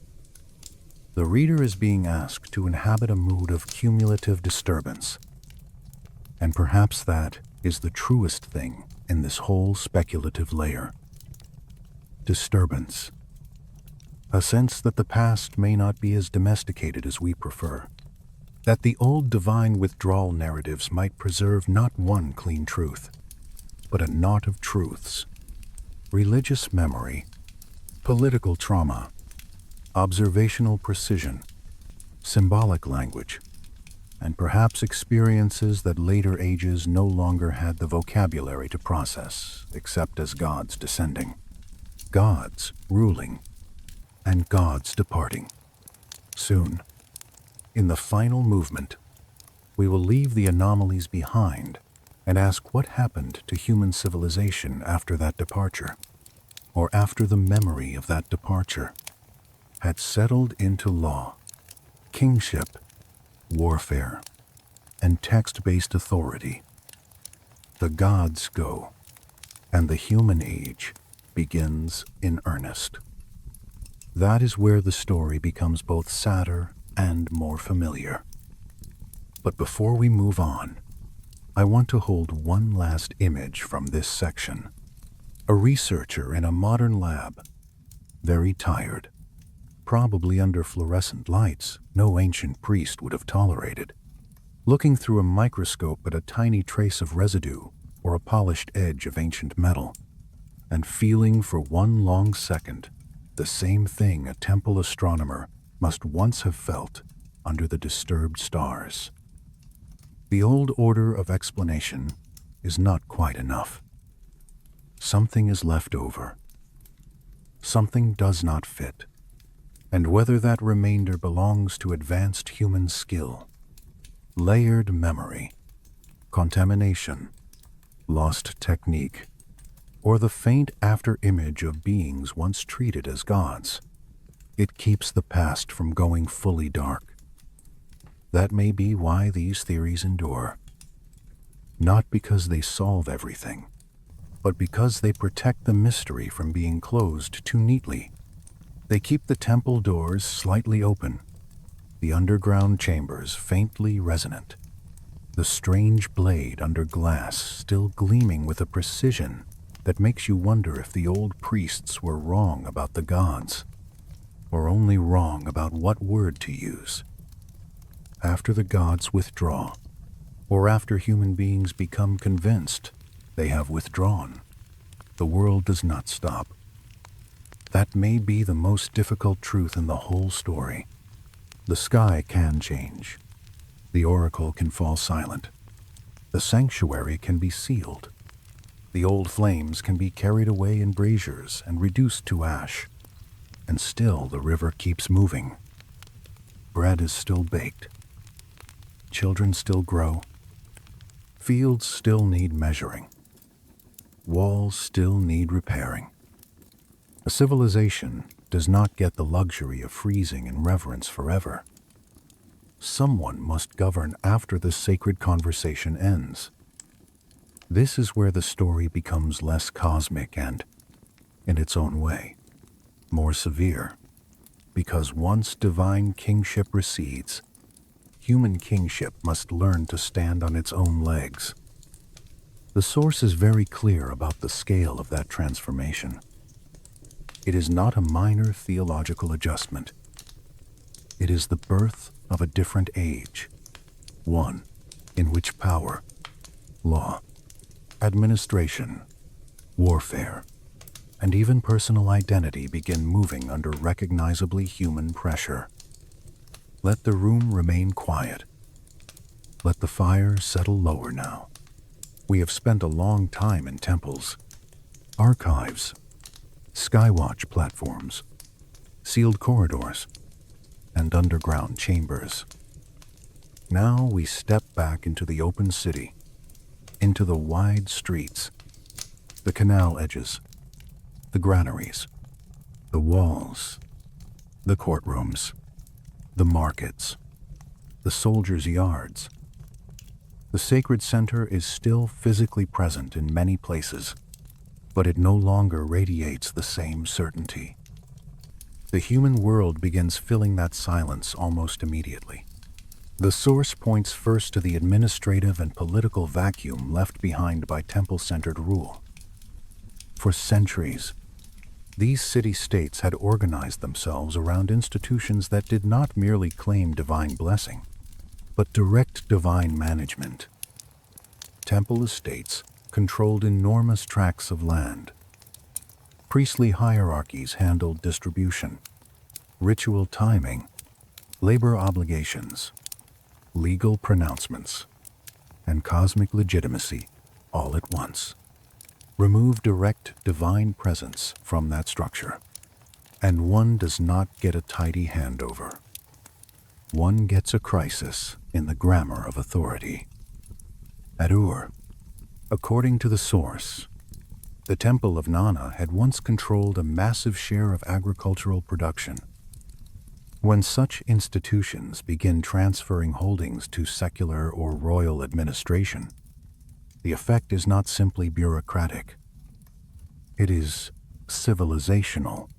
The reader is being asked to inhabit a mood of cumulative disturbance. And perhaps that is the truest thing in this whole speculative layer. Disturbance. A sense that the past may not be as domesticated as we prefer. That the old divine withdrawal narratives might preserve not one clean truth, but a knot of truths. Religious memory, political trauma, observational precision, symbolic language, and perhaps experiences that later ages no longer had the vocabulary to process, except as gods descending, gods ruling, and gods departing. Soon, in the final movement, we will leave the anomalies behind and ask what happened to human civilization after that departure, or after the memory of that departure had settled into law, kingship, warfare, and text-based authority. The gods go, and the human age begins in earnest. That is where the story becomes both sadder and more familiar. But before we move on, I want to hold one last image from this section. A researcher in a modern lab, very tired, probably under fluorescent lights no ancient priest would have tolerated, looking through a microscope at a tiny trace of residue or a polished edge of ancient metal, and feeling for one long second the same thing a temple astronomer must once have felt under the disturbed stars. The old order of explanation is not quite enough. Something is left over. Something does not fit. And whether that remainder belongs to advanced human skill, layered memory, contamination, lost technique, or the faint after-image of beings once treated as gods, it keeps the past from going fully dark. That may be why these theories endure. Not because they solve everything, but because they protect the mystery from being closed too neatly. They keep the temple doors slightly open, the underground chambers faintly resonant, the strange blade under glass still gleaming with a precision that makes you wonder if the old priests were wrong about the gods, or only wrong about what word to use. After the gods withdraw, or after human beings become convinced they have withdrawn, the world does not stop. That may be the most difficult truth in the whole story. The sky can change. The oracle can fall silent. The sanctuary can be sealed. The old flames can be carried away in braziers and reduced to ash. And still the river keeps moving. Bread is still baked. Children still grow. Fields still need measuring. Walls still need repairing. A civilization does not get the luxury of freezing in reverence forever. Someone must govern after the sacred conversation ends. This is where the story becomes less cosmic and, in its own way, more severe, because once divine kingship recedes, human kingship must learn to stand on its own legs. The source is very clear about the scale of that transformation. It is not a minor theological adjustment. It is the birth of a different age, one in which power, law, administration, warfare, and even personal identity begin moving under recognizably human pressure. Let the room remain quiet. Let the fire settle lower now. We have spent a long time in temples, archives, skywatch platforms, sealed corridors, and underground chambers. Now we step back into the open city, into the wide streets, the canal edges, the granaries, the walls, the courtrooms, the markets, the soldiers' yards. The sacred center is still physically present in many places, but it no longer radiates the same certainty. The human world begins filling that silence almost immediately. The source points first to the administrative and political vacuum left behind by temple-centered rule. For centuries, these city-states had organized themselves around institutions that did not merely claim divine blessing, but direct divine management. Temple estates controlled enormous tracts of land. Priestly hierarchies handled distribution, ritual timing, labor obligations. legal pronouncements, and cosmic legitimacy all at once. Remove direct divine presence from that structure, and one does not get a tidy handover. One gets a crisis in the grammar of authority. At Ur, according to the source, the temple of Nana had once controlled a massive share of agricultural production. When such institutions begin transferring holdings to secular or royal administration, the effect is not simply bureaucratic. It is civilizational.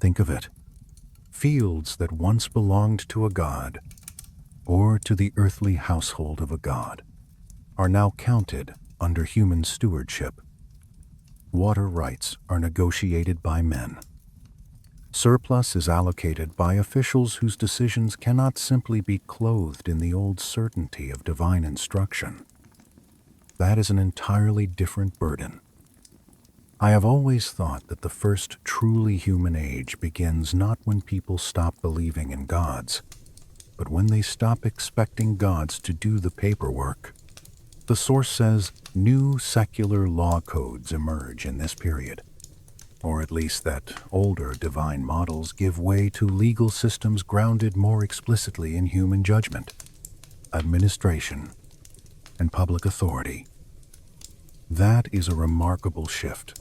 Think of it. Fields that once belonged to a god, or to the earthly household of a god, are now counted under human stewardship. Water rights are negotiated by men. Surplus is allocated by officials whose decisions cannot simply be clothed in the old certainty of divine instruction. That is an entirely different burden. I have always thought that the first truly human age begins not when people stop believing in gods, but when they stop expecting gods to do the paperwork. The source says new secular law codes emerge in this period, or at least that older divine models give way to legal systems grounded more explicitly in human judgment, administration, and public authority. That is a remarkable shift.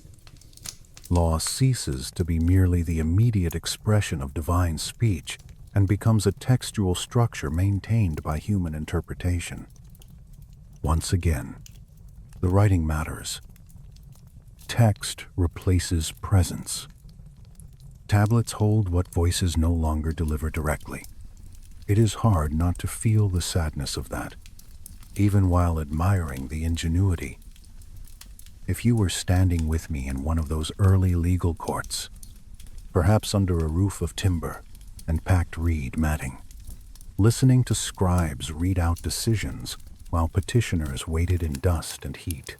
Law ceases to be merely the immediate expression of divine speech and becomes a textual structure maintained by human interpretation. Once again, the writing matters. Text replaces presence. Tablets hold what voices no longer deliver directly. It is hard not to feel the sadness of that, even while admiring the ingenuity. If you were standing with me in one of those early legal courts, perhaps under a roof of timber and packed reed matting, listening to scribes read out decisions while petitioners waited in dust and heat,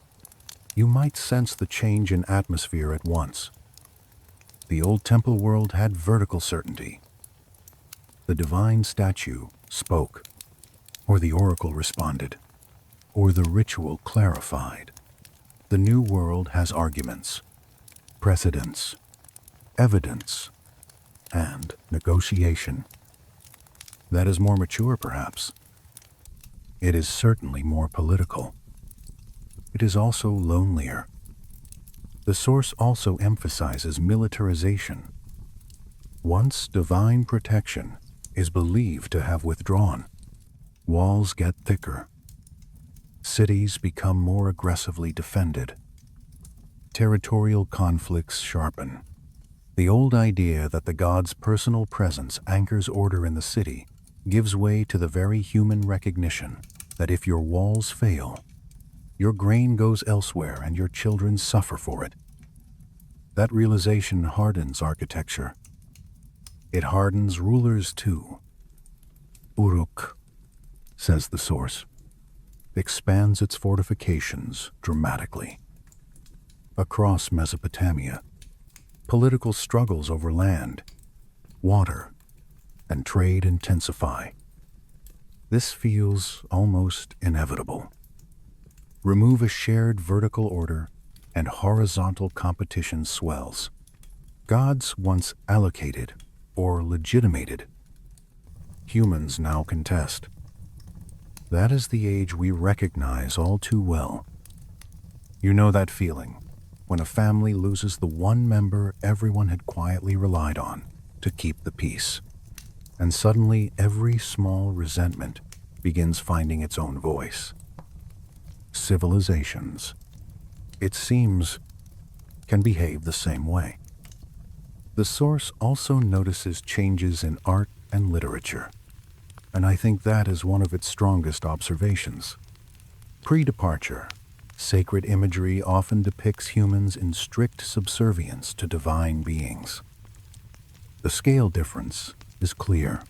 you might sense the change in atmosphere at once. The old temple world had vertical certainty. The divine statue spoke, or the oracle responded, or the ritual clarified. The new world has arguments, precedents, evidence, and negotiation. That is more mature, perhaps. It is certainly more political. It is also lonelier. The source also emphasizes militarization. Once divine protection is believed to have withdrawn, walls get thicker. Cities become more aggressively defended. Territorial conflicts sharpen. The old idea that the god's personal presence anchors order in the city gives way to the very human recognition that if your walls fail, your grain goes elsewhere and your children suffer for it. That realization hardens architecture. It hardens rulers too. Uruk, says the source, expands its fortifications dramatically. Across Mesopotamia, political struggles over land, water, and trade intensify. This feels almost inevitable. Remove a shared vertical order, and horizontal competition swells. Gods once allocated or legitimated. Humans now contest. That is the age we recognize all too well. You know that feeling when a family loses the one member everyone had quietly relied on to keep the peace, and suddenly every small resentment begins finding its own voice. Civilizations, it seems, can behave the same way. The source also notices changes in art and literature, and I think that is one of its strongest observations. Pre-departure, sacred imagery often depicts humans in strict subservience to divine beings. The scale difference is clear.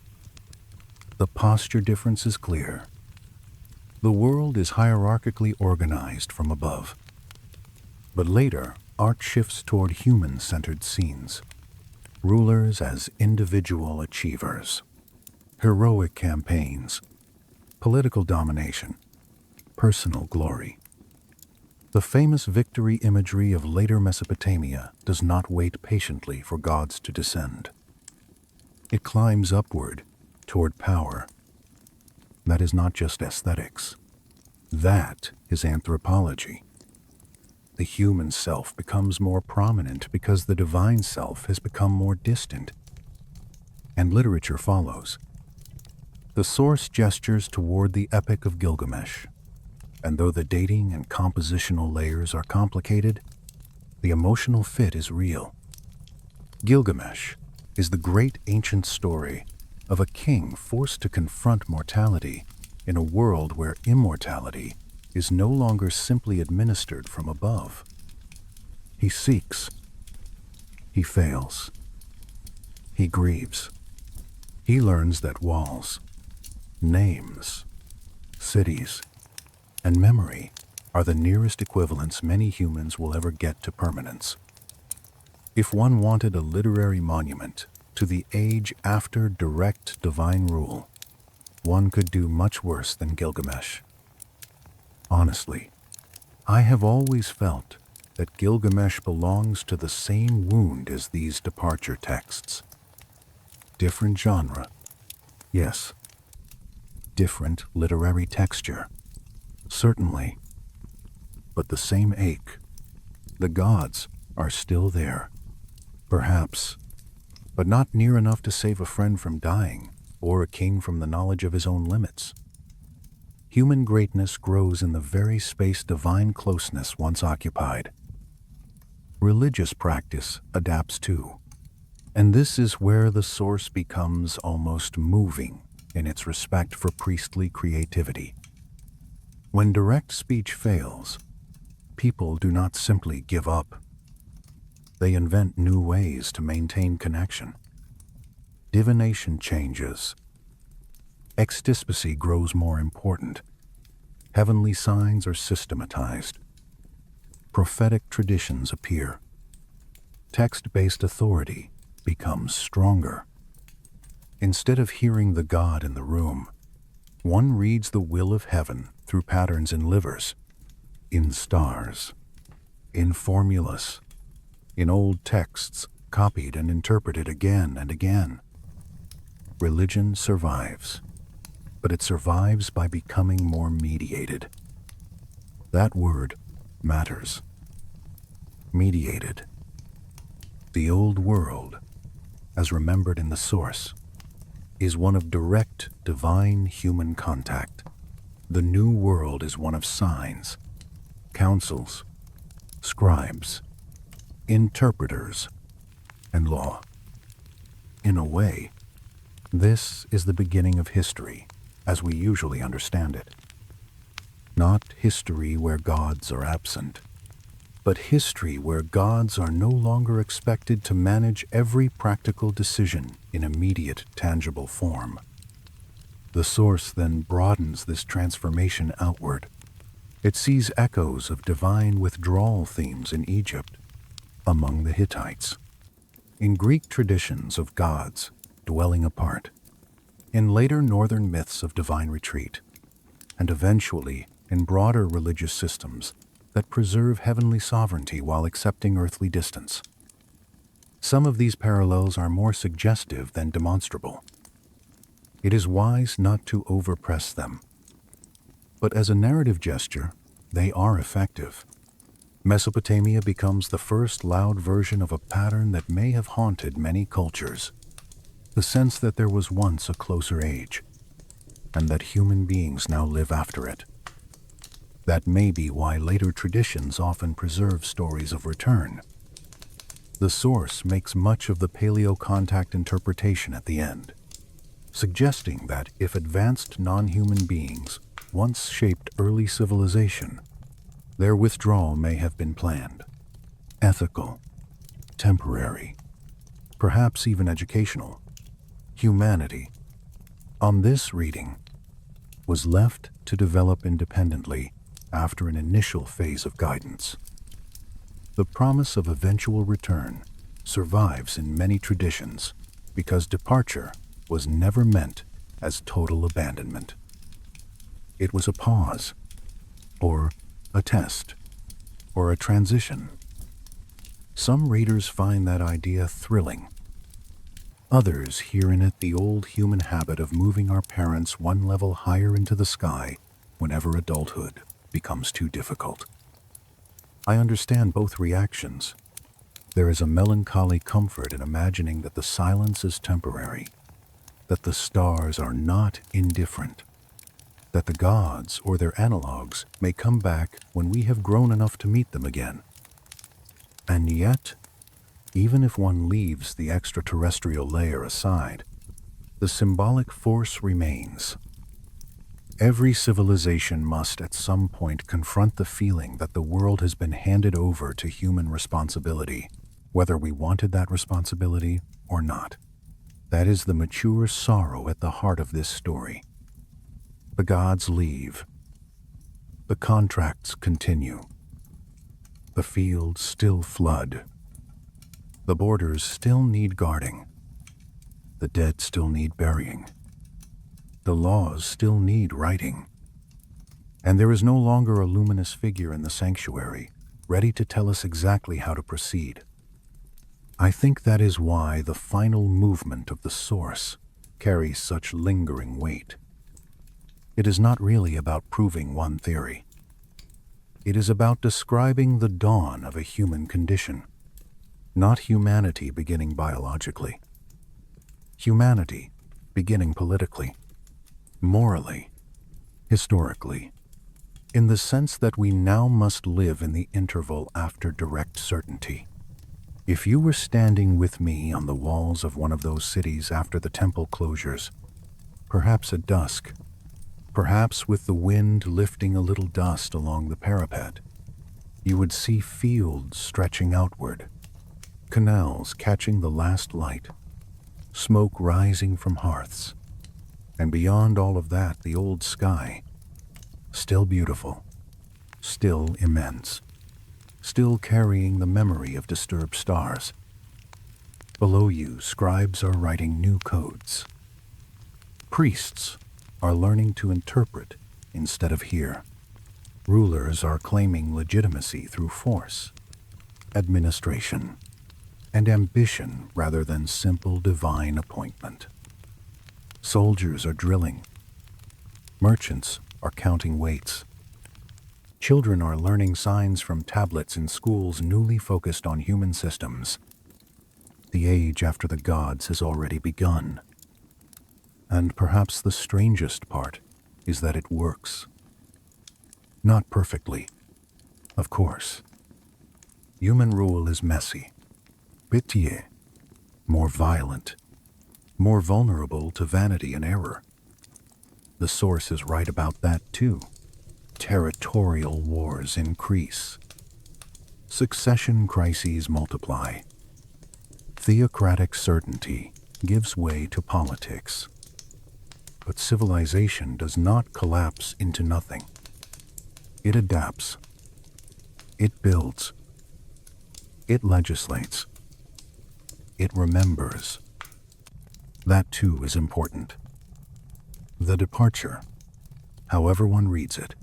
The posture difference is clear. The world is hierarchically organized from above. But later, art shifts toward human-centered scenes. Rulers as individual achievers. Heroic campaigns. Political domination, personal glory. The famous victory imagery of later Mesopotamia does not wait patiently for gods to descend. It climbs upward toward power. That is not just aesthetics. That is anthropology. The human self becomes more prominent because the divine self has become more distant. And literature follows. The source gestures toward the Epic of Gilgamesh, and though the dating and compositional layers are complicated, the emotional fit is real. Gilgamesh is the great ancient story of a king forced to confront mortality in a world where immortality is no longer simply administered from above. He seeks. He fails. He grieves. He learns that walls, names, cities, and memory are the nearest equivalents many humans will ever get to permanence. If one wanted a literary monument to the age after direct divine rule, one could do much worse than Gilgamesh. Honestly, I have always felt that Gilgamesh belongs to the same wound as these departure texts. Different genre, yes. Different literary texture, certainly. But the same ache. The gods are still there, perhaps, but not near enough to save a friend from dying or a king from the knowledge of his own limits. Human greatness grows in the very space divine closeness once occupied. Religious practice adapts too, and this is where the source becomes almost moving in its respect for priestly creativity. When direct speech fails, people do not simply give up. They invent new ways to maintain connection. Divination changes. Extispicy grows more important. Heavenly signs are systematized. Prophetic traditions appear. Text-based authority becomes stronger. Instead of hearing the God in the room, one reads the will of heaven through patterns in livers, in stars, in formulas, in old texts copied and interpreted again and again. Religion survives, but it survives by becoming more mediated. That word matters. Mediated. The old world, as remembered in the source, is one of direct divine human contact. The new world is one of signs, councils, scribes, interpreters, and law. In a way, this is the beginning of history, as we usually understand it. Not history where gods are absent, but history where gods are no longer expected to manage every practical decision in immediate, tangible form. The source then broadens this transformation outward. It sees echoes of divine withdrawal themes in Egypt, among the Hittites, in Greek traditions of gods dwelling apart, in later northern myths of divine retreat, and eventually in broader religious systems that preserve heavenly sovereignty while accepting earthly distance. Some of these parallels are more suggestive than demonstrable. It is wise not to overpress them. But as a narrative gesture, they are effective. Mesopotamia becomes the first loud version of a pattern that may have haunted many cultures. The sense that there was once a closer age, and that human beings now live after it. That may be why later traditions often preserve stories of return. The source makes much of the paleo-contact interpretation at the end, suggesting that if advanced non-human beings once shaped early civilization, their withdrawal may have been planned, ethical, temporary, perhaps even educational. Humanity, on this reading, was left to develop independently after an initial phase of guidance. The promise of eventual return survives in many traditions because departure was never meant as total abandonment. It was a pause, or a test, or a transition. Some readers find that idea thrilling. Others hear in it the old human habit of moving our parents one level higher into the sky whenever adulthood becomes too difficult. I understand both reactions. There is a melancholy comfort in imagining that the silence is temporary, that the stars are not indifferent, that the gods or their analogues may come back when we have grown enough to meet them again. And yet, even if one leaves the extraterrestrial layer aside, the symbolic force remains. Every civilization must at some point confront the feeling that the world has been handed over to human responsibility, whether we wanted that responsibility or not. That is the mature sorrow at the heart of this story. The gods leave. The contracts continue. The fields still flood. The borders still need guarding. The dead still need burying. The laws still need writing. And there is no longer a luminous figure in the sanctuary, ready to tell us exactly how to proceed. I think that is why the final movement of the source carries such lingering weight. It is not really about proving one theory. It is about describing the dawn of a human condition, not humanity beginning biologically. Humanity beginning politically, morally, historically, in the sense that we now must live in the interval after direct certainty. If you were standing with me on the walls of one of those cities after the temple closures, perhaps at dusk, perhaps with the wind lifting a little dust along the parapet, you would see fields stretching outward, canals catching the last light, smoke rising from hearths, and beyond all of that, the old sky, still beautiful, still immense, still carrying the memory of disturbed stars. Below you, scribes are writing new codes. Priests are learning to interpret instead of hear. Rulers are claiming legitimacy through force, administration, and ambition rather than simple divine appointment. Soldiers are drilling. Merchants are counting weights. Children are learning signs from tablets in schools newly focused on human systems. The age after the gods has already begun. And perhaps the strangest part is that it works. Not perfectly, of course. Human rule is messy, pitié, more violent, more vulnerable to vanity and error. The source is right about that too. Territorial wars increase. Succession crises multiply. Theocratic certainty gives way to politics. But civilization does not collapse into nothing. It adapts. It builds. It legislates. It remembers. That too is important. The departure, however one reads it,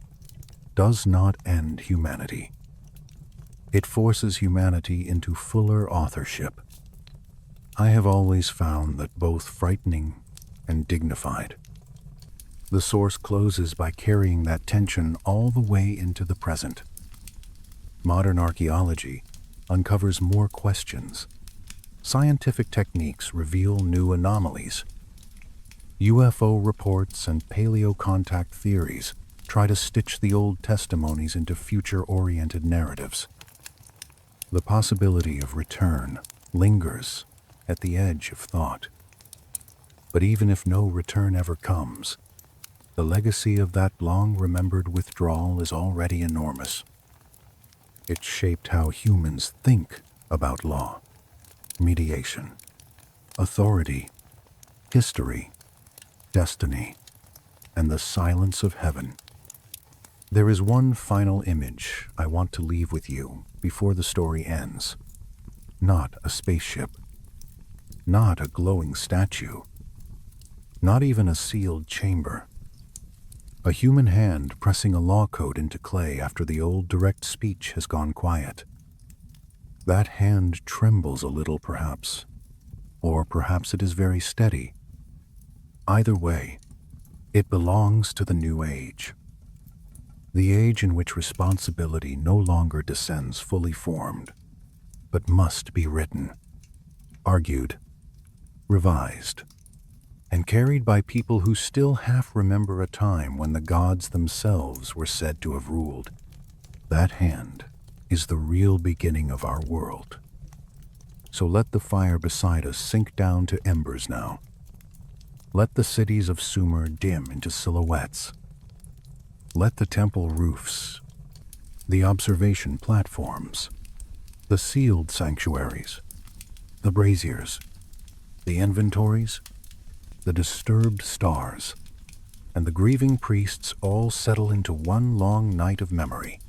does not end humanity. It forces humanity into fuller authorship. I have always found that both frightening and dignified. The source closes by carrying that tension all the way into the present. Modern archaeology uncovers more questions. Scientific techniques reveal new anomalies. UFO reports and paleocontact theories try to stitch the old testimonies into future-oriented narratives. The possibility of return lingers at the edge of thought. But even if no return ever comes, the legacy of that long-remembered withdrawal is already enormous. It shaped how humans think about law, mediation, authority, history, destiny, and the silence of heaven. There is one final image I want to leave with you before the story ends. Not a spaceship, not a glowing statue, not even a sealed chamber, A human hand pressing a law code into clay after the old direct speech has gone quiet. That hand trembles a little, perhaps, or perhaps it is very steady. Either way, it belongs to the new age. The age in which responsibility no longer descends fully formed, but must be written, argued, revised, and carried by people who still half remember a time when the gods themselves were said to have ruled. That hand is the real beginning of our world. So let the fire beside us sink down to embers now. Let the cities of Sumer dim into silhouettes. Let the temple roofs, the observation platforms, the sealed sanctuaries, the braziers, the inventories, the disturbed stars, and the grieving priests all settle into one long night of memory.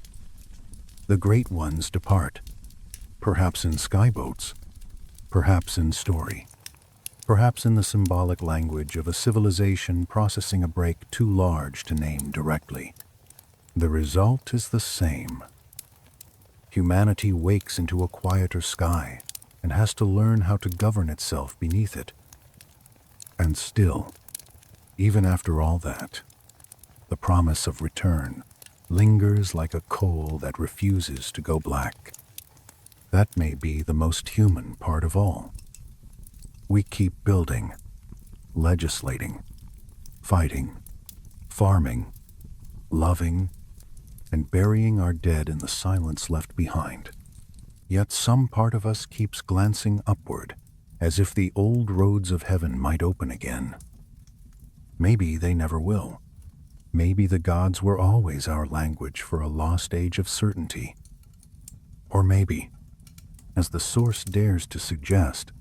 The great ones depart, perhaps in skyboats, perhaps in story, perhaps in the symbolic language of a civilization processing a break too large to name directly. The result is the same. Humanity wakes into a quieter sky and has to learn how to govern itself beneath it. And still, even after all that, the promise of return lingers like a coal that refuses to go black. That may be the most human part of all. We keep building, legislating, fighting, farming, loving, and burying our dead in the silence left behind. Yet some part of us keeps glancing upward, as if the old roads of heaven might open again. Maybe they never will. Maybe the gods were always our language for a lost age of certainty. Or maybe, as the source dares to suggest,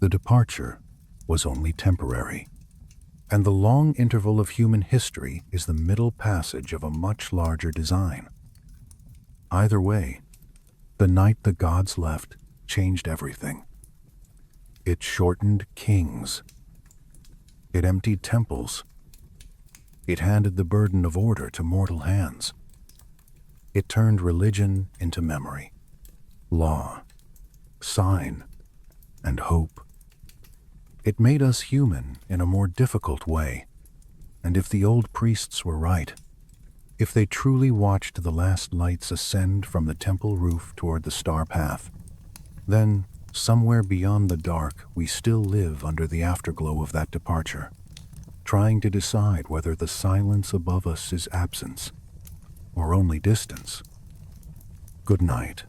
the departure was only temporary, and the long interval of human history is the middle passage of a much larger design. Either way, the night the gods left changed everything. It shortened kings. It emptied temples. It handed the burden of order to mortal hands. It turned religion into memory, law, sign, and hope. It made us human in a more difficult way, and if the old priests were right, if they truly watched the last lights ascend from the temple roof toward the star path, then somewhere beyond the dark we still live under the afterglow of that departure, trying to decide whether the silence above us is absence or only distance. Good night.